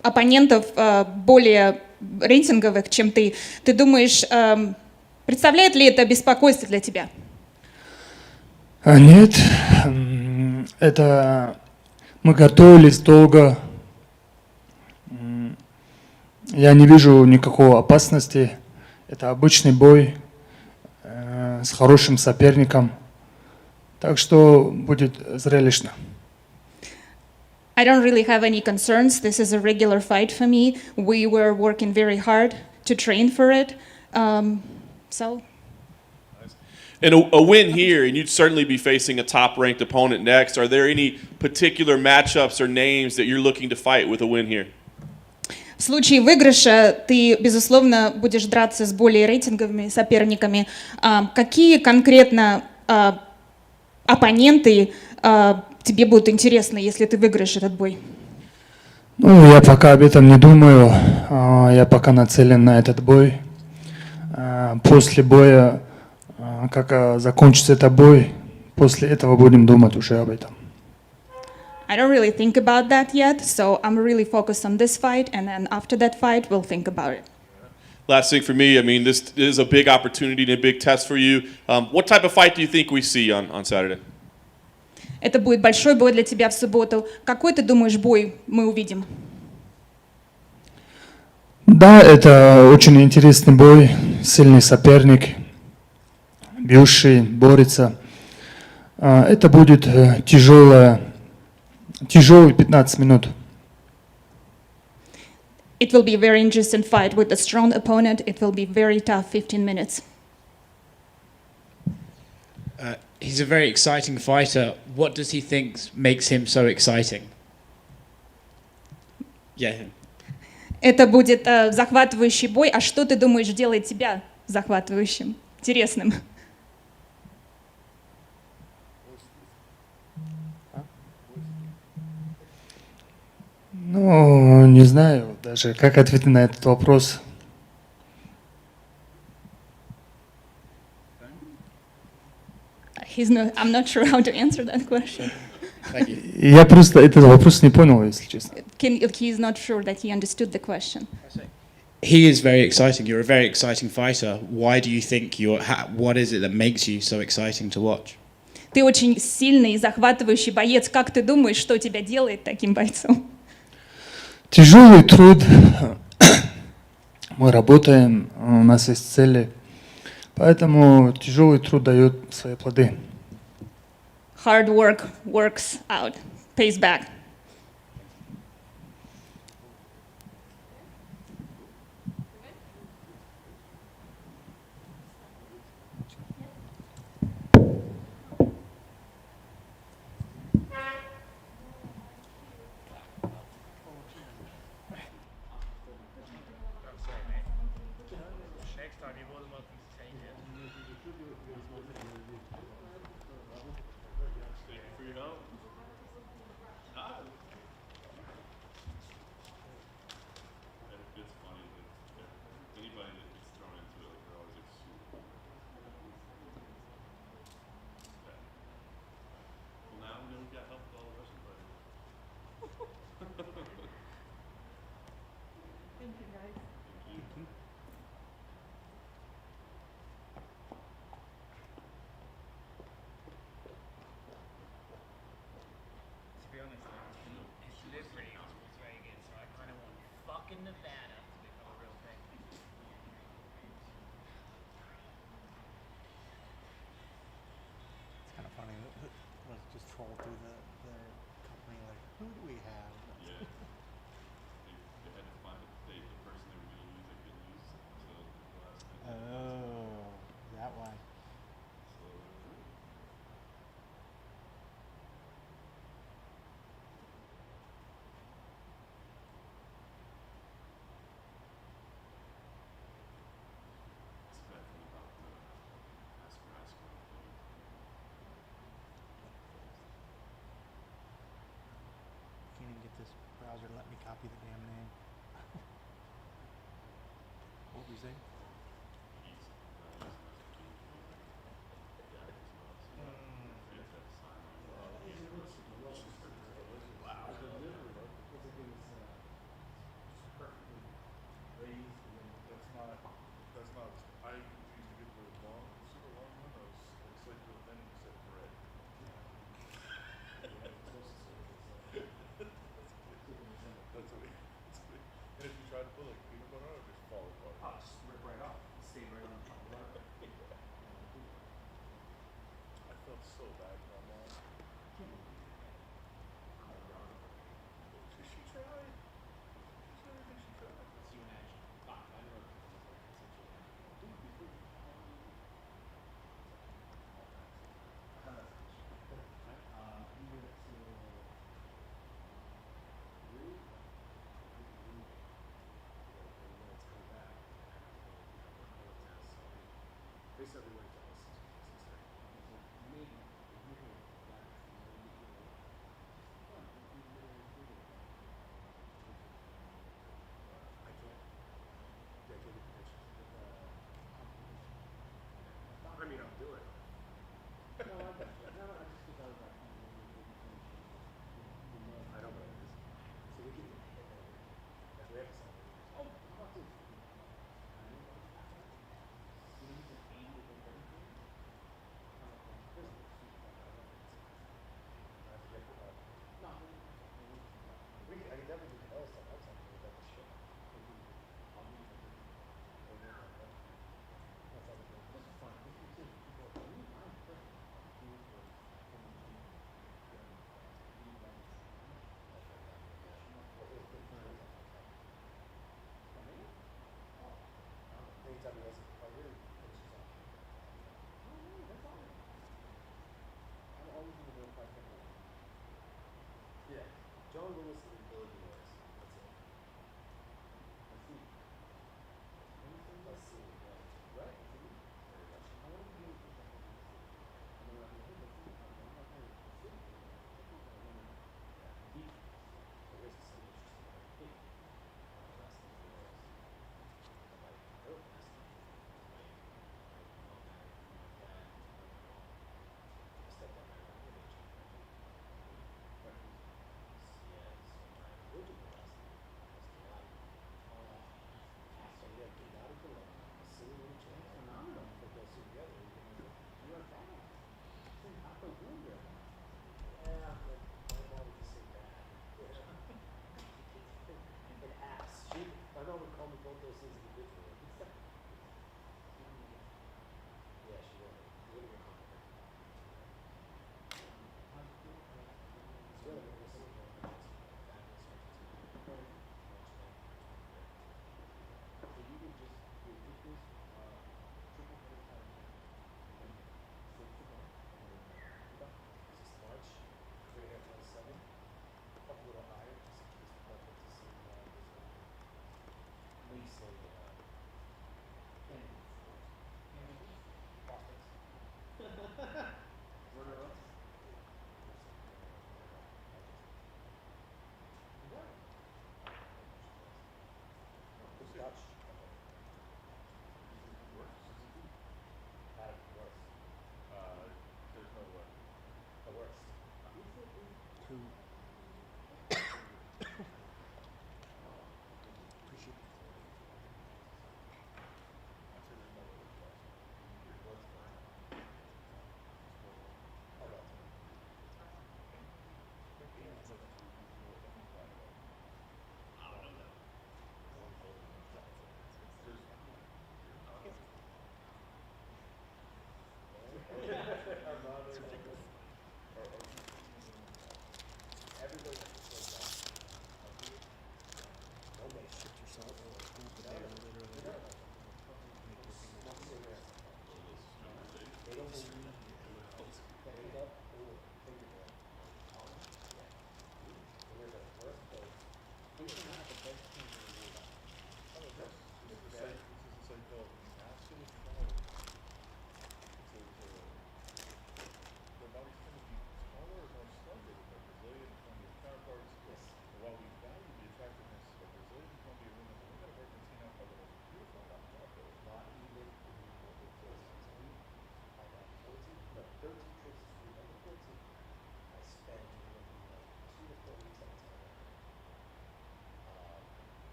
оппонентов более рейтинговых, чем ты. Ты думаешь, представляет ли это беспокойство для тебя? Нет, это мы готовились долго. Я не вижу никакой опасности. Это обычный бой с хорошим соперником. Так что будет зрелищно. I don't really have any concerns. This is a regular fight for me. We were working very hard to train for it. So. And a win here, and you'd certainly be facing a top-ranked opponent next. Are there any particular matchups or names that you're looking to fight with a win here? В случае выигрыша ты, безусловно, будешь драться с более рейтинговыми соперниками. Какие конкретно оппоненты тебе будут интересны, если ты выиграешь этот бой? Ну, я пока об этом не думаю. Я пока нацелен на этот бой. После боя, как закончится этот бой, после этого будем думать уже об этом. I don't really think about that yet, so I'm really focused on this fight, and then after that fight, we'll think about it. Last thing for me, I mean, this is a big opportunity and a big test for you. What type of fight do you think we see on Saturday? Это будет большой бой для тебя в субботу. Какой, ты думаешь, бой мы увидим? Да, это очень интересный бой, сильный соперник, бьющий, борется. Это будет тяжелый 15 минут. It will be a very interesting fight with a strong opponent. It will be very tough 15 minutes. He's a very exciting fighter. What does he think makes him so exciting? Yeah. Это будет захватывающий бой. А что ты думаешь делает тебя захватывающим, интересным? Ну, не знаю даже, как ответить на этот вопрос. I'm not sure how to answer that question. Я просто этот вопрос не понял, если честно. He's not sure that he understood the question. He is very exciting. You're a very exciting fighter. Why do you think what is it that makes you so exciting to watch? Ты очень сильный и захватывающий боец. Как ты думаешь, что тебя делает таким бойцом? Тяжелый труд. Мы работаем, у нас есть цели. Поэтому тяжелый труд дает свои плоды. Hard work works out, pays back. Next time, you're more than welcome to take it. For your help. It's funny that anybody that gets thrown into it, like, they're always like super. Well, now we know we got help with all the Russian players. Thank you, guys. Thank you. To be honest, his delivery was very good, so I kind of want fucking Nevada to become a real thing. It's kind of funny. Let's just troll through their company, like, who do we have? Yeah. They had to find the person they were going to use, they couldn't use until the last minute. Oh, that why. So, it's bad thing about the Caceres thing. Can't even get this browser to let me copy the damn name. What were you saying? He's not using those to keep yeah, he's not. So, they have to sign on. Wow. That's not. I used to get the long, super long one. Those looks like the thing except bread. That's weird. And if you try to put like peanut butter on it, it just fall apart. Oh, just rip right off. Stay right on top of that. I felt so bad for my mom. She tried. She did everything she tried.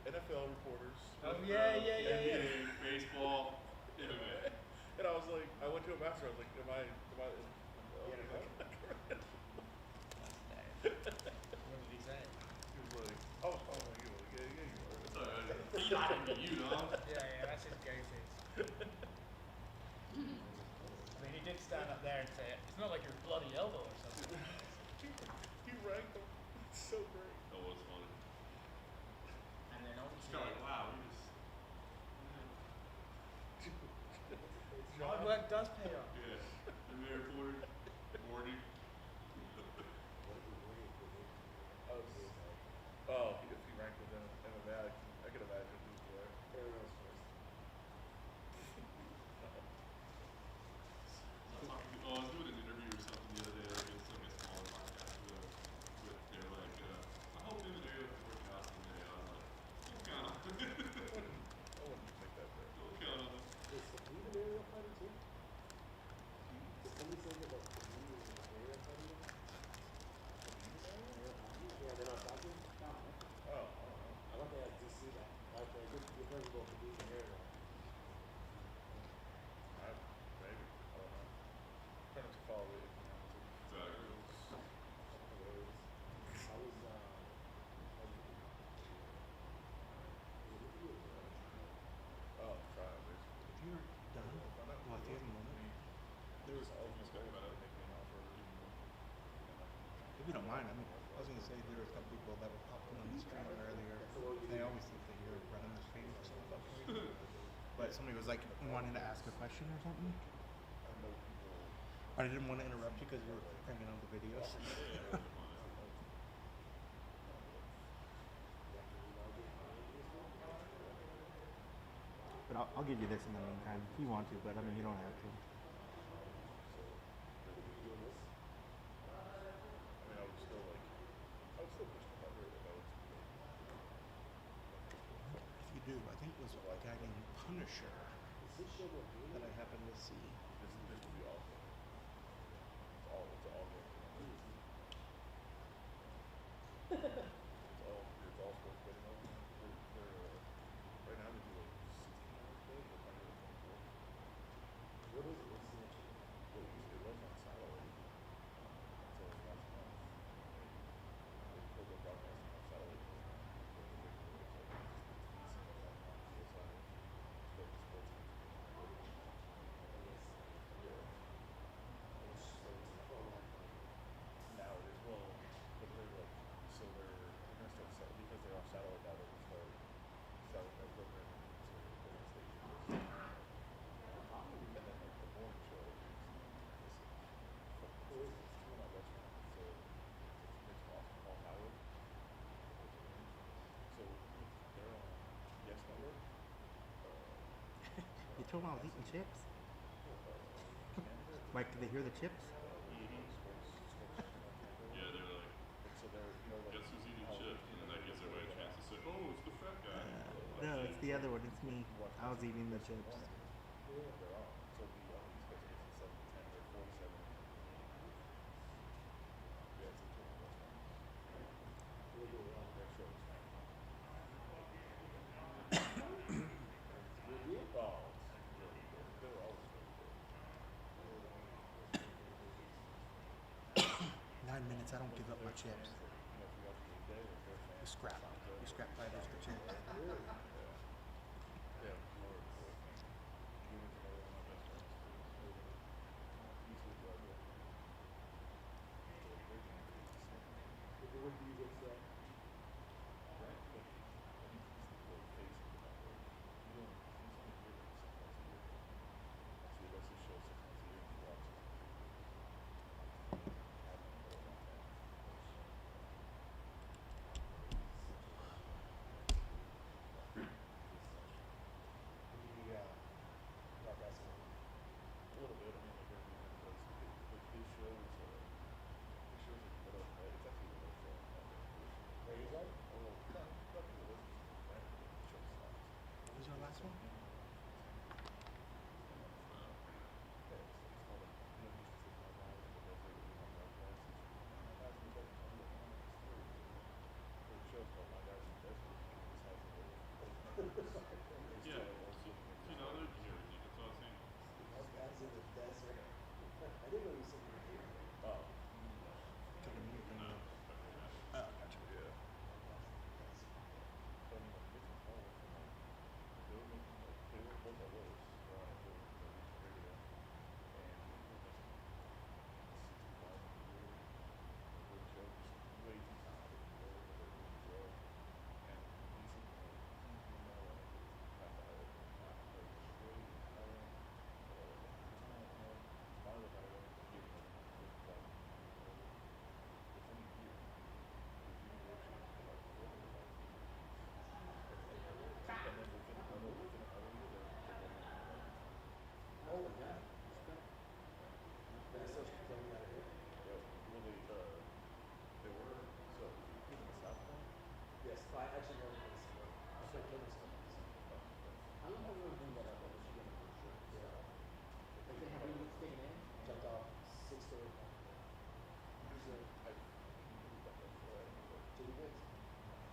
NFL reporters. Oh yeah. NBA, baseball, MMA. And I was like, I went to a master. I was like, am I? What did he say? He was like, oh, you were. It's all right. He lied to you, dog. Yeah, that's his go-to. I mean, he did stand up there and say, it's not like your bloody elbow or something. He ranked them. It's so great. That was funny. And then It's kind of like, wow, we just. Hard work does pay off. Yeah. NBA reporter, Morty. Oh, if he ranked with MMA, I could imagine who's there. I was doing an interview or something the other day, like it's like a smaller podcast with they're like, I hope MMA will work out someday. I was like, don't count on it. I wouldn't make that bet. Don't count on it. Is he the aerial fighter too? Did somebody say that somebody was like wanting to ask a question or something. I didn't want to interrupt you because you were bringing on the videos. But I'll give you this in the meantime if you want to, but I mean, you don't have to. If you do, I think it was a guy named Punisher that I happened to see. This would be awesome. It's all it's all sports betting. Right now they do like 16 What is it? What's the well, it was on satellite until last month. They pulled the broadcasting on satellite. Now it is well, but they're like so they're gonna start because they're off satellite now. They're gonna start selling their programming to different stations. And then like the morning show is two of my best friends. So it's awesome. Paul Howard. So they're on Yes Network. You told them I was eating chips? Mike, did they hear the chips? Yeah, they're like, so they're, guess who's eating chips? And then that gives everybody a chance to say, oh, it's the fat guy. No, it's the other one. It's me. I was eating the chips. They're on. So the East Coast gets at 7:10. They're 47. Yeah, it's a total restaurant. Their show is oh, it's really good. They're always really good. 9 minutes. I don't give up my chips. You scrap. You scrap fighters for chips. What was your last one? Yeah, you know, they're here. That's all I'm saying. That's in the desert. I didn't know you said you were here. Oh. No. Oh, gotcha. Yeah. Yes, I actually know this. I started killing someone. I don't know if we're doing that up, but we should get it for sure. Yeah. Like they have really taken in, jumped off 6 stories. Usually, two weeks.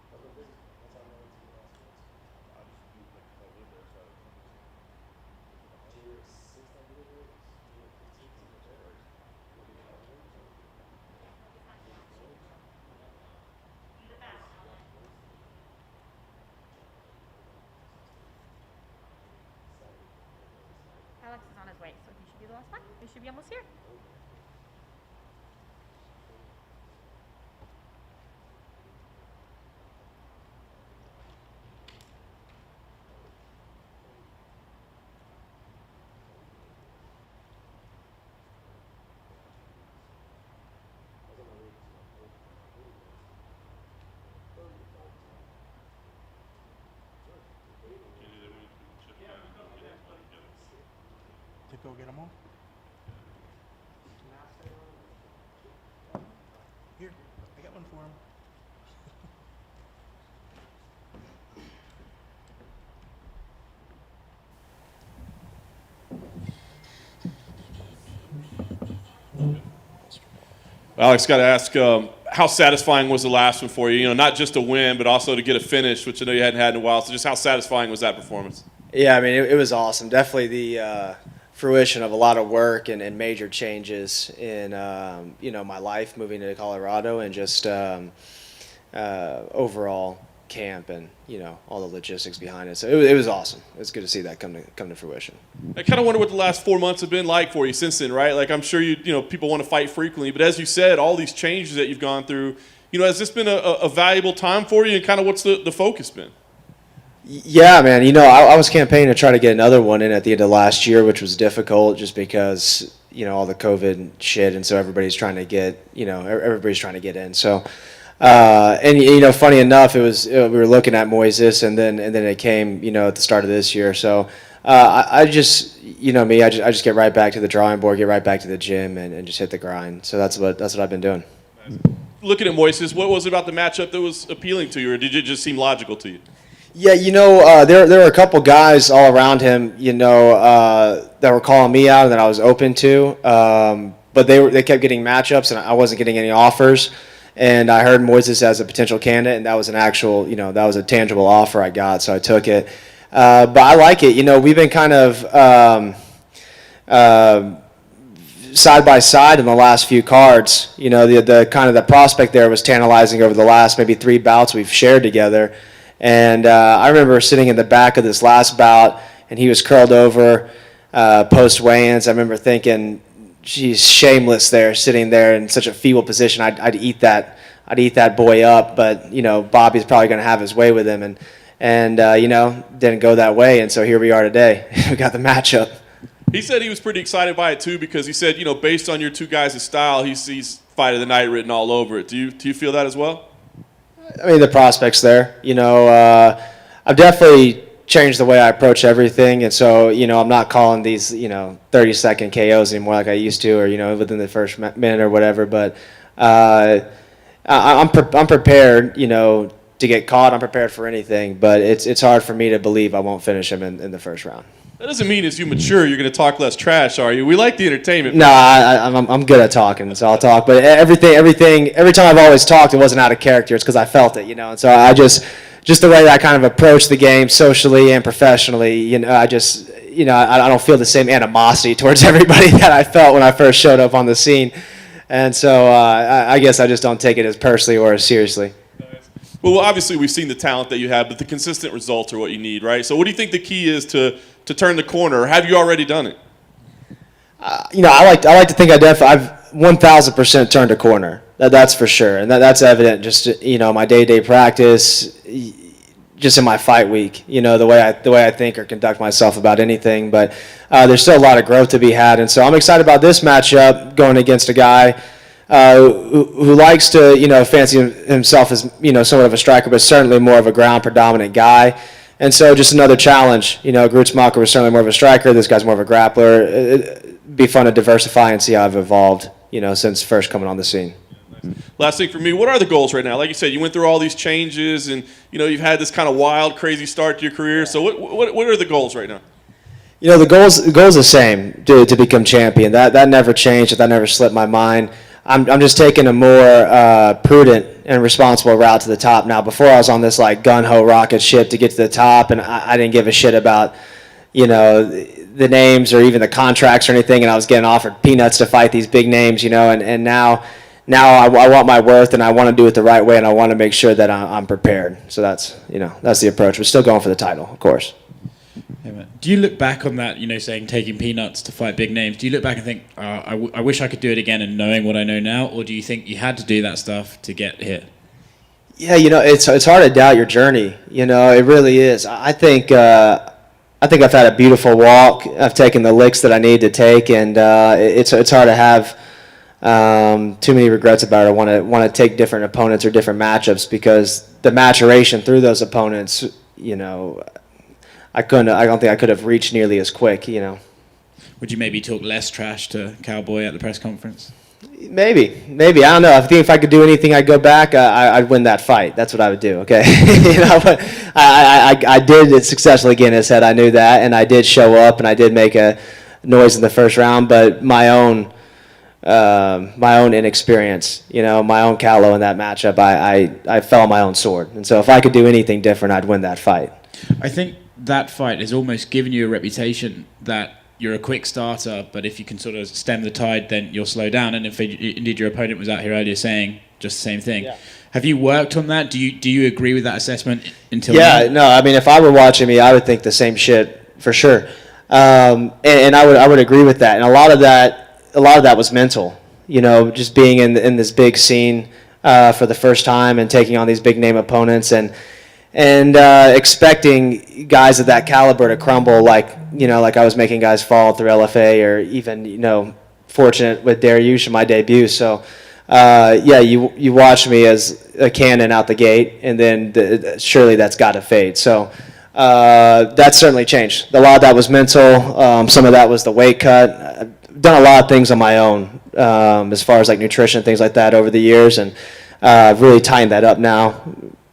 That's my business. That's how I know it's the last ones. I just do like I live there, so Tier 6 I believe it is. Tier 15 is right. Alex is on his way, so he should be the last one. We should be almost here. go get them all? Here, I got one for him. Alex, got to ask, how satisfying was the last one for you? You know, not just a win, but also to get a finish, which I know you hadn't had in a while. So just how satisfying was that performance? Yeah, I mean, it was awesome. Definitely the fruition of a lot of work and major changes in, my life, moving to Colorado, and just overall camp and, all the logistics behind it. So it was awesome. It was good to see that come to fruition. I kind of wonder what the last 4 months have been like for you since then, right? Like, I'm sure people want to fight frequently, but as you said, all these changes that you've gone through, has this been a valuable time for you, and kind of what's the focus been? Yeah, man. I was campaigning to try to get another one in at the end of last year, which was difficult just because, all the COVID shit, and so everybody's trying to get in. So, funny enough, it was we were looking at Moises, and then it came, at the start of this year. So, I just, me, I just get right back to the drawing board, get right back to the gym, and just hit the grind. So that's what I've been doing. Looking at Moises, what was it about the matchup that was appealing to you, or did it just seem logical to you? Yeah, there were a couple guys all around him, that were calling me out and that I was open to, but they kept getting matchups and I wasn't getting any offers. And I heard Moises as a potential candidate, and that was an actual, that was a tangible offer I got, so I took it. But I like it. We've been kind of side by side in the last few cards. The kind of the prospect there was tantalizing over the last maybe 3 bouts we've shared together. And I remember sitting in the back of this last bout, and he was curled over post weigh-ins. I remember thinking, geez, shameless there, sitting there in such a feeble position. I'd eat that boy up, but Bobby's probably going to have his way with him, and didn't go that way. And so here we are today. We got the matchup. He said he was pretty excited by it too, because he said, based on your two guys' style, he sees fight of the night written all over it. Do you feel that as well? I mean, the prospect's there. I've definitely changed the way I approach everything, and so I'm not calling these 30-second KOs anymore like I used to, or within the first minute or whatever. But I'm prepared, to get caught. I'm prepared for anything, but it's hard for me to believe I won't finish him in the first round. That doesn't mean as you mature, you're going to talk less trash, are you? We like the entertainment. No, I'm good at talking, so I'll talk. But every time I've always talked, it wasn't out of character. It's because I felt it, And so I just the way that I kind of approach the game socially and professionally, I don't feel the same animosity towards everybody that I felt when I first showed up on the scene. And so I guess I just don't take it as personally or as seriously. Well, obviously we've seen the talent that you have, but the consistent results are what you need, right? So what do you think the key is to turn the corner, or have you already done it? I like to think I've 1,000% turned a corner. That's for sure, and that's evident just my day-to-day practice, just in my fight week. The way I think or conduct myself about anything. But there's still a lot of growth to be had, and so I'm excited about this matchup going against a guy who likes to fancy himself as somewhat of a striker, but certainly more of a ground predominant guy. And so just another challenge. Grutzmacher was certainly more of a striker. This guy's more of a grappler. It'd be fun to diversify and see how I've evolved, since first coming on the scene. Last thing for me, what are the goals right now? Like you said, you went through all these changes, and you've had this kind of wild, crazy start to your career. So what are the goals right now? The goal's the same, to become champion. That never changed. That never slipped my mind. I'm just taking a more prudent and responsible route to the top now. Before I was on this like gun-ho rocket ship to get to the top, and I didn't give a shit about the names or even the contracts or anything, and I was getting offered peanuts to fight these big names, and now I want my worth, and I want to do it the right way, and I want to make sure that I'm prepared. So that's the approach. We're still going for the title, of course. Do you look back on that, saying taking peanuts to fight big names? Do you look back and think, I wish I could do it again, and knowing what I know now, or do you think you had to do that stuff to get here? Yeah, it's hard to doubt your journey. It really is. I think I've had a beautiful walk. I've taken the licks that I need to take, and it's hard to have too many regrets about it. I want to take different opponents or different matchups, because the maturation through those opponents, I don't think I could have reached nearly as quick. Would you maybe talk less trash to Cowboy at the press conference? Maybe. I don't know. I think if I could do anything, I'd go back. I'd win that fight. That's what I would do. Okay. But I did it successfully get in his head. I knew that, and I did show up, and I did make a noise in the first round. But my own inexperience, my own callow in that matchup, I fell on my own sword. And so if I could do anything different, I'd win that fight. I think that fight has almost given you a reputation that you're a quick starter, but if you can sort of stem the tide, then you'll slow down. And if indeed your opponent was out here earlier saying just the same thing. Yeah. Have you worked on that? Do you agree with that assessment until now? No. I mean, if I were watching me, I would think the same shit for sure. And I would agree with that. And a lot of that was mental. Just being in this big scene for the first time and taking on these big name opponents and expecting guys of that caliber to crumble like I was making guys fall through LFA or even, fortunate with Dariush in my debut. So, you watch me as a cannon out the gate, and then surely that's got to fade. So that's certainly changed. A lot of that was mental. Some of that was the weight cut. I've done a lot of things on my own as far as like nutrition, things like that over the years, and I've really tightened that up now.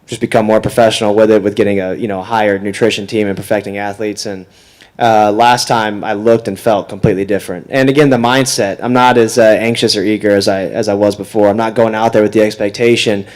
Just become more professional with it, with getting a higher nutrition team and perfecting athletes. And last time I looked and felt completely different. And again, the mindset. I'm not as anxious or eager as I was before. I'm not going out there with the expectation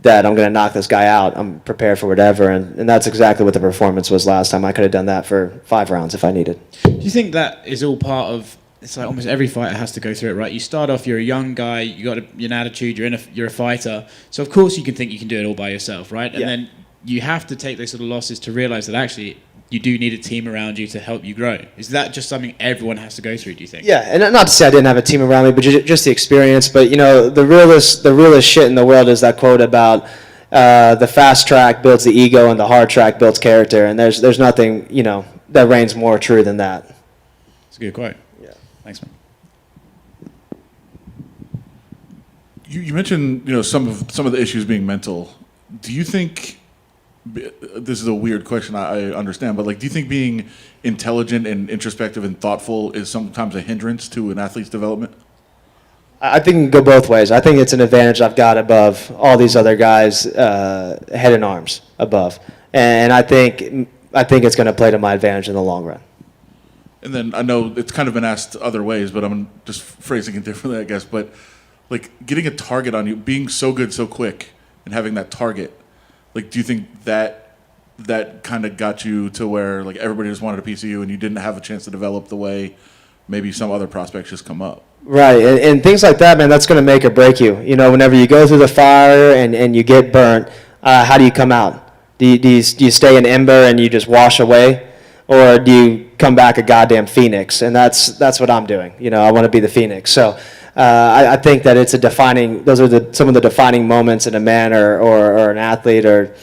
that I'm going to knock this guy out. I'm prepared for whatever, and that's exactly what the performance was last time. I could have done that for 5 rounds if I needed. Do you think that is all part of? It's like almost every fighter has to go through it, right? You start off, you're a young guy, you got an attitude, you're a fighter, so of course you can think you can do it all by yourself, right? And then you have to take those sort of losses to realize that actually you do need a team around you to help you grow. Is that just something everyone has to go through, do you think? Yeah, and not to say I didn't have a team around me, but just the experience. But the realest shit in the world is that quote about the fast track builds the ego and the hard track builds character, and there's nothing that reigns more true than that. It's a good quote. Thanks, man. You mentioned some of the issues being mental. Do you think this is a weird question? I understand, but do you think being intelligent and introspective and thoughtful is sometimes a hindrance to an athlete's development? I think it can go both ways. I think it's an advantage I've got above all these other guys, head and arms above, and I think it's going to play to my advantage in the long run. And then I know it's kind of been asked other ways, but I'm just phrasing it differently, I guess. But getting a target on you, being so good so quick, and having that target, do you think that kind of got you to where everybody just wanted a piece of you, and you didn't have a chance to develop the way maybe some other prospects just come up? Right, and things like that, man, that's going to make or break you. Whenever you go through the fire and you get burnt, how do you come out? Do you stay an ember and you just wash away? Or do you come back a goddamn phoenix? And that's what I'm doing. I want to be the phoenix. So I think that it's those are some of the defining moments in a man or an athlete or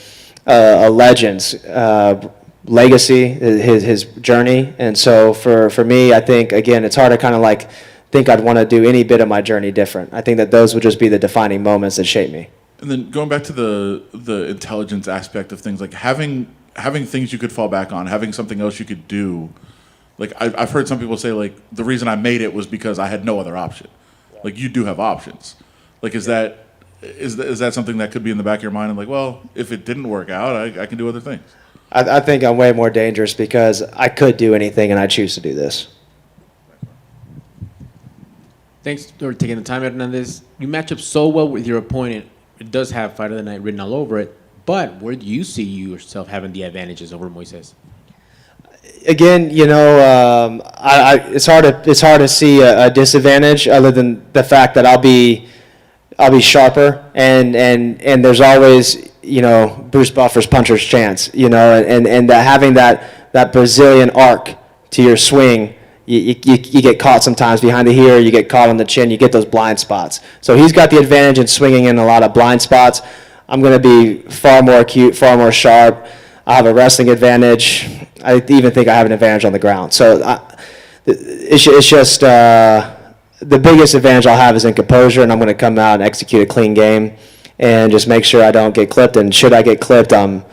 a legend's legacy, his journey. And so for me, I think, again, it's hard to kind of think I'd want to do any bit of my journey different. I think that those would just be the defining moments that shape me. And then going back to the intelligence aspect of things, having things you could fall back on, having something else you could do. I've heard some people say, the reason I made it was because I had no other option. You do have options. Is that something that could be in the back of your mind? And well, if it didn't work out, I can do other things. I think I'm way more dangerous because I could do anything and I choose to do this. Thanks for taking the time, Hernandez. You match up so well with your opponent. It does have Fight of the Night written all over it. But where do you see yourself having the advantages over Moises? Again, it's hard to see a disadvantage other than the fact that I'll be sharper and there's always Bruce Buffer's puncher's chance, and that having that Brazilian arc to your swing, you get caught sometimes behind the ear, you get caught on the chin, you get those blind spots. So he's got the advantage in swinging in a lot of blind spots. I'm going to be far more acute, far more sharp. I have a wrestling advantage. I even think I have an advantage on the ground. So it's just the biggest advantage I'll have is in composure, and I'm going to come out and execute a clean game and just make sure I don't get clipped. And should I get clipped, I'm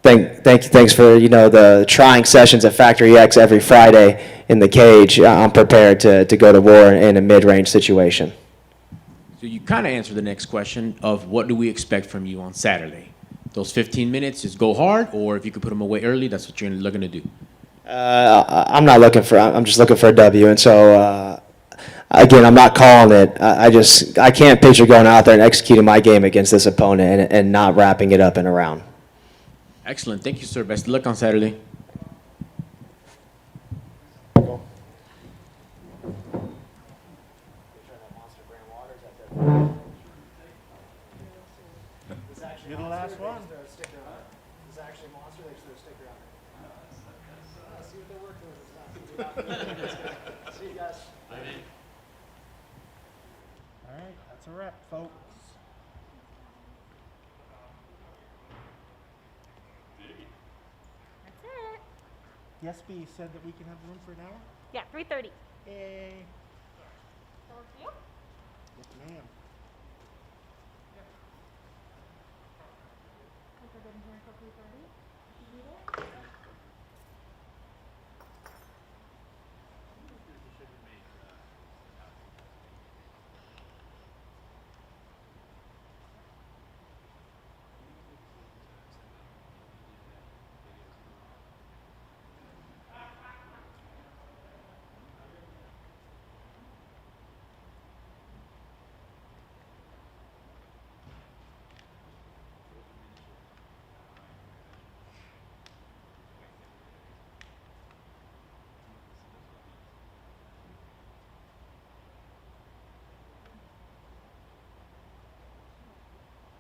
Thanks for the trying sessions at Factory X every Friday in the cage. I'm prepared to go to war in a mid-range situation. So you kind of answered the next question of what do we expect from you on Saturday? Those 15 minutes is go hard, or if you could put them away early, that's what you're looking to do. I'm just looking for a W, and so again, I'm not calling it. I can't picture going out there and executing my game against this opponent and not wrapping it up in a round. Excellent. Thank you, sir. Best of luck on Saturday. You're the last one. It's actually a monster. They should stick around. See what they're working with. See you guys. All right, that's a wrap, folks. That's it. Yes, B said that we can have room for an hour? Yeah, 3:30. Yay.